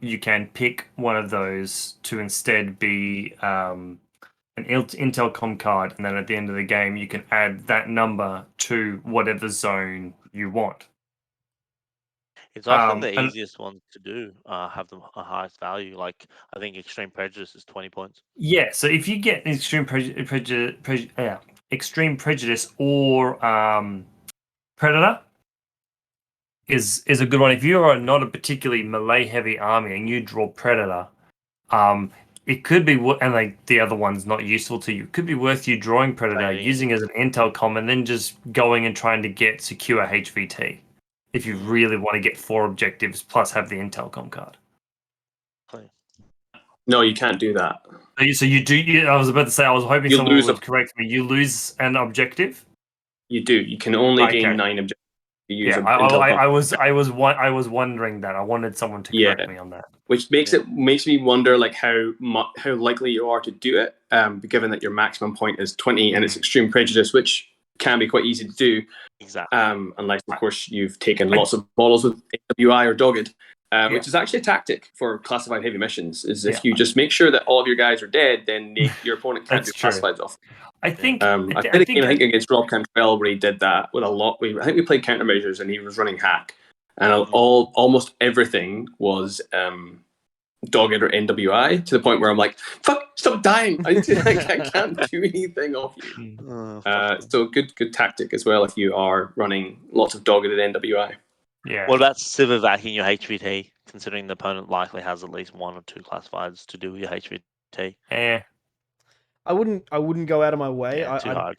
You can pick one of those to instead be an Intel com card, and then at the end of the game, you can add that number to whatever zone you want. It's often the And easiest one to do. Have the highest value. Like I think Extreme Prejudice is 20 points. yeah, so if you get extreme extreme prejudice or predator is a good one. If you are not a particularly melee heavy army and you draw predator, it could be and like the other one's not useful to you. It could be worth you drawing predator, Trading it. using as an intel com, and then just going and trying to get secure HVT if you really want to get 4 objectives plus have the intel com card. No, you can't do that. So you do. I was about to say. I was hoping You someone lose would correct me. You lose an objective. You do. You can only Okay. gain 9 objectives. You use Yeah, a Intel com. I was wondering that. I wanted someone to correct me on that. Which makes me wonder like how likely you are to do it, given that your maximum point is 20 and it's extreme prejudice, which can be quite easy to do. Exactly. Unless of course you've taken lots of models with AWI or dogged, which is actually a tactic for classified heavy missions. Is if you just make sure that all of your guys are dead, then your opponent can't do classifieds off. I think I played a game against Rob Cantrell where he did that with a lot. I think we played countermeasures and he was running hack, and almost everything was dogged or NWI to the point where I'm like, fuck, stop dying! I can't do anything off you. So good tactic as well if you are running lots of dogged and NWI. Yeah. What about civ-evacing your HVT, considering the opponent likely has at least 1 or 2 classifieds to do with your HVT? I wouldn't go out of my way. Yeah, too hard.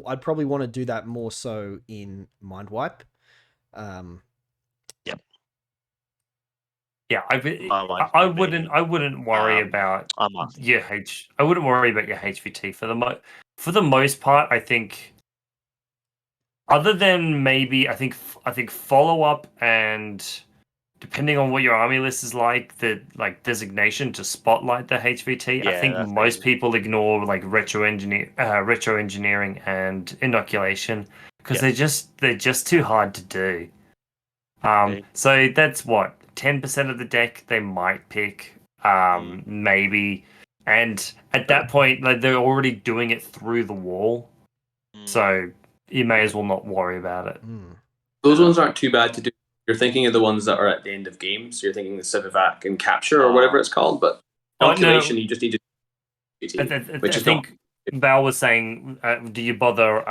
I'd probably want to do that more so in Mind Wipe. Yep. Yeah, I wouldn't worry about your I wouldn't worry about your HVT for the most part. I think, other than maybe I think follow up and depending on what your army list is like, the designation to spotlight the HVT. I think most people ignore like retro engineering and inoculation because they're just too hard to do. So that's what 10% of the deck they might pick, maybe, and at that point, like they're already doing it through the wall, so you may as well not worry about it. Those ones aren't too bad to do. You're thinking of the ones that are at the end of games. So you're thinking the civ-evac and capture or whatever it's called, but inoculation you just need to. I think Val was saying, do you bother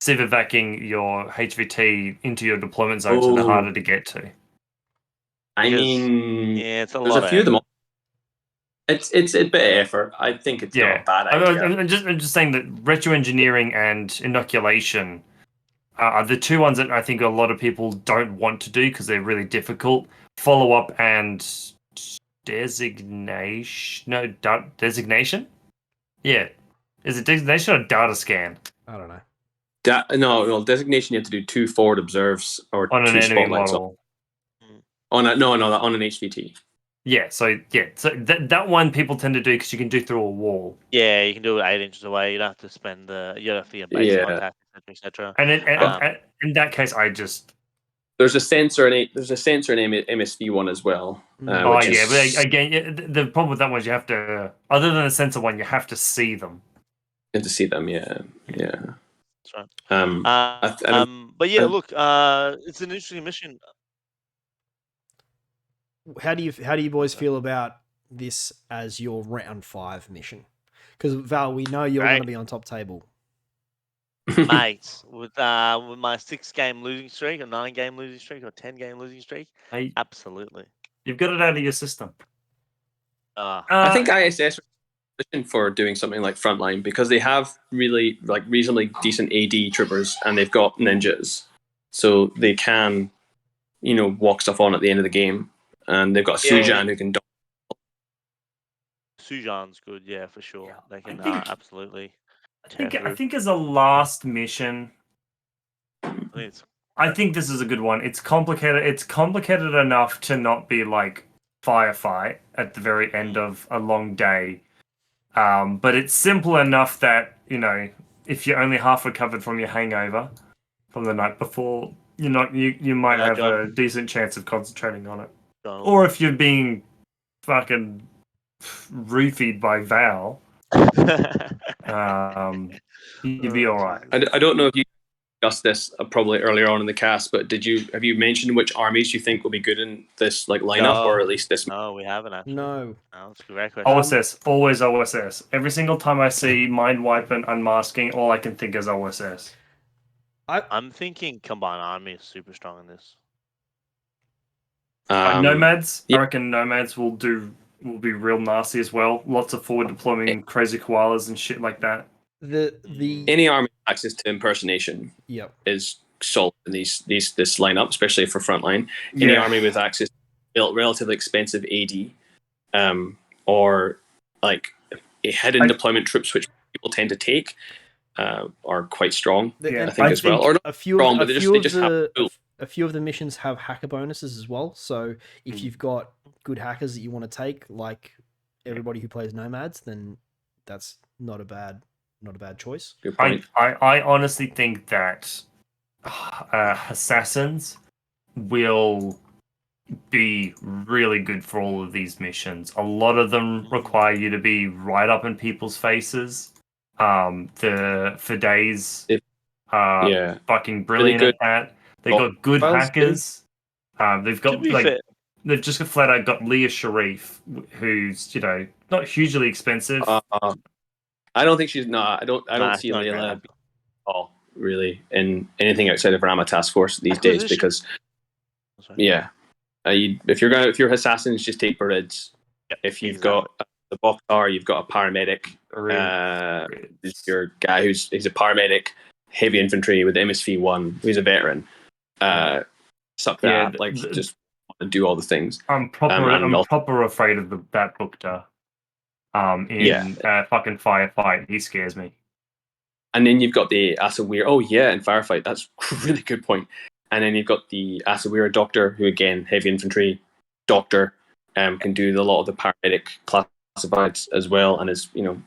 civ-evacing your HVT into your deployment zone so they're harder to get to? I mean, it's a there's lot a few of them. It's a bit of effort. I think it's not a bad idea. I'm just saying that retro engineering and inoculation are the two ones that I think a lot of people don't want to do because they're really difficult. Follow up and designation. No, designation. Yeah, is it designation or data scan? I don't know. No, designation you have to do 2 forward observes or on 2 an enemy spotlights model. On an HVT. Yeah, so that one people tend to do because you can do through a wall. Yeah, you can do it 8 inches away. You don't have to spend you don't have to get base contact, etc. And in that case, there's a sensor and MSV one as well. But again, the problem with that one is you have to, other than the sensor one, you have to see them. And to see them, yeah. That's right. But yeah, look, it's an interesting mission. How do you boys feel about this as your round 5 mission? Because Val, we know you're going to be on top table, mate. With my 6-game losing streak, or 9-game losing streak, or 10-game losing streak, absolutely. You've got it out of your system. I think ISS for doing something like Frontline because they have really reasonably decent AD troopers and they've got ninjas, so they can walk stuff on at the end of the game. And they've got Sujan who can. Sujan's good, yeah, for sure. They can absolutely. I think as a last mission, I think this is a good one. It's complicated. It's complicated enough to not be like firefight at the very end of a long day. But it's simple enough that, if you're only half recovered from your hangover from the night before, you might have a decent chance of concentrating on it. Or if you're being fucking roofied by Val, you'd be all right. I don't know if you discussed this probably earlier on in the cast, but have you mentioned which armies you think will be good in this lineup, or at least this? No, we haven't actually. No. That's a great question. OSS, always OSS. Every single time I see mind wipe and unmasking, all I can think is OSS. I'm thinking combined army is super strong in this. Nomads, yeah. I reckon Nomads will be real nasty as well. Lots of forward deploying crazy koalas and shit like that. Any army with access to impersonation is solid in this lineup, especially for frontline. Any army with access to relatively expensive AD, or like hidden deployment troops, which people tend to take, are quite strong. I think as well. Or not strong, but they just have a few of the missions have hacker bonuses as well. So if you've got good hackers that you want to take, like everybody who plays Nomads, then that's not a bad choice. Good point. I honestly think that assassins will be really good for all of these missions. A lot of them require you to be right up in people's faces. For days, fucking brilliant really at that. They've got good hackers. They've got they've just flat out got Leah Sharif, who's not hugely expensive. I don't think she's not. I don't see Leila at all really in anything outside of Rama Task Force these days because if you're assassins, just take Barids. If you've got the Bokhtar, you've got a paramedic. Your guy he's a paramedic, heavy infantry with MSV 1, who's a veteran. Suck that, just want to do all the things. I'm proper afraid of that Bokhtar. In fucking firefight, he scares me. And then you've got the Asawir. Oh yeah, in firefight, that's a really good point. And then you've got the Asawira Doctor, who again, heavy infantry doctor, can do a lot of the paramedic classifieds as well, and is a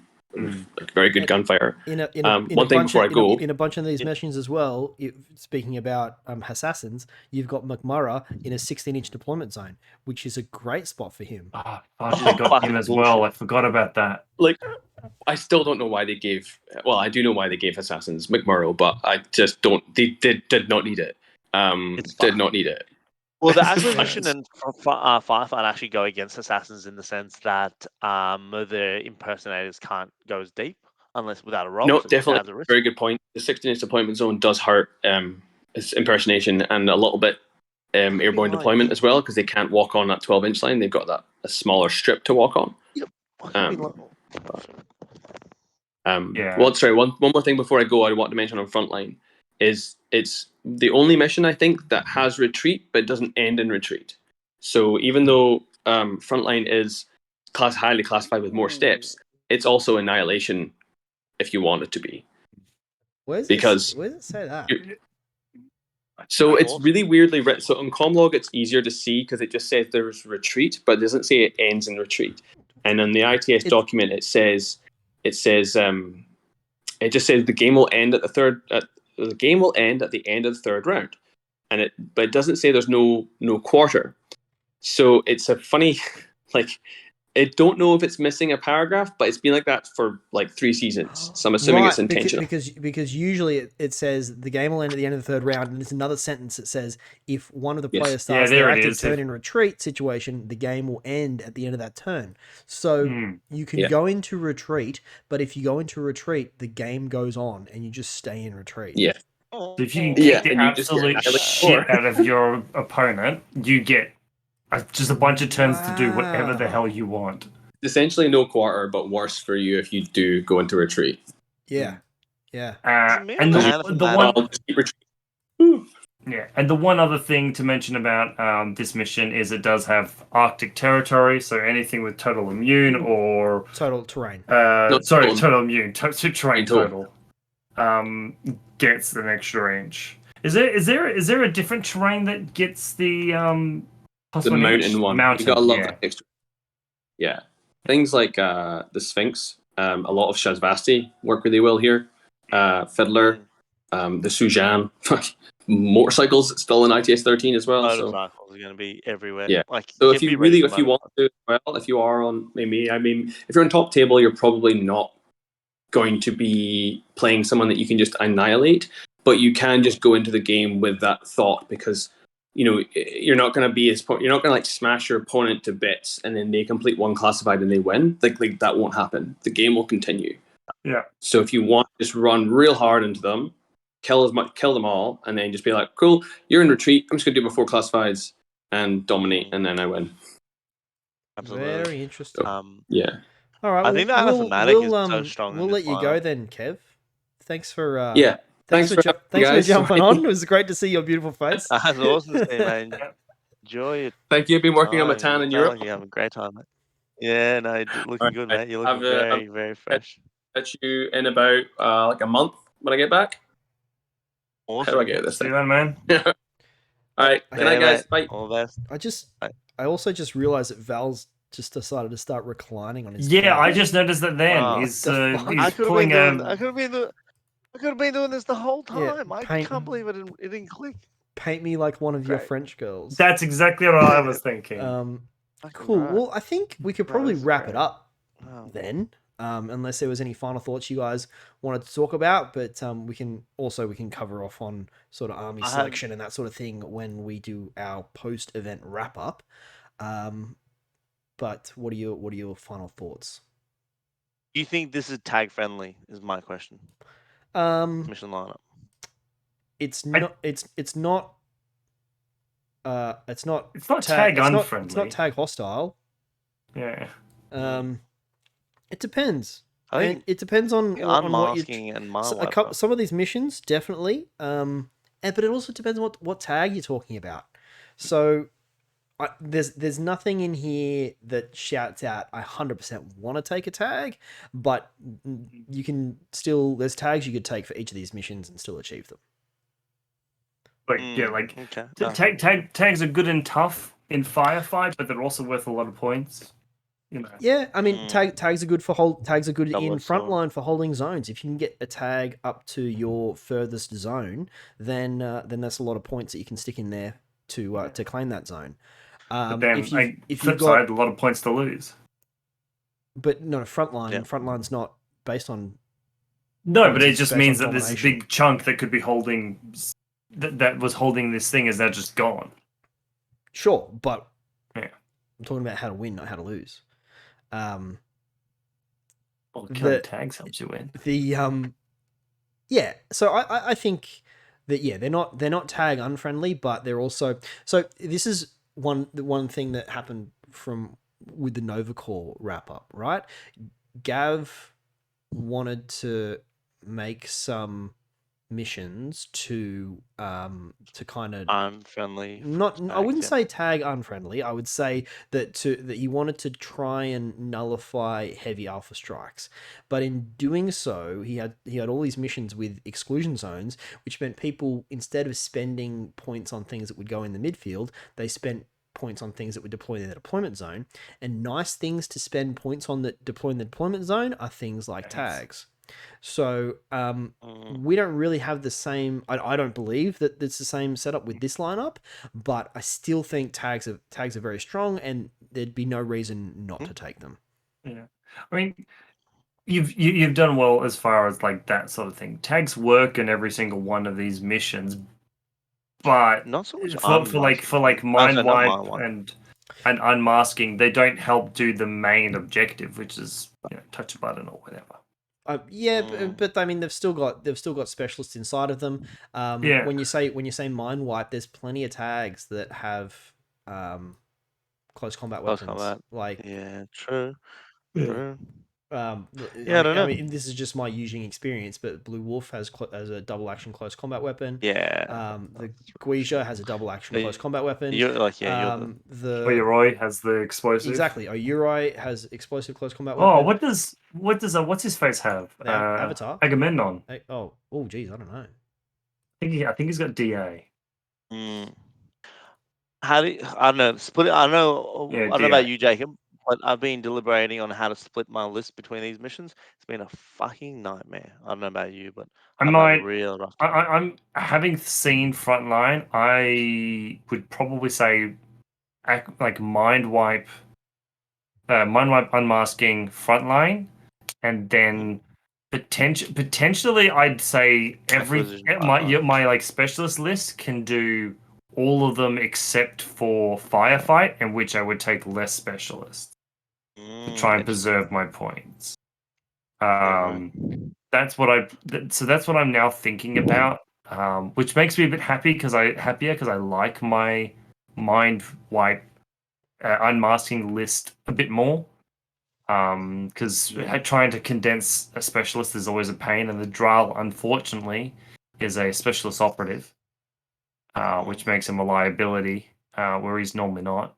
very good gunfighter. In a bunch of these missions as well. Speaking about assassins, you've got McMurrah in a 16-inch deployment zone, which is a great spot for him. I got him as well. I forgot about that. I still don't know why they gave. Well, I do know why they gave assassins McMurrow, but I just don't. They did not need it. Did not need it. Well, the acquisition and firefight actually go against assassins in the sense that the impersonators can't go as deep unless without a roll. No, definitely. Very good point. The 16-inch deployment zone does hurt its impersonation and a little bit airborne deployment as well, because they can't walk on that 12-inch line. They've got a smaller strip to walk on. Yep. Well, sorry. One more thing before I go, I want to mention on Frontline is it's the only mission I think that has retreat but doesn't end in retreat. So even though Frontline is highly classified with more steps, it's also annihilation if you want it to be. Where does it say that? So it's really weirdly written. So on Comlog it's easier to see because it just says there's retreat, but it doesn't say it ends in retreat. And on the ITS document it just says the game will end at the game will end at the end of the third round, but it doesn't say there's no quarter. So it's a funny, I don't know if it's missing a paragraph, but it's been like that for 3 seasons. So I'm assuming it's intentional. Because usually it says the game will end at the end of the third round, and there's another sentence that says if one of the players starts their active turn in retreat situation, the game will end at the end of that turn. So you can go into retreat, but if you go into retreat, the game goes on, and you just stay in retreat. Yeah. So if you can kick the absolute shit out of your opponent, you get just a bunch of turns to do whatever the hell you want. Essentially no quarter, but worse for you if you do go into retreat. Yeah. And the one... Yeah, and the one other thing to mention about this mission is it does have Arctic territory, so anything with total immune or Total terrain. total immune, terrain total. gets an extra range. Is there a different terrain that gets the The mountain one. Mountain, You gotta love yeah. that extra. Yeah, things like the Sphinx. A lot of Shazvasti work really well here. Fiddler, the Sujan. Motorcycles still in ITS 13 as well. Motorcycles are going to be everywhere. Yeah. Like, So get if me you ready really, for if you want to, well, if you are on, if you're on top table, you're probably not going to be playing someone that you can just annihilate, but you can just go into the game with that thought, because you're not going to be you're not going to like smash your opponent to bits and then they complete one classified and they win. Like that won't happen. The game will continue. Yeah. So if you want to just run real hard into them, kill them all, and then just be like, cool, you're in retreat. I'm just going to do my 4 classifieds and dominate, and then I win. Absolutely. Very interesting. Yeah. All right. I think that mathematic is so strong. We'll let you go then, Kev. Thanks for yeah. Thanks for jumping on. It was great to see your beautiful face. That's awesome to see, man. Enjoy it. Thank you. I've been working on my tan in Europe. You have a great time, mate. Yeah, no, looking good, mate. You're looking very, very fresh. Catch you in about like a month when I get back. Awesome. How do I get this thing? See you then, man. All right. Good night, guys. Bye. All the best. I also just realized that Val's just decided to start reclining on his. Yeah, couch. I just noticed that then. Oh, he's I could pulling have been doing this the whole time. Yeah, I can't believe it didn't click. Paint me like one of your French girls. That's exactly what I was thinking. Cool. Right. Well, I think we could probably this is wrap great. it up Wow. then, unless there was any final thoughts you guys wanted to talk about. But we can cover off on sort of army selection and that sort of thing when we do our post-event wrap up. But what are your final thoughts? Do you think this is tag friendly? Is my question. Mission lineup. It's not. It's not tag unfriendly. It's not tag hostile. Yeah. It depends. I think it depends on unmasking and mind some of these missions definitely. But it also depends on what tag you're talking about. So there's nothing in here that shouts out I 100% want to take a tag, but you can still, there's tags you could take for each of these missions and still achieve them. Tags are good and tough in firefight, but they're also worth a lot of points. Yeah, I mean tags are good tags are good in frontline for holding zones. If you can get a tag up to your furthest zone, then that's a lot of points that you can stick in there to claim that zone. But then, if you've got a lot of points to lose. But no, frontline's not based on. No, but it just means that this big chunk that could be holding that was holding this thing is now just gone. Sure, but yeah, I'm talking about how to win, not how to lose. Killing tags helps you win. Yeah. So I think that they're not tag unfriendly, but they're also this is one thing that happened with the Nova Core wrap up, right? Gav wanted to make some missions to kind of unfriendly. I wouldn't say tag unfriendly. I would say that he wanted to try and nullify heavy alpha strikes, but in doing so, he had all these missions with exclusion zones, which meant people, instead of spending points on things that would go in the midfield, they spent points on things that would deploy in the deployment zone. And nice things to spend points on that deploy in the deployment zone are things like tags. So we don't really have the same. I don't believe that it's the same setup with this lineup, but I still think tags are very strong, and there'd be no reason not to take them. Yeah, I mean, you've done well as far as like that sort of thing. Tags work in every single one of these missions, but not so much for like mind wipe and unmasking, they don't help do the main objective, which is touch a button or whatever. But I mean, they've still got specialists inside of them. When you say mind wipe, there's plenty of tags that have close combat weapons. Like true. Yeah, I don't know. mean, this is just my using experience, but Blue Wolf has a double action close combat weapon. Yeah. The Guija has a double action So close combat weapon. You're like, yeah, you're the Leroy has the explosive. exactly. Oyuroi has explosive close combat Oh, weapon. what's his face have? The Avatar. Agamemnon. Geez, I don't know. I think he's got DA. How do you, I don't know, split it? I don't know. Yeah, I don't know about DA. you, Jacob, but I've been deliberating on how to split my list between these missions. It's been a fucking nightmare. I don't know about you, but I've had a real rough time. I'm having seen Frontline. I would probably say like mind wipe unmasking Frontline, and then potentially I'd say Acquisition my like specialist list can do all of them except for firefight, in which I would take less specialists to try and preserve my points. That's what that's what I'm now thinking about, which makes me a bit happier because I like my mind wipe unmasking list a bit more. Because trying to condense a specialist is always a pain, and the Drall, unfortunately, is a specialist operative, which makes him a liability, where he's normally not.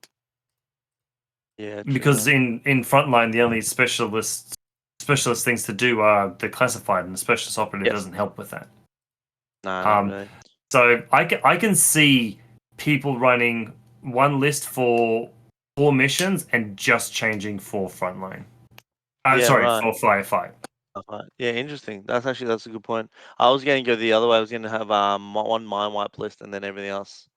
Yeah, because in Frontline, the only specialist things to do are the classified, and the specialist operative doesn't help with that. No, not really. So I can see people running one list for 4 missions and just changing for Frontline. For firefight. Yeah, interesting. That's a good point. I was going to go the other way. I was going to have one mind wipe list and then everything else,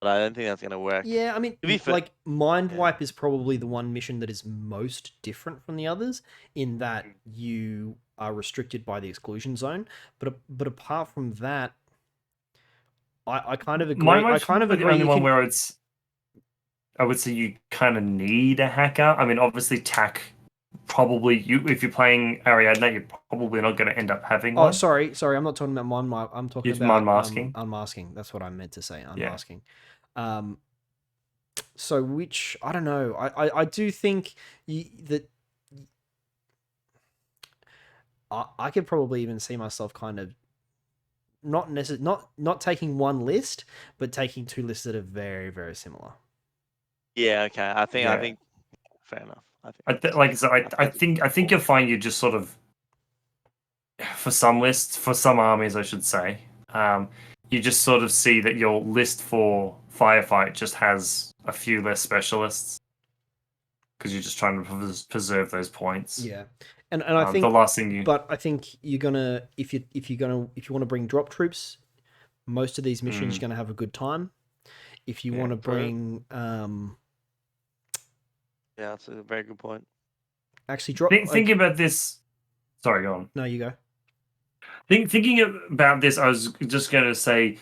but I don't think that's going to work. Yeah, I mean, like mind wipe is probably the one mission that is most different from the others in that you are restricted by the exclusion zone. But apart from that, I kind of agree. I kind of agree. The only one where I would say you kind of need a hacker. I mean, obviously, TAC probably if you're playing Ariadne, you're probably not going to end up having one. Sorry, I'm not talking about mind wipe. I'm talking about unmasking. That's what I meant to say. Unmasking. Yeah. So which I don't know. I do think that I could probably even see myself kind of not taking one list, but taking 2 lists that are very, very similar. Yeah. Okay. I think fair enough. I think you'll find you just sort of for some lists, for some armies, I should say, you just sort of see that your list for firefight just has a few less specialists because you're just trying to preserve those points. Yeah, and I think the last thing but I think you're gonna if you want to bring drop troops, most of these missions you're gonna have a good time. If you want to bring, yeah, that's a very good point. Actually, drop. Thinking about this. Sorry, go on. No, you go. Thinking about this, I was just going to say,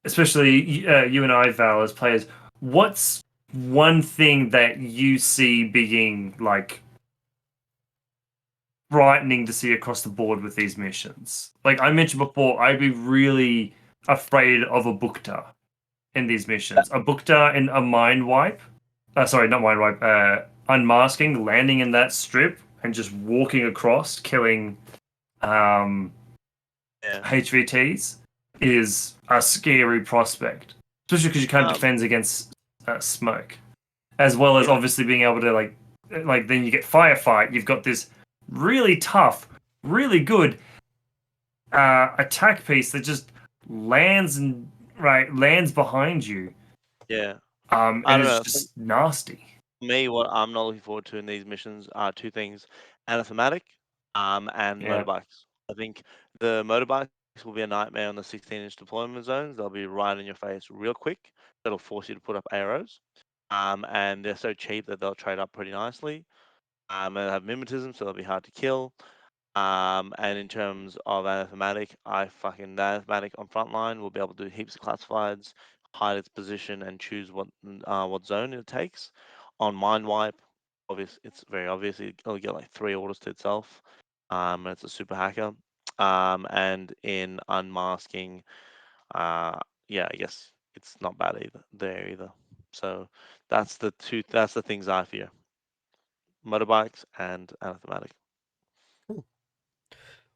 especially you and I, Val, as players, what's one thing that you see being like frightening to see across the board with these missions? Like I mentioned before, I'd be really afraid of a Bukta in these missions. A Bukta in a mind wipe. Sorry, not mind wipe. Unmasking, landing in that strip, and just walking across, killing HVTs is a scary prospect, especially because you can't defend against smoke, as well as obviously being able to like then you get firefight. You've got this really tough, really good attack piece that just lands behind you. Yeah. And it's just nasty. Me, what I'm not looking forward to in these missions are 2 things: anathematic, and motorbikes. I think the motorbikes will be a nightmare on the 16-inch deployment zones. They'll be right in your face real quick. That'll force you to put up arrows. And they're so cheap that they'll trade up pretty nicely. And they have mimetism, so they'll be hard to kill. And in terms of anathematic, the anathematic on frontline will be able to do heaps of classifieds, hide its position, and choose what zone it takes. On mind wipe, it's very obvious it'll get like 3 orders to itself. And it's a super hacker. And in unmasking, I guess it's not bad either. So that's the things I fear: motorbikes and anathematic.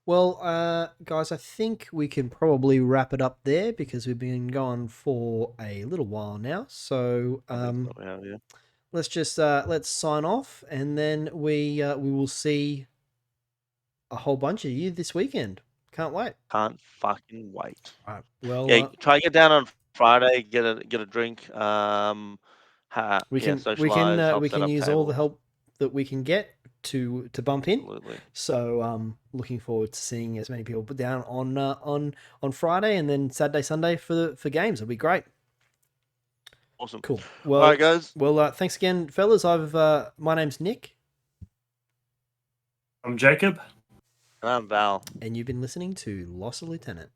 Well, guys, I think we can probably wrap it up there because we've been going for a little while now. So Yeah. let's just let's sign off, and then we will see a whole bunch of you this weekend. Can't wait. Can't fucking wait. All right. Well, Yeah, try and get down on Friday. Get a drink. we can socialize. Help we set can up use all the tables. help that we can get to bump in. Absolutely. So looking forward to seeing as many people put down on Friday, and then Saturday, Sunday for games. It'll be great. Awesome. Cool. All Well, right, guys. Well, thanks again, fellas. My name's Nick, I'm Jacob. And I'm Val. and you've been listening to Loss of Lieutenant.